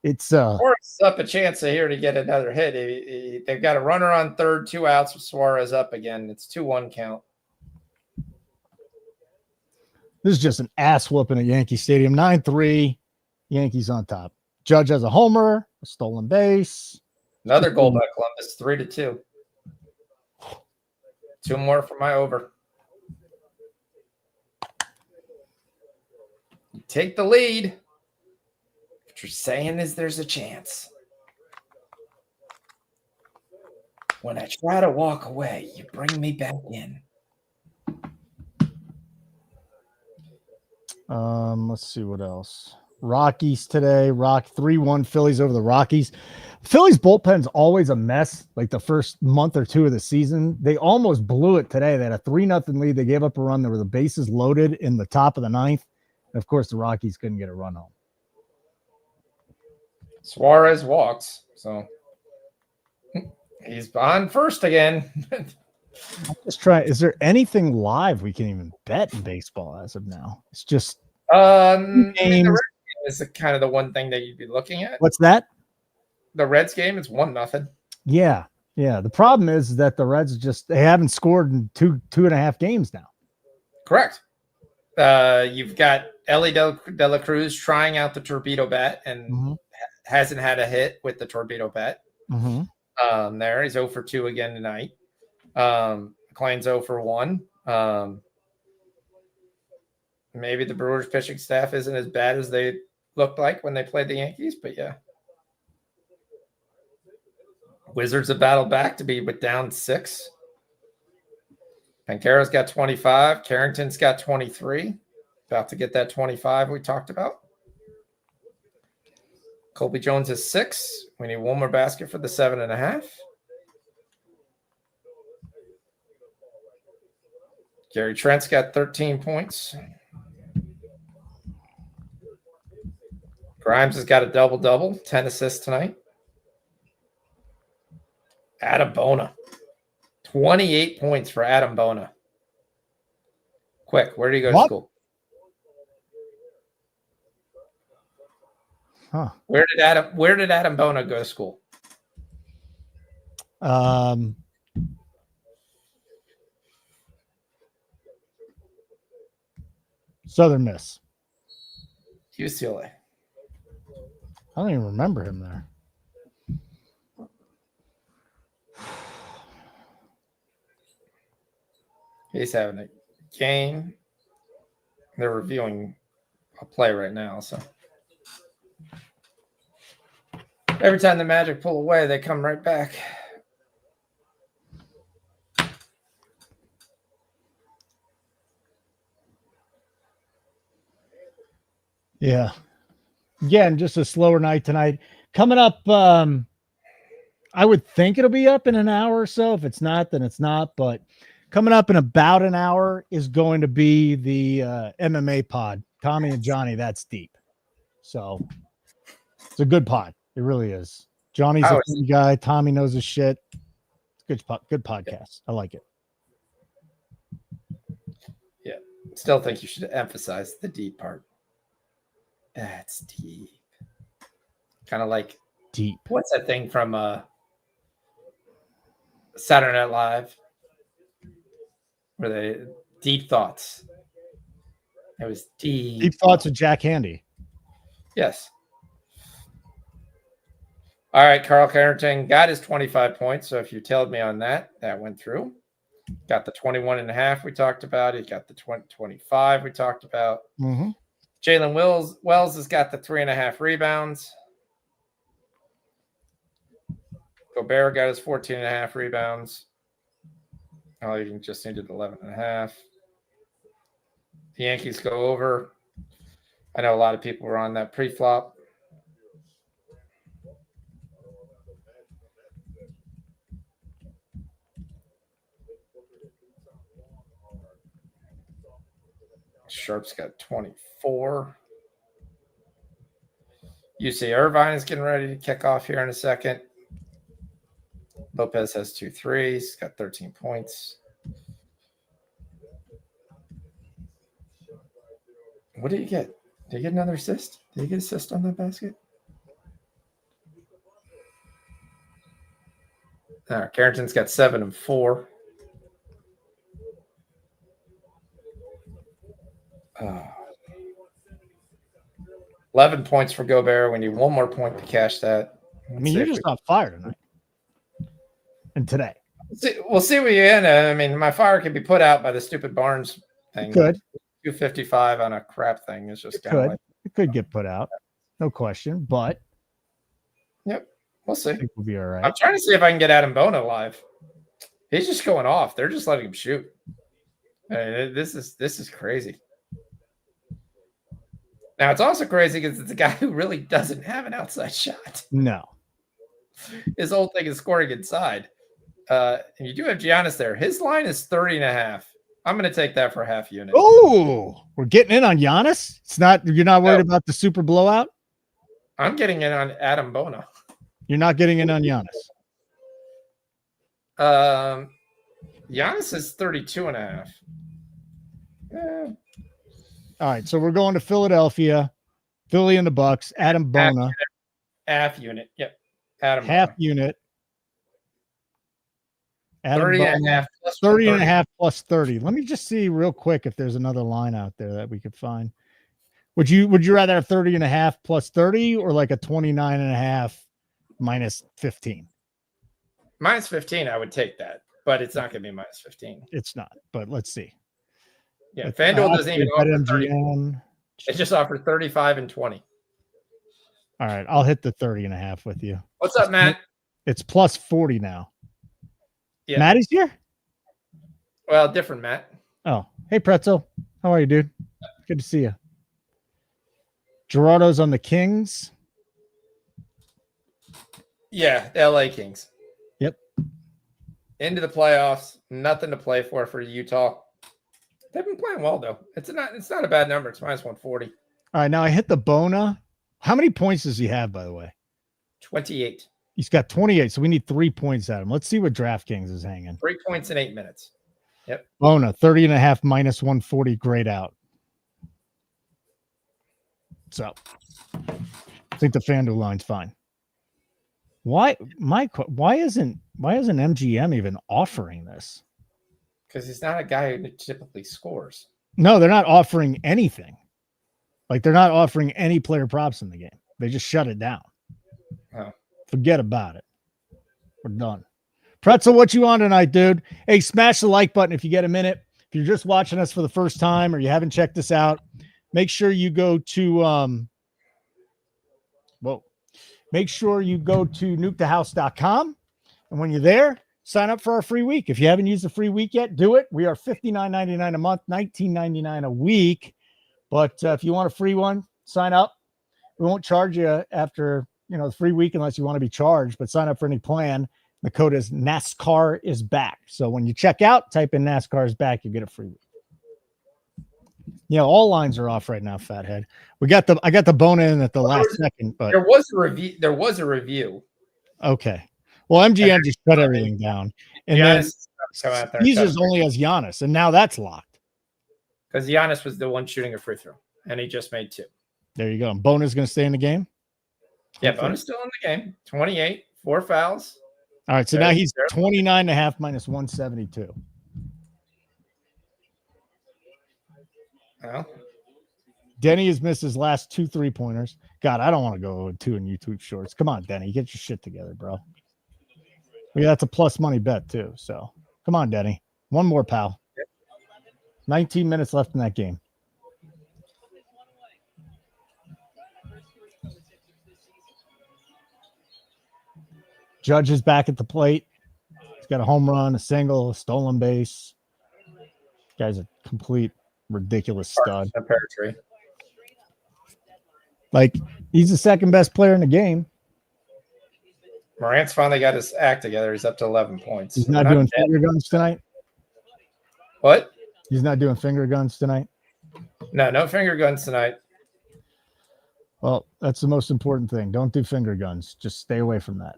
it's Suarez up a chance here to get another hit. They've got a runner on third, 2 outs with Suarez up again. It's 2-1 count. This is just an ass whooping at Yankee Stadium. 9-3, Yankees on top. Judge has a homer, a stolen base. Another goal by Columbus, 3-2. 2 more for my over. You take the lead. What you're saying is there's a chance. When I try to walk away, you bring me back in. Let's see what else. Rockies today. 3-1 Phillies over the Rockies. Phillies bullpen's always a mess. Like the first month or two of the season, they almost blew it today. They had a 3-0 lead. They gave up a run. There were the bases loaded in the top of the ninth. And of course, the Rockies couldn't get a run home. Suarez walks, so he's on first again. I'm just trying. Is there anything live we can even bet in baseball as of now? It's just the Reds game is kind of the one thing that you'd be looking at. What's that? The Reds game is 1-0. Yeah. The problem is that the Reds they haven't scored in two and a half games now. Correct. You've got Ellie De La Cruz trying out the torpedo bat and hasn't had a hit with the torpedo bat. There he's 0 for 2 again tonight. McLean's 0 for 1. Maybe the Brewers pitching staff isn't as bad as they looked like when they played the Yankees, but yeah. Wizards have battled back to be down 6. Pancara's got 25. Carrington's got 23. About to get that 25 we talked about. Colby Jones is 6. We need one more basket for the 7.5. Gary Trent's got 13 points. Grimes has got a double-double, 10 assists tonight. Adam Bona, 28 points for Adam Bona. Quick, where did he go to school? Huh. Where did Adam Bona go to school? Southern Miss. UCLA. I don't even remember him there. He's having a game. They're reviewing a play right now, so every time the Magic pull away, they come right back. Yeah. Again, just a slower night tonight. Coming up, I would think it'll be up in an hour or so. If it's not, then it's not. But coming up in about an hour is going to be the MMA pod. Tommy and Johnny, that's deep. So a good pod. It really is. Johnny's a funny guy. Tommy knows his shit. It's good podcast. I like it. Yeah. Still think you should emphasize the deep part. That's deep. Kind of like deep. What's that thing from Saturday Night Live? Where they deep thoughts. It was deep. Deep thoughts with Jack Handy. Yes. All right, Carl Carrington got his 25 points. So if you tailed me on that, that went through. Got the 21.5 we talked about. He got the 25 we talked about. Mm-hmm. Jalen Wells has got the 3.5 rebounds. Gobert got his 14.5 rebounds. Oh, you just needed 11.5. The Yankees go over. I know a lot of people were on that pre-flop. Sharp's got 24. UC Irvine is getting ready to kick off here in a second. Lopez has 2 threes, got 13 points. What did you get? Did you get another assist? Did you get an assist on that basket? All right, Carrington's got 7 and 4. 11 points for Gobert. We need one more point to cash that. You're just on fire tonight. And today. We'll see where you end. I mean, my fire can be put out by the stupid Barnes thing. It could. 255 on a crap thing is just kind of like. It could get put out. No question. But. Yep. We'll see. I think we'll be all right. I'm trying to see if I can get Adam Bona live. He's just going off. They're just letting him shoot. I mean, this is crazy. Now, it's also crazy because it's a guy who really doesn't have an outside shot. No. His whole thing is scoring inside. And you do have Giannis there. His line is 30.5. I'm going to take that for half unit. Oh, we're getting in on Giannis? You're not worried about the super blowout? I'm getting in on Adam Bona. You're not getting in on Giannis? Giannis is 32.5. Yeah. All right, so we're going to Philadelphia, Philly and the Bucks. Adam Bona, half unit. Yep, Adam half Bona. unit. Adam 30.5 plus 30.5 plus 30. Let me just see real quick if there's another line out there that we could find. Would you rather have 30.5 plus 30 or like a 29.5 minus 15? Minus 15, I would take that, but it's not going to be minus 15. It's not, but let's see. Yeah, FanDuel doesn't even offer 30. It just offers 35 and 20. All right, I'll hit the 30.5 with you. What's up, Matt? It's plus 40 now. Yeah. Matty's here? Well, different Matt. Oh, hey, Pretzel. How are you, dude? Good to see you. Gerardo's on the Kings. Yeah, the LA Kings. Yep. Into the playoffs. Nothing to play for Utah. They've been playing well, though. It's not a bad number. It's minus 140. All right, now I hit the Bona. How many points does he have, by the way? 28. He's got 28, so we need 3 points at him. Let's see what DraftKings is hanging. 3 points in 8 minutes. Yep. Bona, 30.5 minus 140, grayed out. So, I think the FanDuel line's fine. Why isn't MGM even offering this? Because he's not a guy who typically scores. No, they're not offering anything. Like, they're not offering any player props in the game. They just shut it down. Oh. Forget about it. We're done. Pretzel, what you on tonight, dude? Hey, smash the like button if you get a minute. If you're just watching us for the first time or you haven't checked this out, make sure you go to nukethehouse.com. And when you're there, sign up for our free week. If you haven't used the free week yet, do it. We are $59.99 a month, $19.99 a week. But if you want a free one, sign up. We won't charge you after the free week unless you want to be charged, but sign up for any plan. The code is NASCAR is back. So when you check out, type in NASCAR is back, you get a free week. Yeah, all lines are off right now, fathead. I got the bone in at the last second, but there was a review. There was a review. okay. Well, MGM just shut everything down, and then Giannis come out there Caesars only has Giannis, and now that's locked because Giannis was the one shooting a free throw, and he just made 2. There you go. Bone is going to stay in the game. Yeah, Bone is still in the game. 28, 4 fouls. All right, so now he's 29.5 minus 172. Well, Denny has missed his last 2 3-pointers. God, I don't want to go 2 in YouTube shorts. Come on, Denny, get your shit together, bro. Yeah, that's a plus money bet too. So come on, Denny. One more, pal. 19 minutes left in that game. Judge is back at the plate. He's got a home run, a single, a stolen base. Guy's a complete ridiculous stud. Like, he's the second best player in the game. Morant's finally got his act together. He's up to 11 points. He's not doing finger guns tonight? What? He's not doing finger guns tonight? No finger guns tonight. Well, that's the most important thing. Don't do finger guns. Just stay away from that.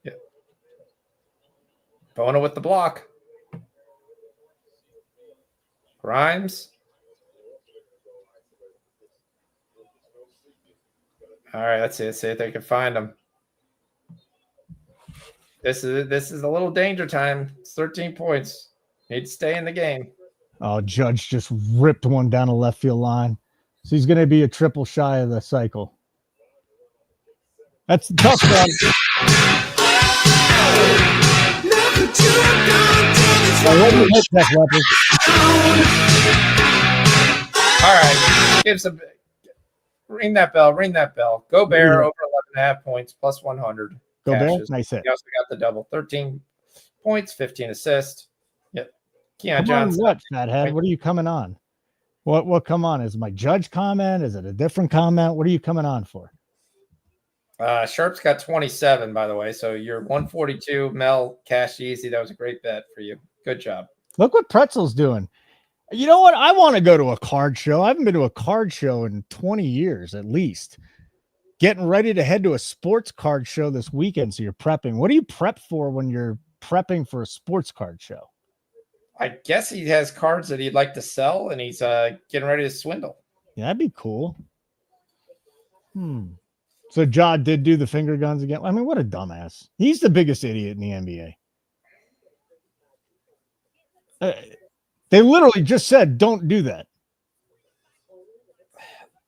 Yeah. Bono with the block. Grimes. All right, let's see if they can find him. This is a little danger time. It's 13 points. Need to stay in the game. Oh, Judge just ripped one down the left field line. So he's going to be a triple shy of the cycle. That's the tough one. All right. Give some. Ring that bell. Go Bear over 11.5 points plus 100. Go Bear. Nice hit. He also got the double. 13 points, 15 assists. Yep. Keon Johnson. What, fathead? What are you coming on? What come on? Is it my Judge comment? Is it a different comment? What are you coming on for? Sharp's got 27, by the way. So you're 142. Mel, cash easy. That was a great bet for you. Good job. Look what Pretzel's doing. You know what? I want to go to a card show. I haven't been to a card show in 20 years at least. Getting ready to head to a sports card show this weekend. So you're prepping. What do you prep for when you're prepping for a sports card show? I guess he has cards that he'd like to sell, and he's getting ready to swindle. Yeah, that'd be cool. So Ja did do the finger guns again. I mean, what a dumbass. He's the biggest idiot in the NBA. They literally just said, don't do that.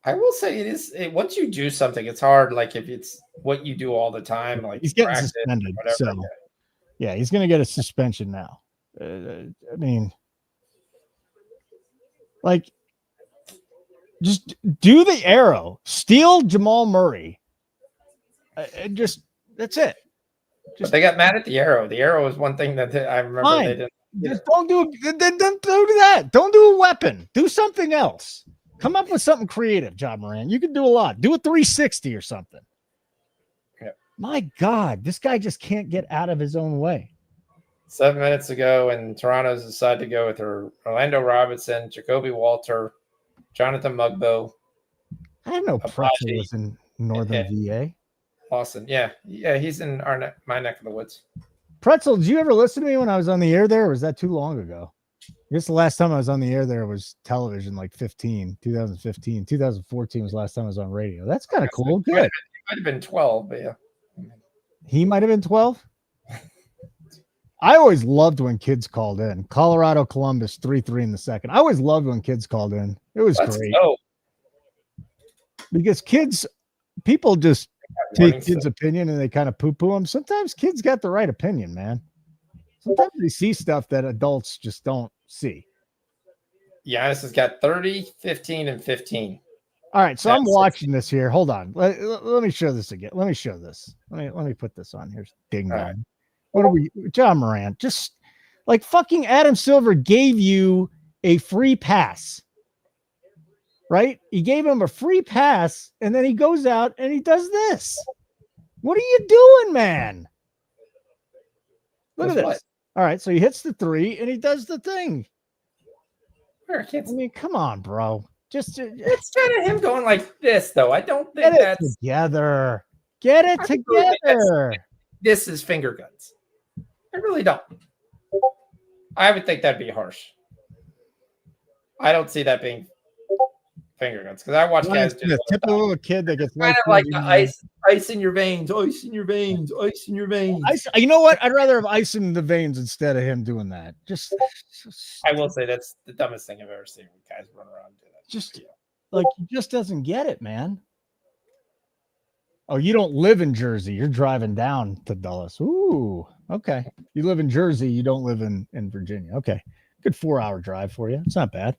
I will say it is once you do something, it's hard. Like if it's what you do all the time, like he's getting suspended. So yeah, he's going to get a suspension now. I mean, like, just do the arrow, steal Jamal Murray. And just that's it. Just they got mad at the arrow. The arrow is one thing that I remember fine. they didn't. Just don't do that. Don't do a weapon. Do something else. Come up with something creative, John Moran. You can do a lot. Do a 360 or something. Yeah. My God, this guy just can't get out of his own way. 7 minutes ago, and Toronto's decided to go with Orlando Robinson, Jacoby Walter, Jonathan Mugbo. I didn't know Pretzel was in Northern VA. Austin, yeah, he's in my neck of the woods. Pretzel, did you ever listen to me when I was on the air there, or was that too long ago? I guess the last time I was on the air there was television, like 2015. 2014 was the last time I was on radio. That's kind of cool. Good. He might have been 12, but yeah. He might have been 12? I always loved when kids called in. Colorado Columbus 3-3 in the second. I always loved when kids called in. It was great. Because people just take kids' opinion and they kind of poo-poo them. Sometimes kids got the right opinion, man. Sometimes they see stuff that adults just don't see. Giannis has got 30, 15, and 15. All right, so I'm watching this here. Hold on. Let me show this again. Let me show this. Let me put this on here. Ding dong. Right. What are we? John Moran, just like fucking Adam Silver gave you a free pass. Right? He gave him a free pass, and then he goes out and he does this. What are you doing, man? Look at this. All right, so he hits the 3 and he does the thing. I can't. I mean, come on, bro. Just It's kind of him going like this, though. I don't get think it that's together. Get it I don't really think together. this is finger guns. I really don't. I would think that'd be harsh. I don't see that being finger guns because I watch guys do a typical kid that gets kind of like the ice in your veins, ice in your veins, ice in your veins. Ice, you know what? I'd rather have ice in the veins instead of him doing that. Just I will say that's the dumbest thing I've ever seen when guys run around and do that. Just like he just doesn't get it, man. Oh, you don't live in Jersey. You're driving down to Dulles. Ooh, okay. You live in Jersey. You don't live in Virginia. Okay. Good 4-hour drive for you. It's not bad.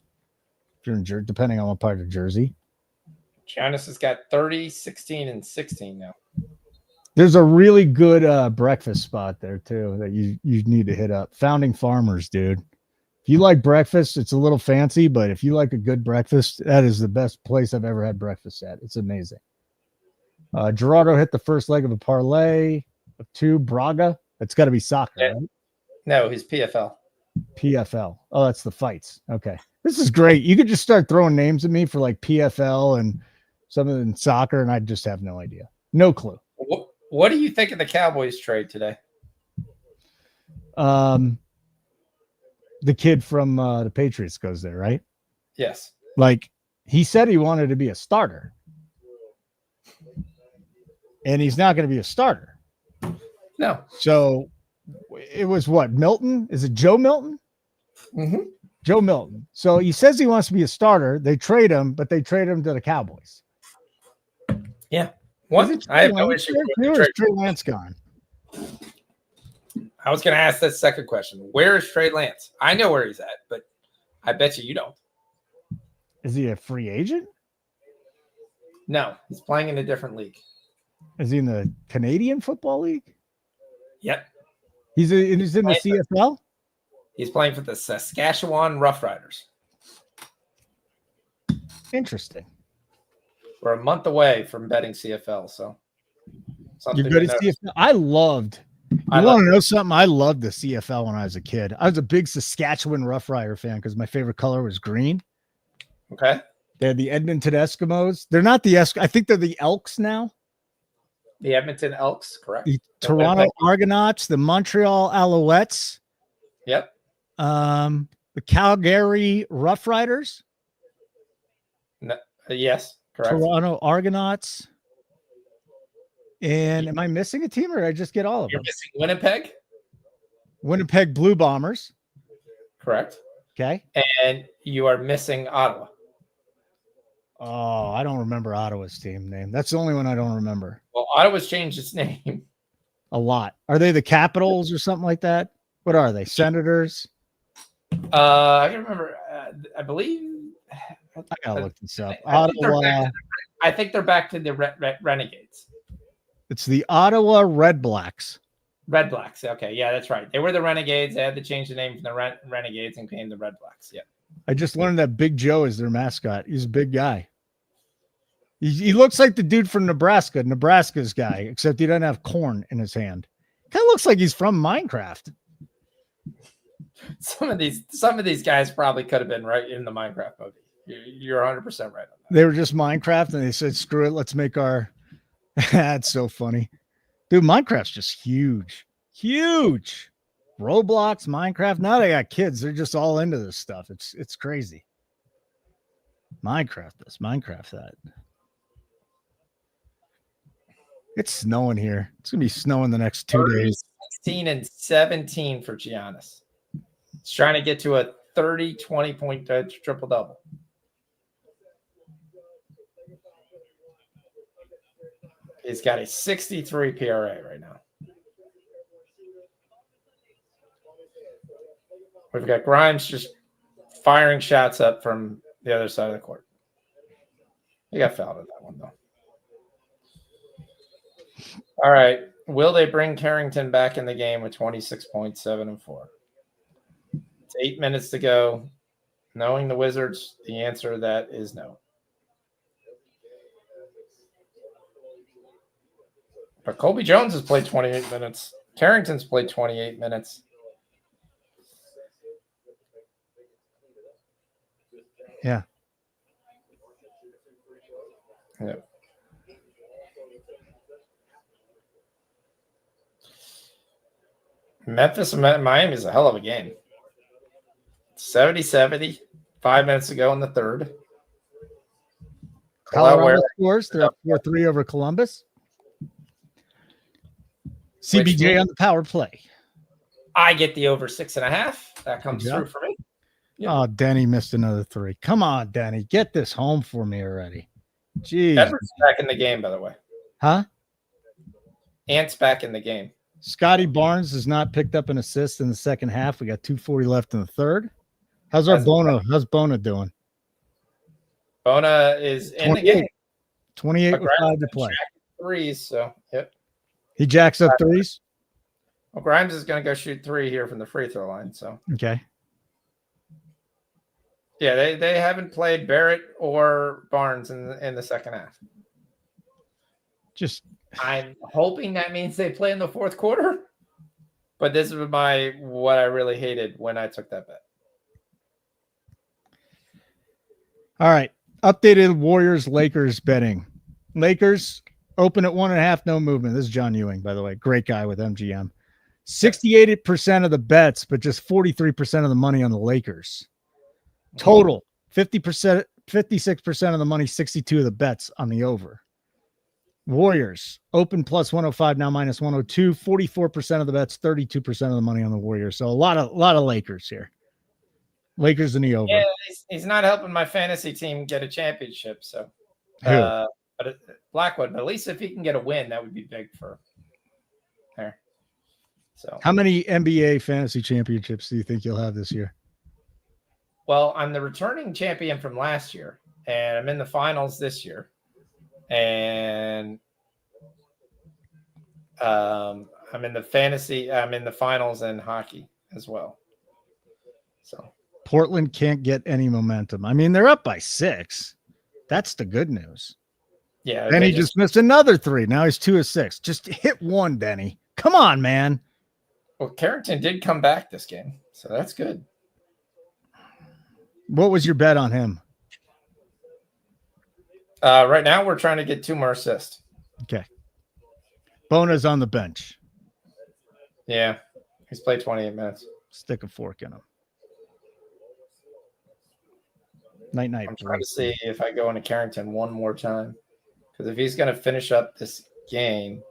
If you're in Jersey, depending on what part of Jersey. Giannis has got 30, 16, and 16 now. There's a really good breakfast spot there, too, that you need to hit up. Founding Farmers, dude. If you like breakfast, it's a little fancy, but if you like a good breakfast, that is the best place I've ever had breakfast at. It's amazing. Gerardo hit the first leg of a parlay of 2. Braga. That's got to be soccer, right? No, he's PFL. PFL. Oh, that's the fights. Okay. This is great. You could just start throwing names at me for like PFL and something in soccer, and I'd just have no idea. No clue. What do you think of the Cowboys trade today? The kid from the Patriots goes there, right? Yes. Like he said he wanted to be a starter. And he's not going to be a starter. No. So it was what? Milton? Is it Joe Milton? Mm-hmm. Joe Milton. So he says he wants to be a starter. They trade him, but they trade him to the Cowboys. Yeah. What? I have no issue with the Trey Lance gone. I was going to ask that second question. Where is Trey Lance? I know where he's at, but I bet you don't. Is he a free agent? No, he's playing in a different league. Is he in the Canadian Football League? Yep. He's in the CFL? He's playing for the Saskatchewan Roughriders. Interesting. We're a month away from betting CFL, so you're good at CFL. I want to know something? I loved the CFL when I was a kid. I was a big Saskatchewan Roughrider fan because my favorite color was green. Okay. They had the Edmonton Eskimos. They're not the I think they're the Elks now. The Edmonton Elks, correct. The Toronto Argonauts, the Montreal Alouettes. Yep. The Calgary Roughriders. No, yes, correct. Toronto Argonauts. And am I missing a team or did I just get all of them? You're missing Winnipeg. Winnipeg Blue Bombers. Correct. Okay. And you are missing Ottawa. Oh, I don't remember Ottawa's team name. That's the only one I don't remember. Well, Ottawa's changed its name. A lot. Are they the Capitals or something like that? What are they? Senators? I can remember. I believe. I gotta look this up. I think they're back to the Renegades. It's the Ottawa Red Blacks. Red Blacks. Okay, yeah, that's right. They were the Renegades. They had to change the name from the Renegades and became the Red Blacks. Yeah. I just learned that Big Joe is their mascot. He's a big guy. He looks like the dude from Nebraska, Nebraska's guy, except he doesn't have corn in his hand. Kind of looks like he's from Minecraft. Some of these guys probably could have been right in the Minecraft movie. You're 100% right on that. They were just Minecraft, and they said, "Screw it, let's make our." That's so funny, dude. Minecraft's just huge. Roblox, Minecraft. Now they got kids. They're just all into this stuff. It's crazy. Minecraft this, Minecraft that. It's snowing here. It's gonna be snowing the next 2 days. 16 and 17 for Giannis. He's trying to get to a 30-20 point triple double. He's got a 63 PRA right now. We've got Grimes just firing shots up from the other side of the court. He got fouled at that one, though. All right. Will they bring Carrington back in the game with 26 points, 7 and 4? It's 8 minutes to go. Knowing the Wizards, the answer to that is no. But Colby Jones has played 28 minutes. Carrington's played 28 minutes. Yeah. Yep. Memphis and Miami is a hell of a game. 70-70, 5 minutes ago in the third. Colorado scores. They're up 4-3 over Columbus. CBJ on the power play. I get the over 6.5. That comes through for me. Yep. Oh, Denny missed another 3. Come on, Denny. Get this home for me already. Jeez. Edwards back in the game, by the way. Huh? Ant's back in the game. Scotty Barnes has not picked up an assist in the second half. We got 2:40 left in the third. How's Bona? How's Bona doing? Bona is in the game. 28 with 5 to play. Threes, so yep. He jacks up threes. Well, Grimes is going to go shoot 3 here from the free throw line. So okay. Yeah, they haven't played Barrett or Barnes in the second half. I'm hoping that means they play in the fourth quarter. But this is what I really hated when I took that bet. All right. Updated Warriors-Lakers betting. Lakers open at 1.5, no movement. This is John Ewing, by the way. Great guy with MGM. 68% of the bets, but just 43% of the money on the Lakers. Total 50%, 56% of the money, 62 of the bets on the over. Warriors open plus 105, now minus 102. 44% of the bets, 32% of the money on the Warriors. So a lot of Lakers here. Lakers in the over. Yeah, he's not helping my fantasy team get a championship. So, Blackwood. But at least if he can get a win, that would be big for there. So, how many NBA fantasy championships do you think you'll have this year? Well, I'm the returning champion from last year, and I'm in the finals this year. And I'm in the finals in hockey as well. So Portland can't get any momentum. I mean, they're up by 6. That's the good news. Yeah. Then he just missed another 3. Now he's 2 of 6. Just hit one, Denny. Come on, man. Well, Carrington did come back this game, so that's good. What was your bet on him? Right now, we're trying to get 2 more assists. Okay. Bona's on the bench. Yeah. He's played 28 minutes. Stick a fork in him. Night. I'm trying to see if I go into Carrington one more time. Because if he's going to finish up this game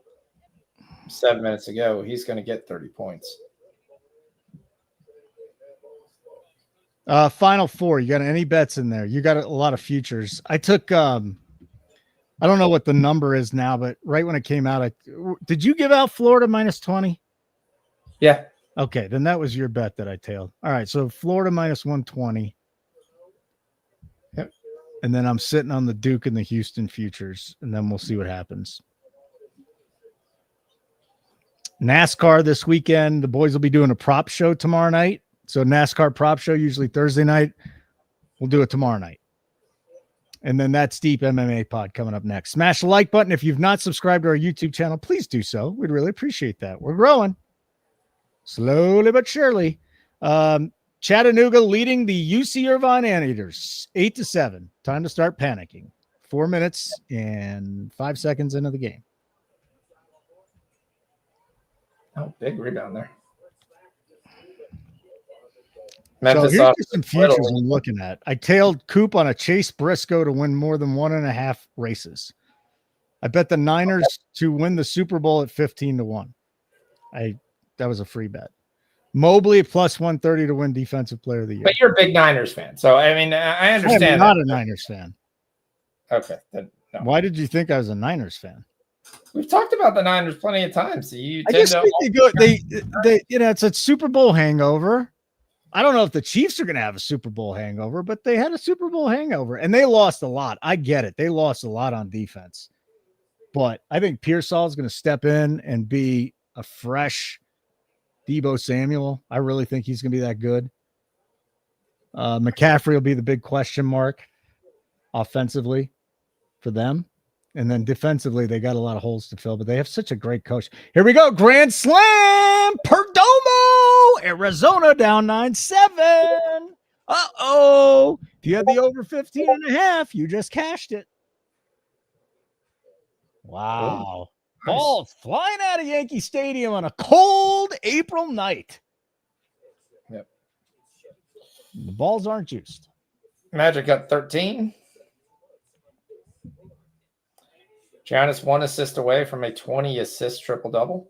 7 minutes ago, he's going to get 30 points. Final 4. You got any bets in there? You got a lot of futures. I took I don't know what the number is now, but right when it came out, did you give out Florida minus 20? Yeah. Okay, then that was your bet that I tailed. All right, so Florida minus 120. Yep. And then I'm sitting on the Duke and the Houston futures, and then we'll see what happens. NASCAR this weekend. The boys will be doing a prop show tomorrow night. So NASCAR prop show, usually Thursday night. We'll do it tomorrow night. And then that's Deep MMA Pod coming up next. Smash the like button. If you've not subscribed to our YouTube channel, please do so. We'd really appreciate that. We're growing slowly but surely. Chattanooga leading the UC Irvine Anteaters 8-7. Time to start panicking. 4 minutes and 5 seconds into the game. Oh, big rebound there. So here's just some futures I'm looking at. I tailed Coop on a Chase Briscoe to win more than 1.5 races. I bet the Niners to win the Super Bowl at 15-1. That was a free bet. Mobley plus 130 to win Defensive Player of the Year. But you're a big Niners fan, so I mean, I understand. I'm not a Niners fan. Okay. Then, no. Why did you think I was a Niners fan? We've talked about the Niners plenty of times. So I just think it's a Super Bowl hangover. I don't know if the Chiefs are going to have a Super Bowl hangover, but they had a Super Bowl hangover, and they lost a lot. I get it. They lost a lot on defense. But I think Pearsall is going to step in and be a fresh Deebo Samuel. I really think he's going to be that good. McCaffrey will be the big question mark offensively for them. And then defensively, they got a lot of holes to fill, but they have such a great coach. Here we go. Grand Slam. Perdomo. Arizona down 9-7. Uh-oh. If you had the over 15.5, you just cashed it. Wow. Nice. Balls flying out of Yankee Stadium on a cold April night. Yep. The balls aren't juiced. Magic got 13. Giannis 1 assist away from a 20 assist triple-double.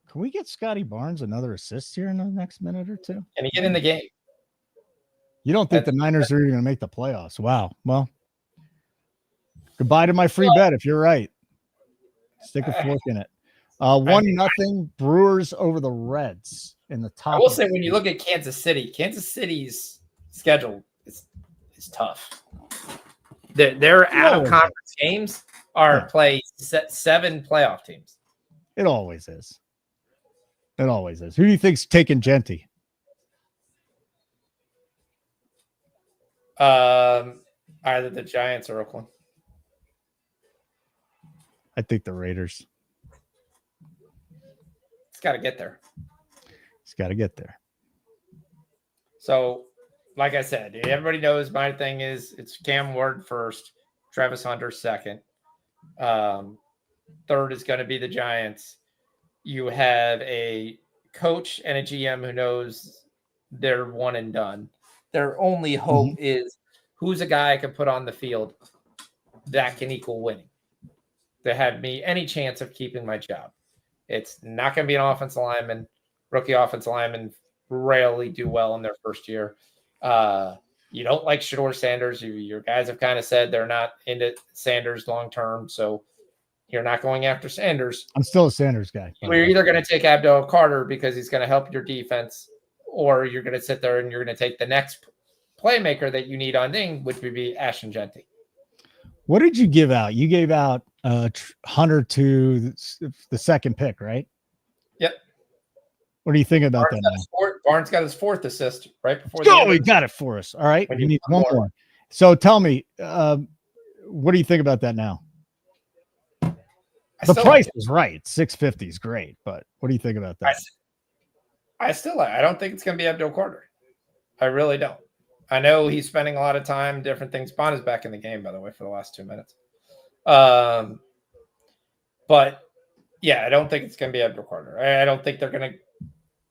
Can we get Scotty Barnes another assist here in the next minute or two? Can he get in the game? You don't think the Niners are even going to make the playoffs? Wow. Well, goodbye to my free bet if you're right. Stick a fork in it. 1-0 Brewers over the Reds in the top. I will say, when you look at Kansas City's schedule is tough. Their out of conference games play 7 playoff teams. It always is. It always is. Who do you think's taking Genty? Either the Giants or Oakland. I think the Raiders. It's got to get there. It's got to get there. So, like I said, everybody knows my thing is it's Cam Ward first, Travis Hunter second. Third is going to be the Giants. You have a coach and a GM who knows they're one and done. Their only hope is who's a guy I can put on the field that can equal winning, to have me any chance of keeping my job. It's not going to be an offensive lineman. Rookie offensive linemen rarely do well in their first year. You don't like Shedeur Sanders. Your guys have kind of said they're not into Sanders long term, so you're not going after Sanders. I'm still a Sanders guy. You're either going to take Abdul Carter because he's going to help your defense, or you're going to sit there and you're going to take the next playmaker that you need on ding, which would be Ashton Genty. What did you give out? You gave out Hunter to the second pick, right? Yep. What do you think about that? Barnes got his 4th assist right before. He got it for us. All right. We need one more. So tell me, what do you think about that now? The price is right. $650 is great, but what do you think about that? I don't think it's going to be Abdul Carter. I really don't. I know he's spending a lot of time, different things. Bond is back in the game, by the way, for the last 2 minutes. But yeah, I don't think it's going to be Abdul Carter. I don't think they're going to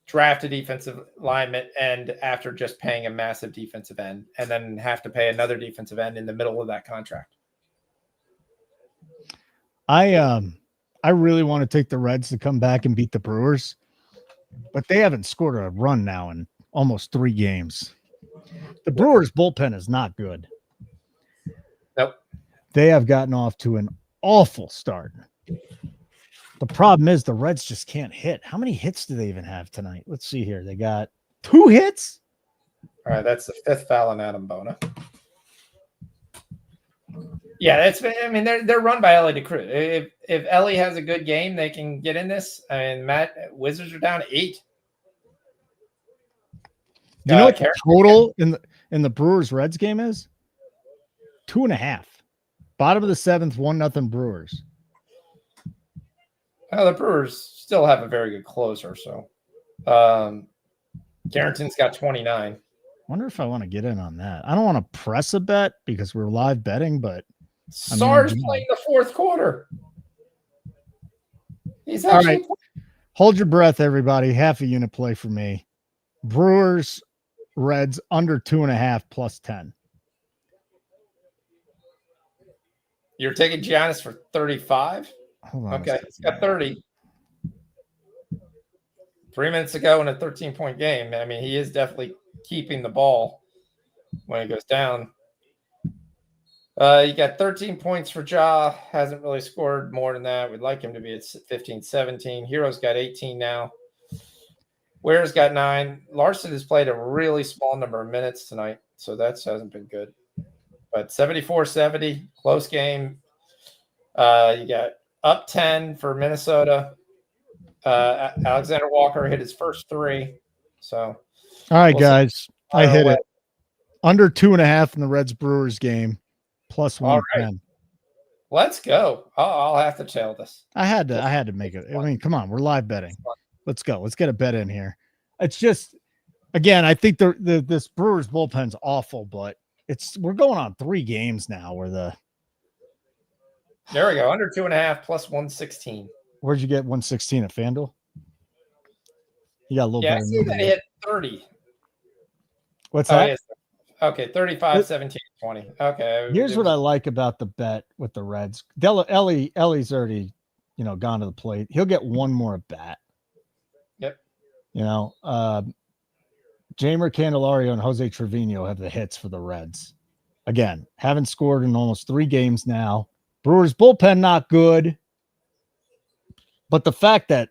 draft a defensive lineman and after just paying a massive defensive end and then have to pay another defensive end in the middle of that contract. I really want to take the Reds to come back and beat the Brewers, but they haven't scored a run now in almost 3 games. The Brewers bullpen is not good. Nope. They have gotten off to an awful start. The problem is the Reds just can't hit. How many hits do they even have tonight? Let's see here. They got 2 hits. All right, that's the 5th foul on Adam Bona. Yeah, they're run by Ellie DeCruz. If Ellie has a good game, they can get in this. I mean, Wizards are down 8. You know what the total in the Brewers Reds game is? 2.5. Bottom of the 7th, 1-0 Brewers. Well, the Brewers still have a very good closer. So, Carrington's got 29. Wonder if I want to get in on that. I don't want to press a bet because we're live betting, but Sarge playing the 4th quarter. He's all right. Hold your breath, everybody. Half a unit play for me. Brewers, Reds under 2.5 plus 10. You're taking Giannis for 35? Okay, he's got 30. 3 minutes ago in a 13-point game. I mean, he is definitely keeping the ball when it goes down. You got 13 points for Ja. Hasn't really scored more than that. We'd like him to be at 15, 17. Hero's got 18 now. Ware's got 9. Larson has played a really small number of minutes tonight, so that hasn't been good. But 74-70, close game. You got up 10 for Minnesota. Alexander Walker hit his first 3. So, all right, guys, I hit it. Under 2.5 in the Reds Brewers game, plus 110. Right. Let's go. I'll have to tail this. I had to make it. I mean, come on, we're live betting. Let's go. Let's get a bet in here. It's just, again, I think this Brewers bullpen's awful, but we're going on 3 games now where There we go. Under 2.5 plus 116. where'd you get 116 at FanDuel? You got a little Yeah, I better see number. that he hit 30. What's that? Yes. Okay, 35, 17, 20. Okay. Here's what I like about the bet with the Reds. Ellie's already, gone to the plate. He'll get one more at bat. Yep. Jamer Candelario and Jose Trevino have the hits for the Reds. Again, haven't scored in almost 3 games now. Brewers bullpen not good. But the fact that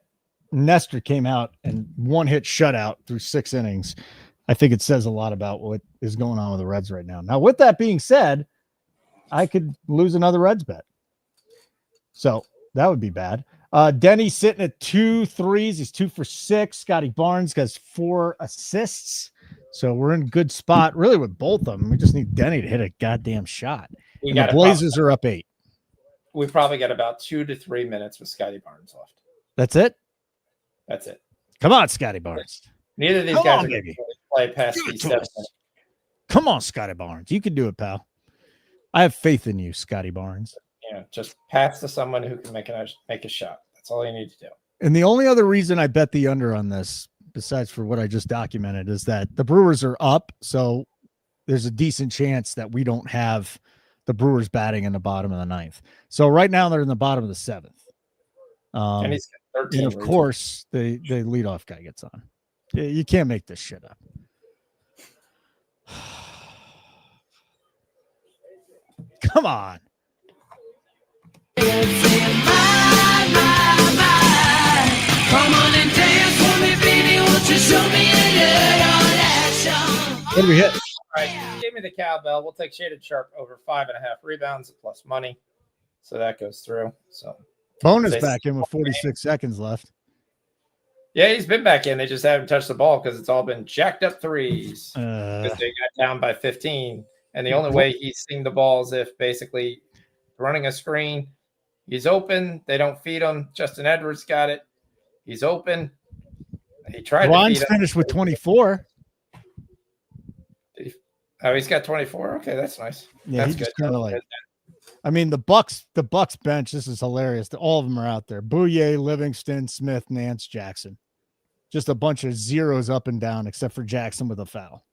Nestor came out and 1-hit shutout through 6 innings, I think it says a lot about what is going on with the Reds right now. Now, with that being said, I could lose another Reds bet. So that would be bad. Denny's sitting at 2 threes. He's 2 for 6. Scotty Barnes has 4 assists. So we're in good spot, really, with both of them. We just need Denny to hit a goddamn shot. And the Blazers are up 8. We probably got about 2 to 3 minutes with Scotty Barnes left. That's it? That's it. Come on, Scotty Barnes. Neither of these guys are going to play past these 7 minutes. Come on, Scotty Barnes. You can do it, pal. I have faith in you, Scotty Barnes. Yeah, just pass to someone who can make a shot. That's all you need to do. And the only other reason I bet the under on this, besides for what I just documented, is that the Brewers are up. So there's a decent chance that we don't have the Brewers batting in the bottom of the 9th. So right now they're in the bottom of the 7th. And he's got 13. And of course, the leadoff guy gets on. You can't make this shit up. Come on. Come on and dance for me, baby. Won't you show me a little action? What do we hit? All right, give me the cowbell. We'll take Shaded Sharp over 5.5 rebounds plus money. So that goes through. So Bonus back in with 46 seconds left. Yeah, he's been back in. They just haven't touched the ball because it's all been jacked up threes. Because they got down by 15. And the only way he's seeing the ball is if basically running a screen, he's open. They don't feed him. Justin Edwards got it. He's open. He tried Ron's to feed finished with 24. He's got 24. Okay, that's nice. Yeah, that's he just good. kind of like. I mean, the Bucks bench. This is hilarious. All of them are out there. Bouye, Livingston, Smith, Nance, Jackson. Just a bunch of zeros up and down, except for Jackson with a foul.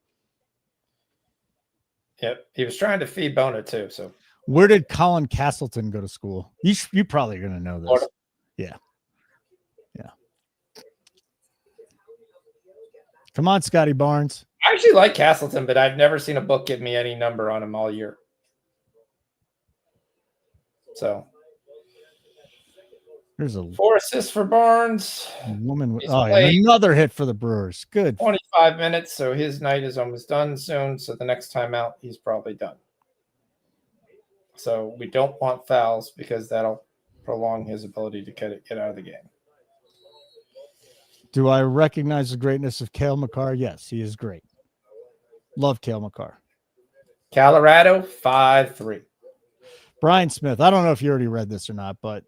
Yep, he was trying to feed Bona too. So, where did Colin Castleton go to school? You probably are going to know this. Florida. Yeah. Come on, Scotty Barnes. I actually like Castleton, but I've never seen a book give me any number on him all year. So, there's a 4 assists for Barnes. Woman. Another hit for the Brewers. Good. 25 minutes. So his night is almost done soon. So the next time out, he's probably done. So we don't want fouls because that'll prolong his ability to get out of the game. Do I recognize the greatness of Cale Makar? Yes, he is great. Love Cale Makar. Colorado 5-3. Brian Smith. I don't know if you already read this or not, but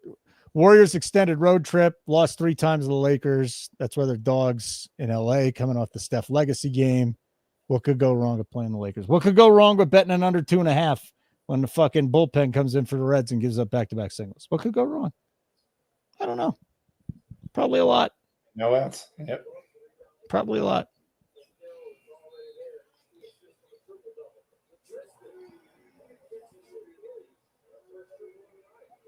Warriors extended road trip, lost 3 times to the Lakers. That's why they're dogs in LA coming off the Steph legacy game. What could go wrong with playing the Lakers? What could go wrong with betting an under 2.5 when the fucking bullpen comes in for the Reds and gives up back-to-back singles? What could go wrong? I don't know. Probably a lot. No outs. Yep. Probably a lot.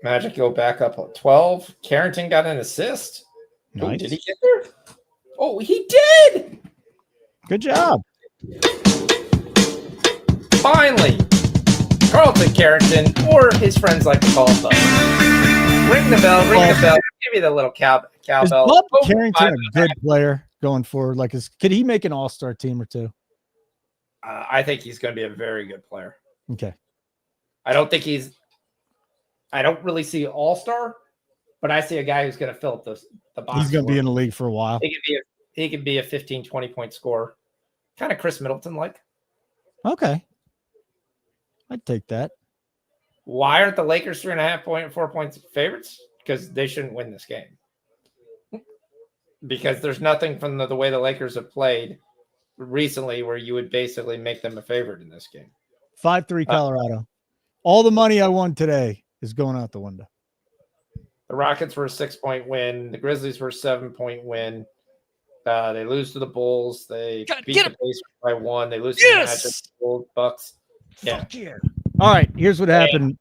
Magic go back up at 12. Carrington got an assist. Nice. Ooh, did he get there? Oh, he did. Good job. Finally, Carlton Carrington, or his friends like to call him Bub. Ring the bell, ring the bell. Give me the little cowbell. Is Bub Carrington a good player going forward? Like, could he make an all-star team or two? I think he's going to be a very good player. Okay. I don't really see all-star, but I see a guy who's going to fill up the box. He's going to be in the league for a while. He could be a 15, 20-point scorer. Kind of Chris Middleton-like. Okay. I'd take that. Why aren't the Lakers 4 points favorites? Because they shouldn't win this game. Because there's nothing from the way the Lakers have played recently where you would basically make them a favorite in this game. 5-3 Colorado. All the money I won today is going out the window. The Rockets were a 6-point win. The Grizzlies were a 7-point win. They lose to the Bulls. They beat the Pacers by 1. They lose to the Magic, Bulls, Bucks. Yeah. Fuck yeah. All right, here's what happened.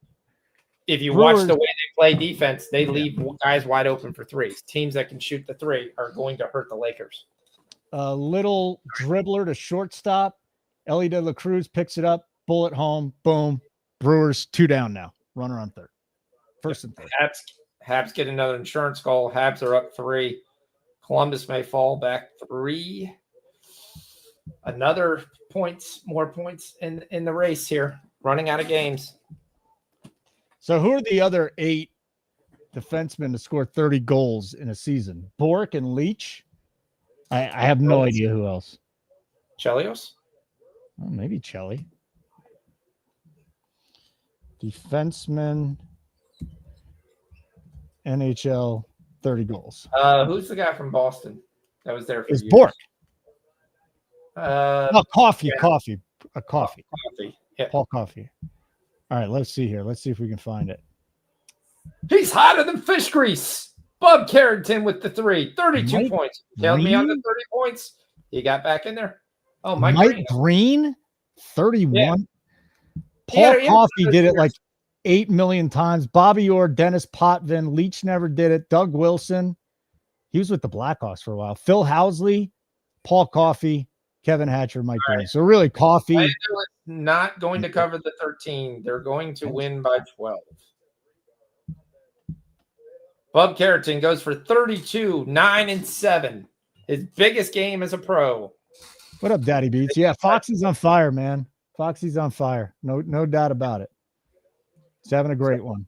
If you Brewers, watch the way they play defense, they leave guys wide open for threes. Teams that can shoot the three are going to hurt the Lakers. A little dribbler to shortstop. Ellie De La Cruz picks it up. Bullet home. Boom. Brewers 2 down now. Runner on third. First and third. Habs get another insurance call. Habs are up 3. Columbus may fall back 3. Another more points in the race here. Running out of games. So who are the other 8 defensemen to score 30 goals in a season? Bork and Leach? I have no idea who else. Chelios? Oh, maybe Chelly. Defenseman, NHL, 30 goals. Who's the guy from Boston that was there for It's years? Bork. Coffee. Yeah. Coffee. Coffee. Yeah. Paul Coffey. All right, let's see here. Let's see if we can find it. He's hotter than fish grease. Bub Carrington with the 3. 32 Mike points. Tell me on the Green? 30 points. He got back in there. Oh, Mike Green, 31. Yeah. Paul Yeah, Coffey did it like 8 million times. Bobby Orr, Dennis Potvin, Leach never did it. Doug Wilson, he was with the Blackhawks for a while. Phil Housley, Paul Coffey, Kevin Hatcher, Mike Green. So really, Coffey. Orlando is not going to cover the 13. They're going to win by 12. Bub Carrington goes for 32, 9-7. His biggest game as a pro. What up, Daddy Beats? Yeah, Foxy's on fire, man. Foxy's on fire. No doubt about it. He's having a great one.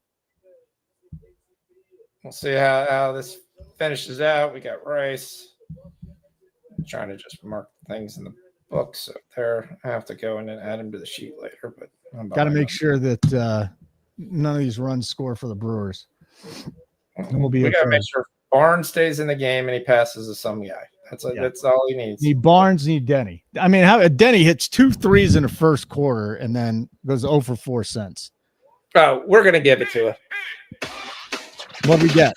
We'll see how this finishes out. We got Rice. I'm trying to just mark things in the books up there. I have to go in and add them to the sheet later, but got to make sure that none of these runs score for the Brewers. And we'll be we got to okay. make sure Barnes stays in the game and he passes to some guy. That's all he needs. Need Barnes, need Denny. I mean, how Denny hits 2 threes in the first quarter and then goes 0 for 4 cents. Oh, we're gonna give it to him. What we get?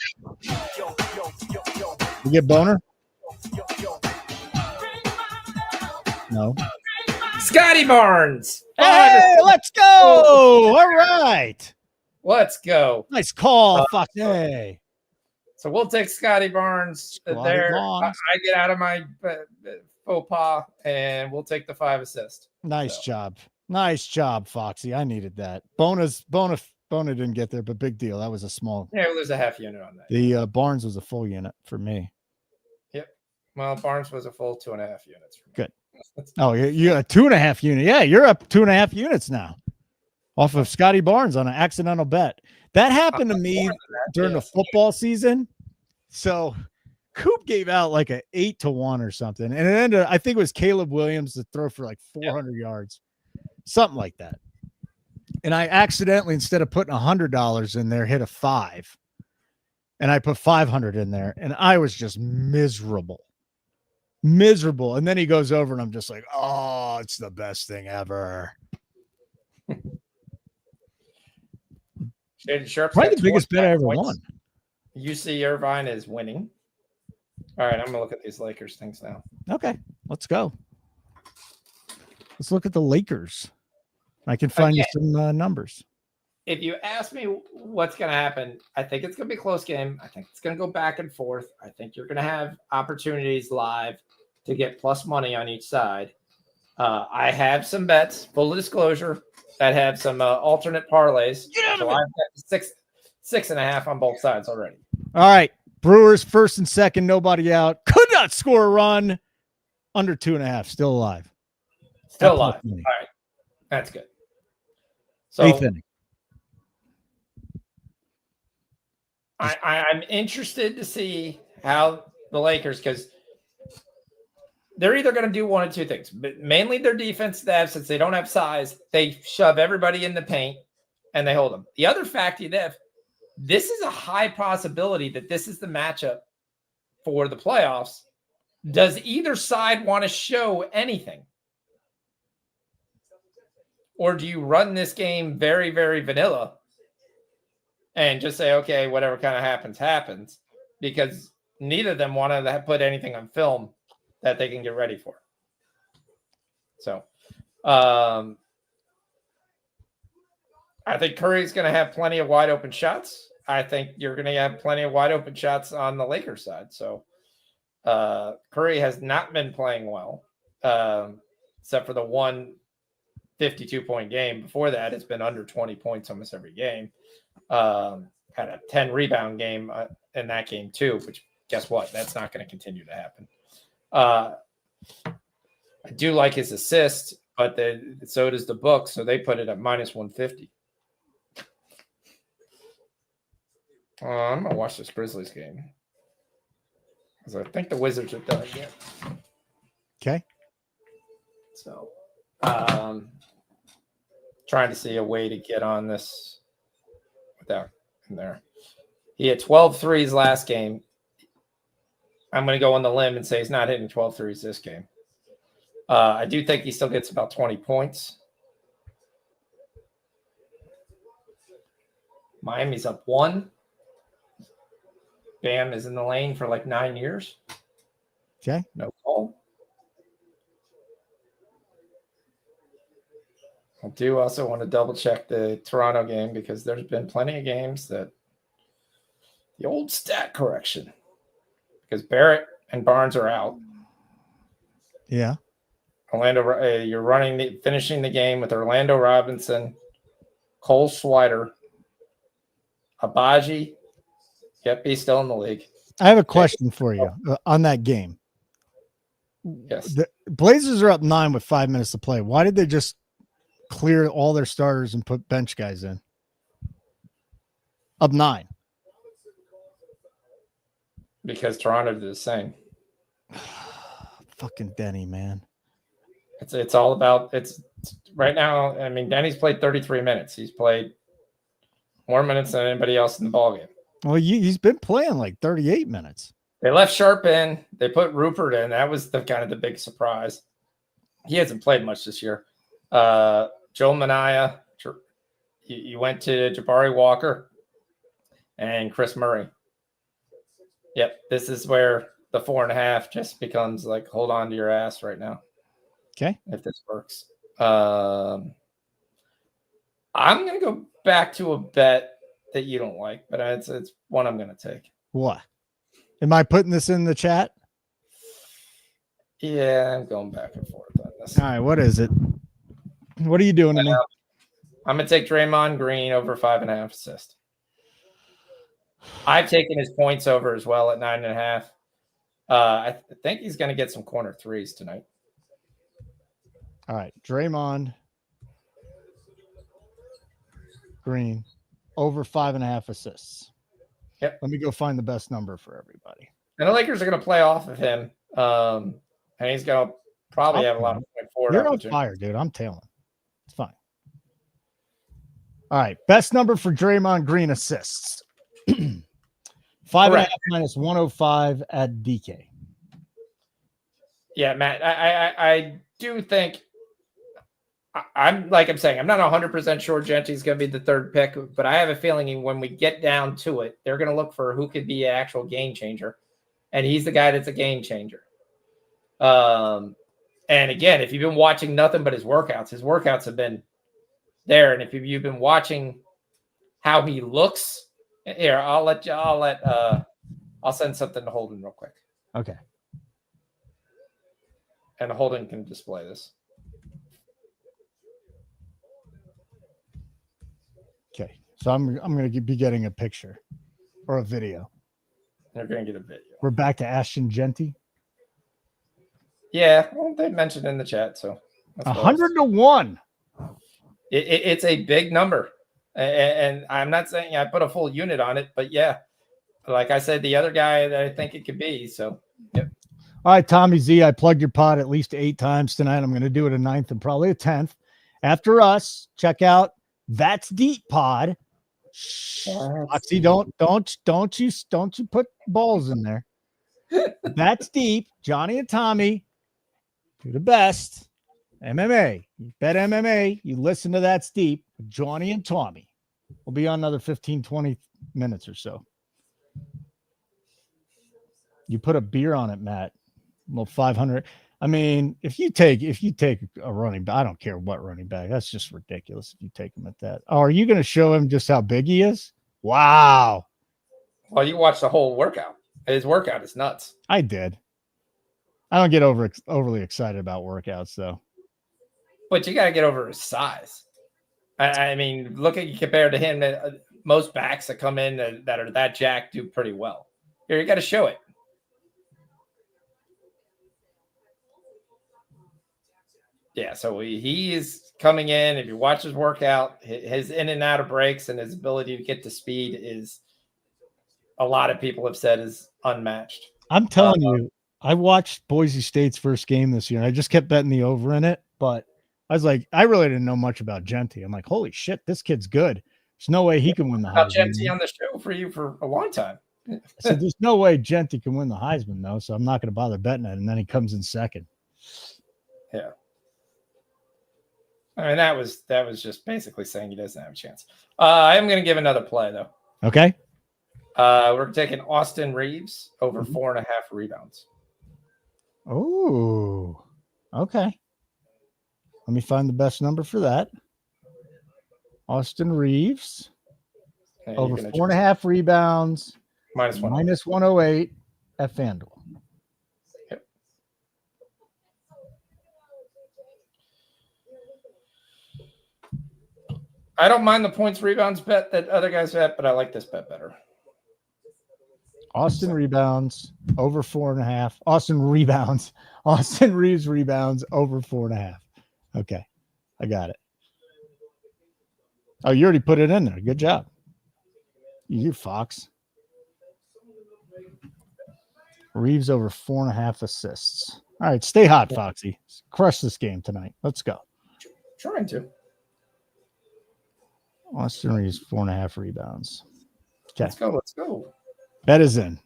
We get Boner? No. Scotty Barnes. Hey, let's go! All right. Let's go. Nice call, fuck. Hey. So we'll take Scotty Barnes there. Barnes. I get out of my faux pas, and we'll take the 5 assist. Nice job. Nice job, Foxy. I needed that. Bona didn't get there, but big deal. That was a small. Yeah, there's a half unit on that. The Barnes was a full unit for me. Yep. Well, Barnes was a full 2.5 units. For me. Good. Oh, you got a 2.5 unit. Yeah, you're up 2.5 units now off of Scotty Barnes on an accidental bet. That happened to me during the football season. So Coop gave out like an 8-1 or something. And it ended, I think it was Caleb Williams to throw for like 400 yards, something like that. And I accidentally, instead of putting $100 in there, hit a 5. And I put 500 in there. And I was just miserable. And then he goes over and I'm just like, oh, it's the best thing ever. Probably the biggest bet I ever won. UC Irvine is winning. All right, I'm gonna look at these Lakers things now. Okay, let's go. Let's look at the Lakers. I can find you some numbers. If you ask me what's going to happen, I think it's going to be a close game. I think it's going to go back and forth. I think you're going to have opportunities live to get plus money on each side. I have some bets, full disclosure, that have some alternate parlays. So I've got 6.5 on both sides already. All right. Brewers first and second, nobody out. Could not score a run. Under 2.5, still alive. Still alive. All right. That's good. So 8th inning. I'm interested to see how the Lakers, because they're either going to do one of two things, but mainly their defense staff, since they don't have size, they shove everybody in the paint and they hold them. The other fact you have, this is a high possibility that this is the matchup for the playoffs. Does either side want to show anything? Or do you run this game very, very vanilla and just say, okay, whatever kind of happens, happens? Because neither of them want to put anything on film that they can get ready for. So I think Curry's going to have plenty of wide open shots. I think you're going to have plenty of wide open shots on the Lakers side. So Curry has not been playing well, except for the one 52-point game. Before that, it's been under 20 points almost every game. Had a 10 rebound game in that game too, which guess what? That's not going to continue to happen. I do like his assist, but so does the book. So they put it at minus 150. I'm going to watch this Grizzlies game because I think the Wizards are done again. Okay. So trying to see a way to get on this without in there. He had 12 threes last game. I'm going to go on the limb and say he's not hitting 12 threes this game. I do think he still gets about 20 points. Miami's up 1. Bam is in the lane for like 9 years. Okay. No call. I do also want to double check the Toronto game because there's been plenty of games that the old stat correction because Barrett and Barnes are out. Yeah. Orlando, you're finishing the game with Orlando Robinson, Cole Swider, Abaji. Yep, he's still in the league. I have a question for you on that game. Yes. The Blazers are up 9 with 5 minutes to play. Why did they just clear all their starters and put bench guys in? Up 9. Because Toronto did the same. Fucking Denny, man. It's all about it's right now. I mean, Denny's played 33 minutes. He's played more minutes than anybody else in the ballgame. Well, he's been playing like 38 minutes. They left Sharp in. They put Rupert in. That was the kind of the big surprise. He hasn't played much this year. Joel Minaya. You went to Jabari Walker and Chris Murray. Yep, this is where the 4.5 just becomes like hold on to your ass right now. Okay, if this works. I'm going to go back to a bet that you don't like, but it's one I'm going to take. What? Am I putting this in the chat? Yeah, I'm going back and forth on this. All right, what is it? What are you doing to me? I'm going to take Draymond Green over 5.5 assists. I've taken his points over as well at 9.5. I think he's going to get some corner threes tonight. All right, Draymond Green over 5.5 assists. Yep. Let me go find the best number for everybody. And the Lakers are going to play off of him. And he's going to probably have a lot of point forward. You're on fire, dude. I'm tailing. It's fine. All right. Best number for Draymond Green assists. 5.5 minus 105 at DK. Yeah, Matt, I do think I'm saying, I'm not 100% sure Gentry's going to be the third pick, but I have a feeling when we get down to it, they're going to look for who could be an actual game changer. And he's the guy that's a game changer. And again, if you've been watching nothing but his workouts have been there. And if you've been watching how he looks, here, I'll send something to Holden real quick. Okay. And Holden can display this. Okay. So I'm going to be getting a picture or a video. They're going to get a video. We're back to Ashton Genty. Yeah, well, they mentioned in the chat, so 100-1. It's a big number, and I'm not saying I put a full unit on it, but yeah, like I said, the other guy that I think it could be. So, yep. All right, Tommy Z, I plugged your pod at least 8 times tonight. I'm going to do it a 9th and probably a 10th. After us, check out That's Deep Pod. Foxy, don't you put balls in there. That's Deep. Johnny and Tommy do the best. MMA. You bet MMA. You listen to That Steep with Johnny and Tommy. We'll be on another 15, 20 minutes or so. You put a beer on it, Matt. Well, 500. I mean, if you take a running back, I don't care what running back. That's just ridiculous if you take him at that. Oh, are you going to show him just how big he is? Wow. Well, you watch the whole workout. His workout is nuts. I did. I don't get overly excited about workouts, though. But you got to get over his size. I mean, look at you compared to him. Most backs that come in that are that jacked do pretty well. Here, you got to show it. Yeah, so he is coming in. If you watch his workout, his in and out of breaks and his ability to get to speed is, a lot of people have said, is unmatched. I'm telling you, I watched Boise State's first game this year, and I just kept betting the over in it. But I was like, I really didn't know much about Genty. I'm like, holy shit, this kid's good. There's no way he can win the Heisman. Genty on the show for you for a long time. I said, there's no way Genty can win the Heisman, though, so I'm not going to bother betting it. And then he comes in second. Yeah. I mean, that was just basically saying he doesn't have a chance. I am going to give another play, though. Okay. We're taking Austin Reeves over 4.5 rebounds. Oh, okay. Let me find the best number for that. Austin Reeves over 4.5 rebounds. Minus 108 at FanDuel. Yep. I don't mind the points rebounds bet that other guys bet, but I like this bet better. Austin rebounds over 4.5. Austin Reeves rebounds over 4.5. Okay. I got it. Oh, you already put it in there. Good job. You Fox. Reeves over 4.5 assists. All right. Stay hot, Foxy. Crush this game tonight. Let's go. Trying to. Austin Reeves, 4.5 rebounds. Okay. Let's go. Bet is in.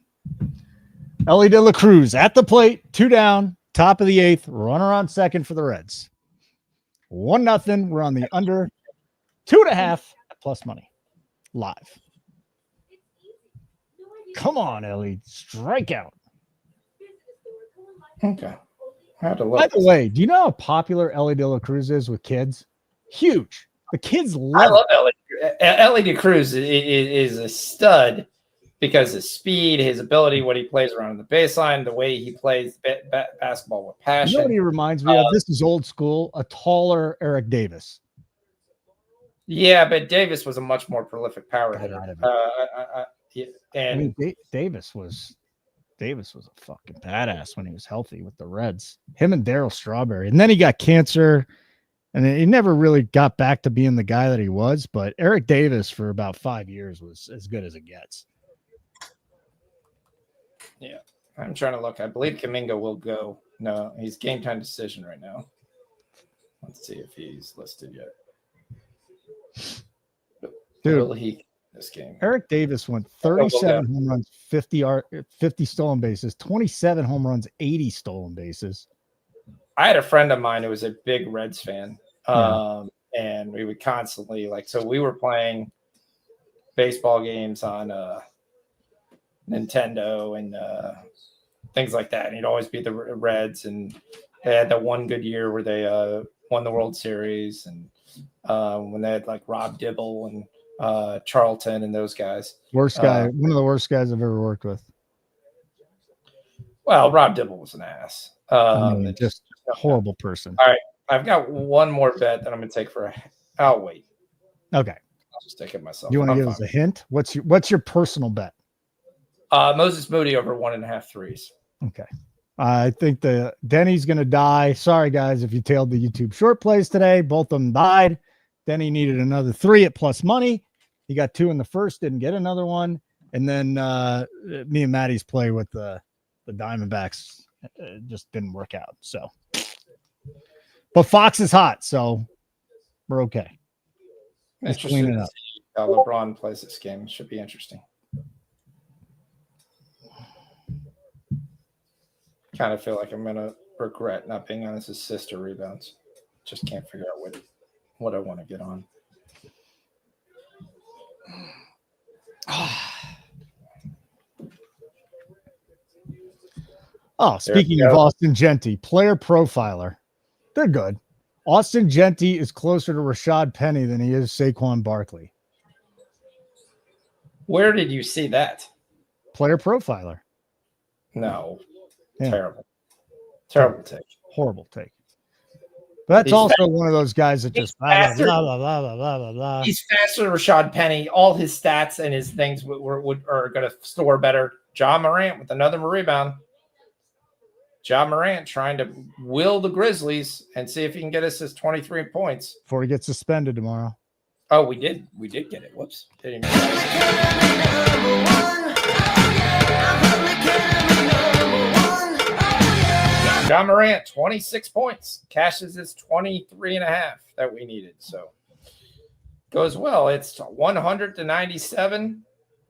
Ellie De La Cruz at the plate, 2 down, top of the 8th, runner on second for the Reds. 1-0. We're on the under 2.5 plus money. Live. Come on, Ellie. Strikeout. Okay. I have to look. By the way, do you know how popular Ellie De La Cruz is with kids? Huge. The kids love Ellie. Ellie De Cruz is a stud because his speed, his ability, what he plays around the baseline, the way he plays basketball with passion. You know what he reminds me of? This is old school, a taller Eric Davis. Yeah, but Davis was a much more prolific power hitter. Davis was a fucking badass when he was healthy with the Reds. Him and Darryl Strawberry. And then he got cancer, and he never really got back to being the guy that he was. But Eric Davis for about 5 years was as good as it gets. Yeah, I'm trying to look. I believe Kaminga will go. No, he's game time decision right now. Let's see if he's listed yet. Dude, will he this game? Eric Davis went 37 home runs, 50 stolen bases, 27 home runs, 80 stolen bases. I had a friend of mine who was a big Reds fan, and we would constantly so we were playing baseball games on Nintendo and things like that. And he'd always be the Reds, and they had that one good year where they won the World Series, and when they had Rob Dibble and Charlton and those guys. Worst guy, one of the worst guys I've ever worked with. Well, Rob Dibble was an ass. Just a horrible person. All right, I've got one more bet that I'm going to take for I'll wait. Okay. I'll just take it myself. You want to give us a hint? What's your personal bet? Moses Moody over 1.5 threes. Okay. I think the Denny's going to die. Sorry, guys, if you tailed the YouTube short plays today. Both of them died. Denny needed another 3 at plus money. He got 2 in the first, didn't get another one. And then me and Matty's play with the Diamondbacks just didn't work out. So, but Fox is hot, so we're okay. Just cleaning up. How LeBron plays this game should be interesting. Kind of feel like I'm gonna regret not being on his assist or rebounds. just can't figure out what I want to get on. Oh, speaking of Austin Genty, player profiler. They're good. Austin Genty is closer to Rashad Penny than he is Saquon Barkley. Where did you see that? Player profiler. No. Yeah. Terrible take. Horrible take. But that's also one of those guys that just blah, blah, blah, blah, blah, blah, blah, blah. He's faster than Rashad Penny. All his stats and his things are going to store better. John Morant with another rebound. John Morant trying to will the Grizzlies and see if he can get us his 23 points. Before he gets suspended tomorrow. Oh, we did get it. Whoops. Didn't even John Morant, 26 points. Cashes his 23.5 that we needed. So goes well. It's 100-97.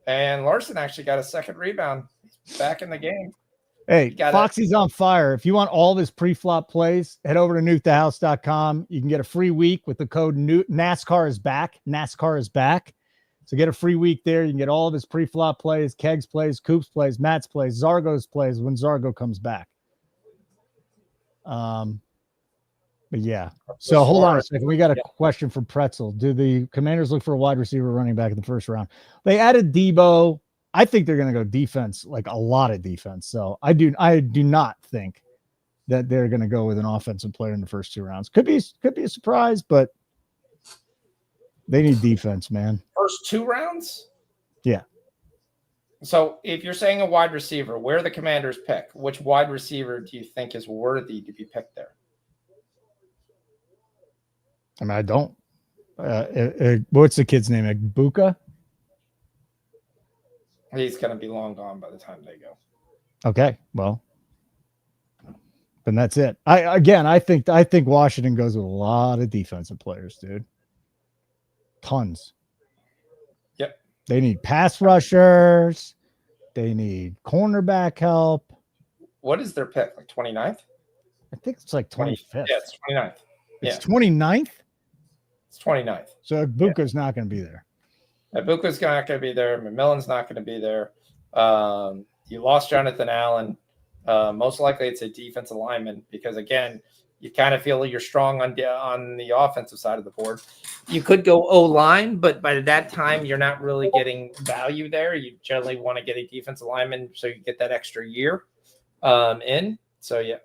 And Larson actually got a second rebound. He's back in the game. Hey, Foxy's on fire. If you want all of his pre-flop plays, head over to nukethehouse.com. You can get a free week with the code NASCAR is back. NASCAR is back. So get a free week there. You can get all of his pre-flop plays, Kegs plays, Coops plays, Matt's plays, Zargo's plays when Zargo comes back. But yeah. So hold on a second. We got a question from Pretzel. Do the Commanders look for a wide receiver running back in the first round? They added Debo. I think they're going to go defense, like a lot of defense. So I do not think that they're going to go with an offensive player in the first 2 rounds. Could be a surprise, but they need defense, man. First 2 rounds? Yeah. So if you're saying a wide receiver, where the Commanders pick, which wide receiver do you think is worthy to be picked there? I mean, I don't. What's the kid's name? Buka? He's going to be long gone by the time they go. Okay, well, then that's it. I think Washington goes with a lot of defensive players, dude. Tons. Yep. They need pass rushers. They need cornerback help. What is their pick? Like 29th? I think it's like 25th. Yeah, it's 29th. It's 29th? It's 29th. So Buka's not going to be there. Ibuka's not going to be there. McMillan's not going to be there. You lost Jonathan Allen. Most likely it's a defensive lineman because, again, you kind of feel you're strong on the offensive side of the board. You could go O-line, but by that time you're not really getting value there. You generally want to get a defensive lineman so you get that extra year in. So, yeah.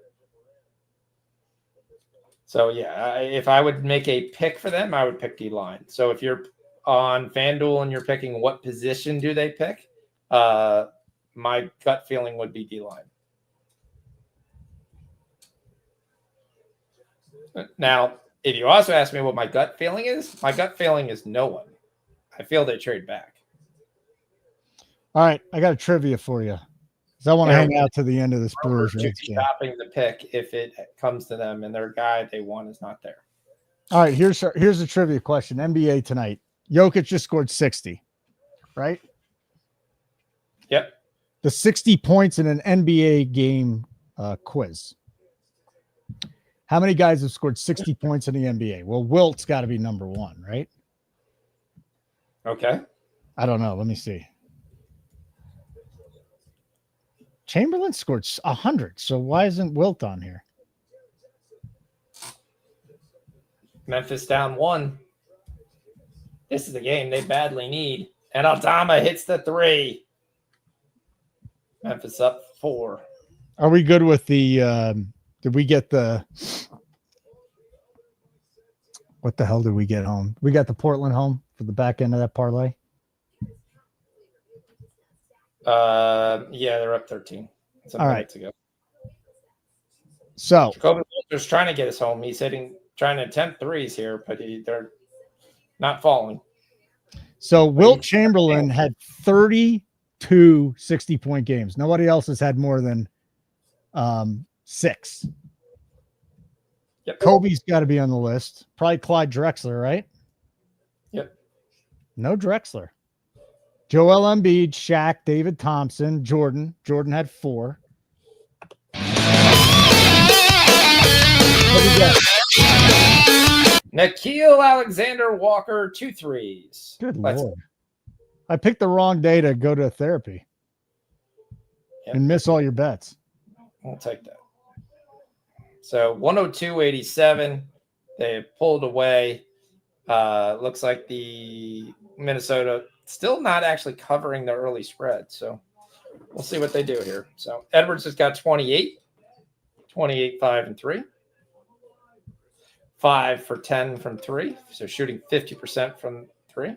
If I would make a pick for them, I would pick D-line. So if you're on FanDuel and you're picking what position do they pick, my gut feeling would be D-line. Now, if you also ask me what my gut feeling is no one. I feel they trade back. All right, I got a trivia for you because I want to hang out to the end of this Brewers game. Stopping the pick if it comes to them and their guy they want is not there. All right, here's a trivia question. NBA tonight. Jokic just scored 60, right? Yep. The 60 points in an NBA game quiz. How many guys have scored 60 points in the NBA? Well, Wilt's got to be number 1, right? Okay. I don't know. Let me see. Chamberlain scored 100. So why isn't Wilt on here? Memphis down 1. This is the game they badly need. And Aldama hits the 3. Memphis up 4. Are we good with the did we get the what the hell did we get home? We got the Portland home for the back end of that parlay. Yeah, they're up 13. All right. To go. So Jacoby Walter's trying to get us home. He's trying to attempt threes here, but they're not falling. So Wilt Chamberlain had 32 60-point games. Nobody else has had more than 6. Yep. Kobe's got to be on the list. Probably Clyde Drexler, right? Yep. No Drexler. Joel Embiid, Shaq, David Thompson, Jordan. Jordan had 4. What do you got? Nikhil Alexander Walker, 2 threes. Good Lord. I picked the wrong day to go to therapy and miss all your bets. I'll take that. So 102.87. They pulled away. Looks like the Minnesota still not actually covering the early spread. So we'll see what they do here. So Edwards has got 28, 5 and 3. 5 for 10 from 3. So shooting 50% from 3.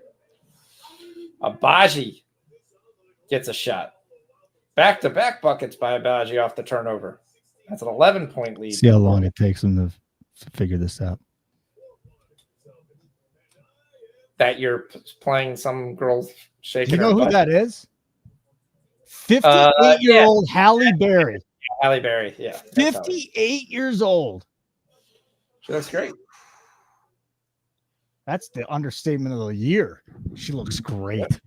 Abaji gets a shot. Back-to-back buckets by Abaji off the turnover. That's an 11-point lead. See how long it takes them to figure this out. That you're playing some girls shaking. Do you know who that is? 58-year-old Halle Berry. Halle Berry, yeah. 58 years old. She looks great. That's the understatement of the year. She looks great.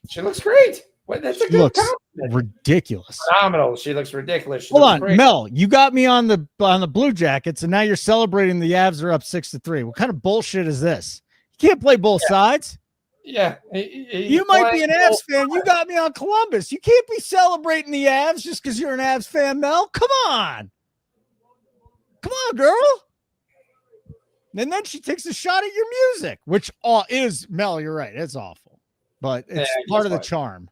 She looks great. What? That's a She good looks compliment. ridiculous. Phenomenal. She looks ridiculous. She Hold looks on, great. Mel. You got me on the Blue Jackets, and now you're celebrating the Avs are up 6-3. What kind of bullshit is this? You can't play both sides. Yeah. You might be an Avs fan. You got me on Columbus. You can't be celebrating the Avs just because you're an Avs fan, Mel. Come on. Come on, girl. And then she takes a shot at your music, which is, Mel, you're right. It's awful. But it's part of the charm.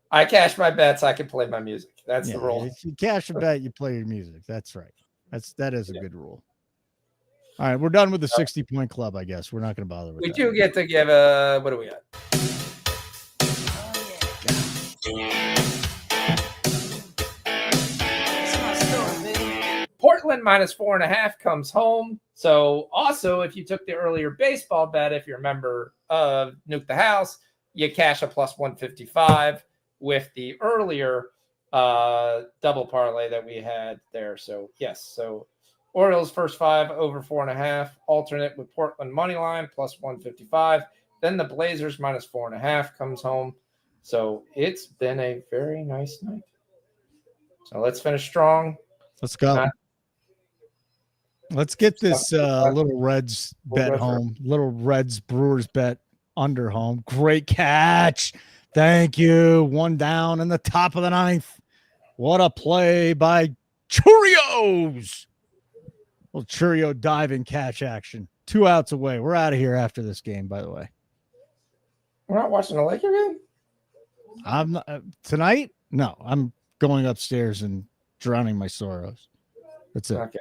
I cash my bets. I can play my music. That's the rule. If you cash a bet, you play your music. That's right. That is a good rule. All right, we're done with the 60-point club, I guess. We're not going to bother with We that. do get to give what do we got? Portland minus 4.5 comes home. So also, if you took the earlier baseball bet, if you're a member of Nuke the House, you cash a plus 155 with the earlier double parlay that we had there. So yes, so Orioles first 5 over 4.5, alternate with Portland money line plus 155. Then the Blazers minus 4.5 comes home. So it's been a very nice night. So let's finish strong. Let's go. Let's get this little Reds bet home. Little Reds Brewers bet under home. Great catch. Thank you. 1 down in the top of the 9th. What a play by Churios. Little Churio diving catch action. 2 outs away. We're out of here after this game, by the way. We're not watching the Laker game? I'm not, tonight? No, I'm going upstairs and drowning my sorrows. That's it. Okay.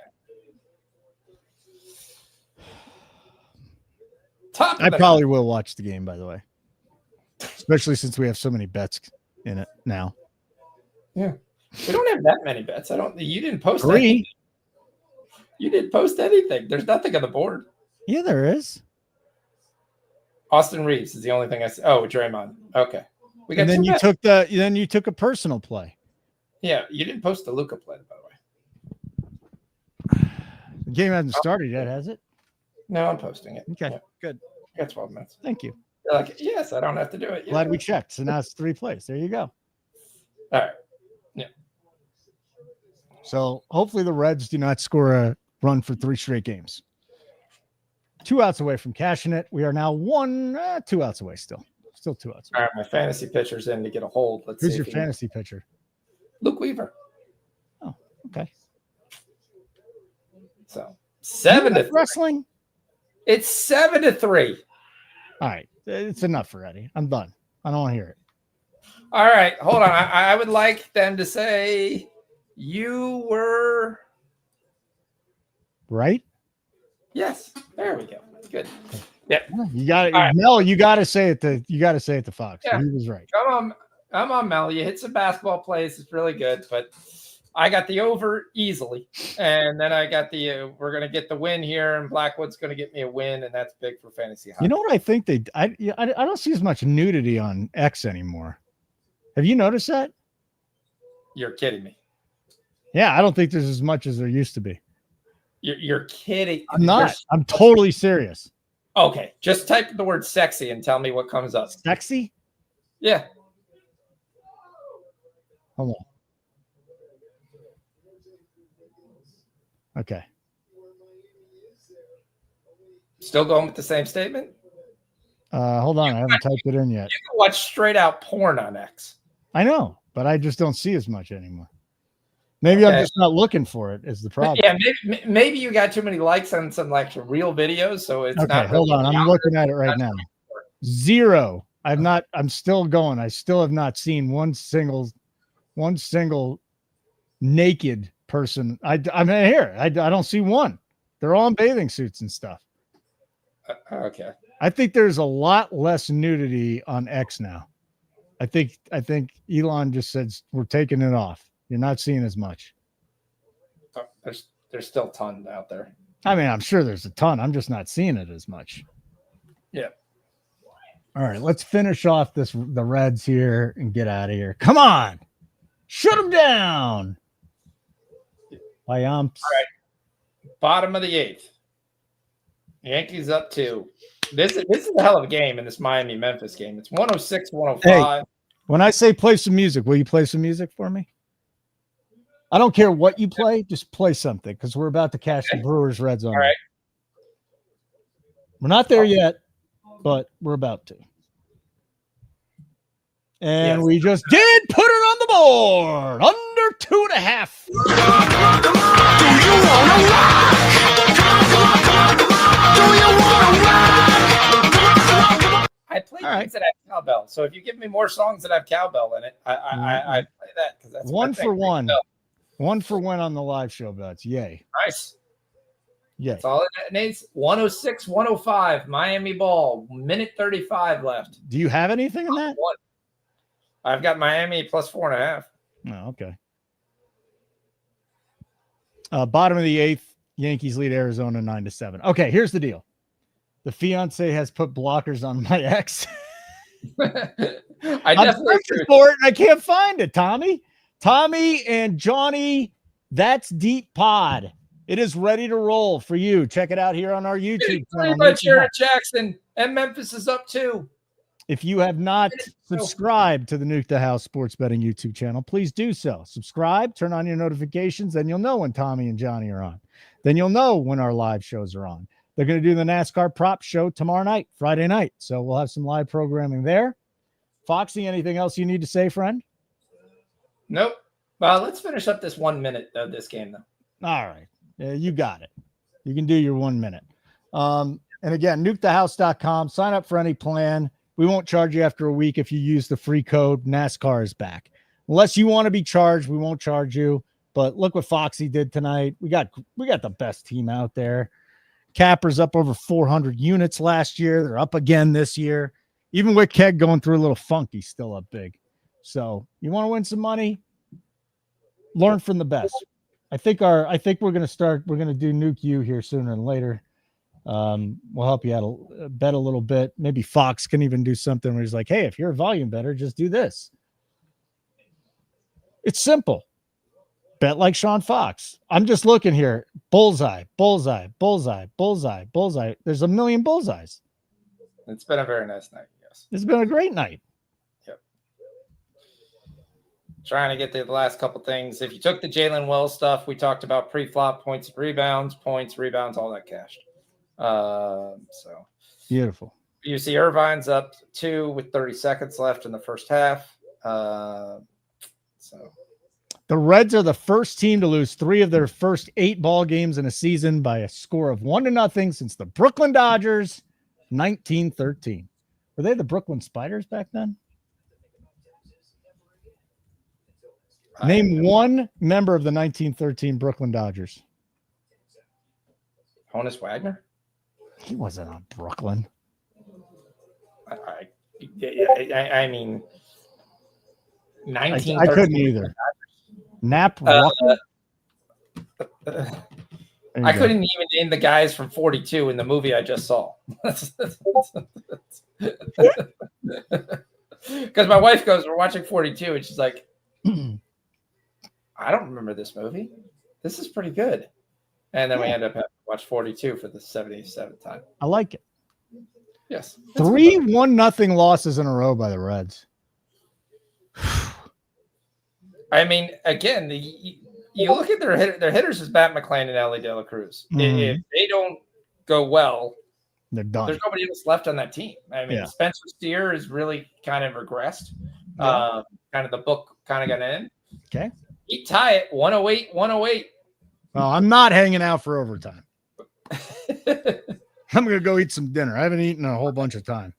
I probably will watch the game, by the way, especially since we have so many bets in it now. Yeah, we don't have that many bets. You didn't post 3. anything. You didn't post anything. There's nothing on the board. Yeah, there is. Austin Reeves is the only thing I see. Oh, Draymond. Okay, we got. And then you took a personal play. Yeah, you didn't post the Luka play, by the way. The game hasn't started yet, has it? No, I'm posting it. Okay, Yeah. good. I got 12 minutes. Thank you. You're like, yes, I don't have to do it. Glad we checked. So now it's 3 plays. There you go. All right. Yeah. So hopefully the Reds do not score a run for 3 straight games. 2 outs away from cashing it. We are now 2 outs away still. Still 2 outs away. All right, my fantasy pitcher's in to get a hold. Let's Who's see. your fantasy pitcher? Luke Weaver. Oh, okay. So 7-3. Wrestling? It's 7-3. All right. It's enough for Eddie. I'm done. I don't want to hear it. All right. Hold on. I would like them to say you were right. Yes. There we go. Good. Yeah. You got it. Right. Mel, you got to say it to Fox. Yeah. He was right. Come on, Mel. You hit some basketball plays. It's really good, but I got the over easily, and then I got the we're gonna get the win here, and Blackwood's gonna get me a win, and that's big for fantasy hockey. You know what I think I don't see as much nudity on X anymore. Have you noticed that? You're kidding me. Yeah, I don't think there's as much as there used to be. You're kidding. I'm not. I'm totally serious. Okay, just type the word sexy and tell me what comes up. Sexy? Yeah. Hold on. Okay. Still going with the same statement? Hold on, I haven't typed it in yet. You can watch straight out porn on X. I know, but I just don't see as much anymore. Maybe I'm just not looking for it. Is the problem? Yeah, maybe you got too many likes on some like real videos, so it's okay. not. Hold on, I'm looking at it right now. 0. I'm still going. I still have not seen one single naked person. I'm here. I don't see one. They're all in bathing suits and stuff. Okay. I think there's a lot less nudity on X now. I think Elon just said we're taking it off. You're not seeing as much. There's still tons out there. I mean, I'm sure there's a ton. I'm just not seeing it as much. Yeah. All right, let's finish off the Reds here and get out of here. Come on, shut them down. By umps. All right. Bottom of the 8th. Yankees up 2. This is a hell of a game in this Miami-Memphis game. It's 106-105. Hey, when I say play some music, will you play some music for me? I don't care what you play, just play something because we're about to catch the Brewers Reds on. All right. We're not there yet, but we're about to. And we just did put it on the board. Under 2.5. Do you want to rock? Do you want to rock? I play things that have cowbell. So if you give me more songs that have cowbell in it, I play that because that's one for one. One for one on the live show bets. Yay. Nice. Yeah. That's all it needs. 106-105. Miami ball. Minute 35 left. Do you have anything in that? I've got Miami plus 4.5. Oh, okay. Bottom of the 8th, Yankees lead Arizona 9-7. Okay, here's the deal. The fiance has put blockers on my ex. I'm searching for it and I can't find it, Tommy. Tommy and Johnny, That's Deep Pod. It is ready to roll for you. Check it out here on our YouTube channel. But you're at Jackson and Memphis is up too. If you have not subscribed to the Nuke the House Sports Betting YouTube channel, please do so. Subscribe, turn on your notifications, then you'll know when Tommy and Johnny are on. Then you'll know when our live shows are on. They're going to do the NASCAR prop show tomorrow night, Friday night. So we'll have some live programming there. Foxy, anything else you need to say, friend? Nope. Well, let's finish up this 1 minute of this game, though. All right. You got it. You can do your 1 minute. And again, nukethehouse.com. Sign up for any plan. We won't charge you after a week if you use the free code. NASCAR is back. Unless you want to be charged, we won't charge you. But look what Foxy did tonight. We got the best team out there. Capper's up over 400 units last year. They're up again this year. Even with Keg going through a little funk, he's still up big. So you want to win some money? Learn from the best. I think we're going to do Nuke You here sooner than later. We'll help you out bet a little bit. Maybe Fox can even do something where he's like, hey, if you're a volume better, just do this. It's simple. Bet like Sean Fox. I'm just looking here. Bullseye, bullseye, bullseye, bullseye, bullseye. There's a million bullseyes. It's been a very nice night. Yes. It's been a great night. Yep. Trying to get to the last couple things. If you took the Jalen Wells stuff, we talked about pre-flop points, rebounds, all that cashed. So beautiful. You see Irvine's up 2 with 30 seconds left in the first half. So the Reds are the first team to lose 3 of their first 8 ball games in a season by a score of 1-0 since the Brooklyn Dodgers 1913. Were they the Brooklyn Spiders back then? Name one member of the 1913 Brooklyn Dodgers. Honus Wagner? He wasn't on Brooklyn. I mean, 1913. I couldn't either. Nap. I couldn't even name the guys from 42 in the movie I just saw. Because my wife goes, we're watching 42, and she's like, I don't remember this movie. This is pretty good. And then we end up having to watch 42 for the 77th time. I like it. Yes. 3 1-0 losses in a row by the Reds. I mean, again, you look at their hitters is Matt McClain and Ellie De La Cruz. Mm-hmm. If they don't go well, They're done. There's nobody else left on that team. I mean, Yeah. Spencer Steer is really kind of regressed. Yeah. Kind of the book kind of got in. Okay. He tie it 108, 108. Well, I'm not hanging out for overtime. I'm going to go eat some dinner. I haven't eaten in a whole bunch of time.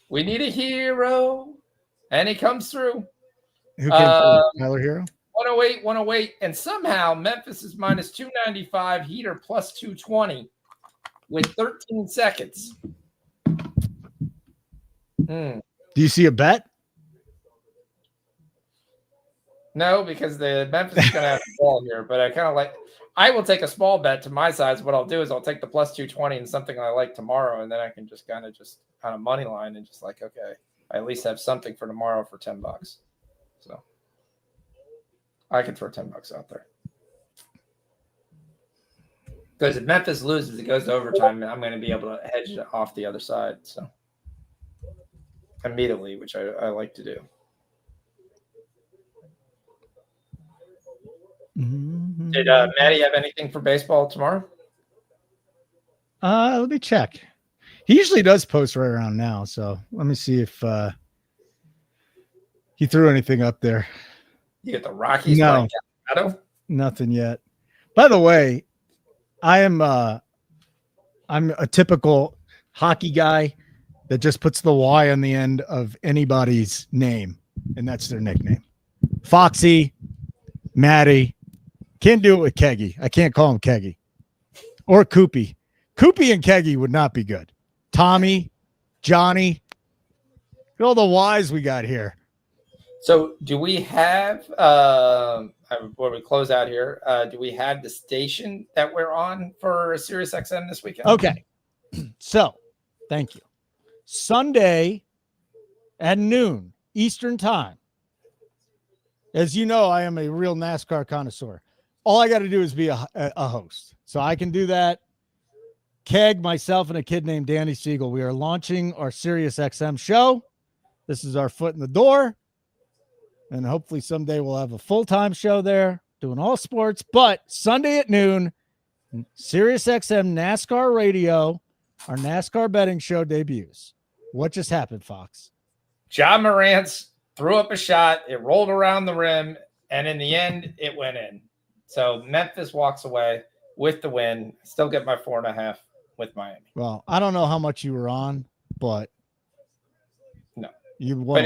We need a hero, and he comes through. Who came through? Tyler Hero? 108, 108, and somehow Memphis is minus 295, Heater plus 220 with 13 seconds. Do you see a bet? No, because the Memphis is going to have the ball here, but I will take a small bet to my size. What I'll do is I'll take the plus 220 and something I like tomorrow, and then I can just kind of money line and just like, okay, I at least have something for tomorrow for $10. So I can throw $10 out there. Because if Memphis loses, it goes to overtime, and I'm going to be able to hedge it off the other side. So immediately, which I like to do. Mm-hmm. Did Matty have anything for baseball tomorrow? Let me check. He usually does post right around now, so let me see if he threw anything up there. You get the Rockies. No, nothing yet. By the way, I'm a typical hockey guy that just puts the Y on the end of anybody's name, and that's their nickname. Foxy, Matty. Can't do it with Keggy. I can't call him Keggy. Or Koopy. Koopy and Keggy would not be good. Tommy, Johnny. Look at all the Y's we got here. So do we have, before we close out here, do we have the station that we're on for Sirius XM this weekend? Okay. So, thank you. Sunday at noon Eastern time. As you know, I am a real NASCAR connoisseur. All I got to do is be a host. So I can do that. Keg, myself, and a kid named Danny Siegel. We are launching our Sirius XM show. This is our foot in the door. And hopefully someday we'll have a full-time show there doing all sports. But Sunday at noon, Sirius XM NASCAR Radio, our NASCAR betting show debuts. What just happened, Fox? John Morantz threw up a shot. It rolled around the rim. And in the end, it went in. So Memphis walks away with the win. Still get my 4.5 with Miami. Well, I don't know how much you were on, but no, you won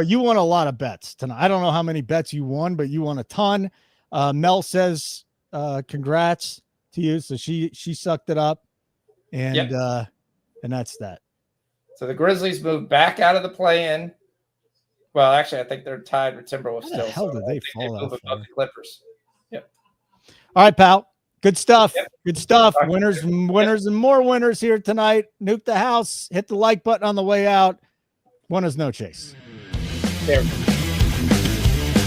you won a lot of bets tonight. I don't know how many bets you won, but you won a ton. Mel says congrats to you. So she sucked it up, and and that's that. So the Grizzlies moved back out of the play-in. Well, actually, I think they're tied with Timberwolves still. How the hell did they fall out? Above the Clippers. Yep. All right, pal. Good stuff. Yep. Good stuff. Winners and more winners here tonight. Nuke the house. Hit the like button on the way out. One is no chase. There.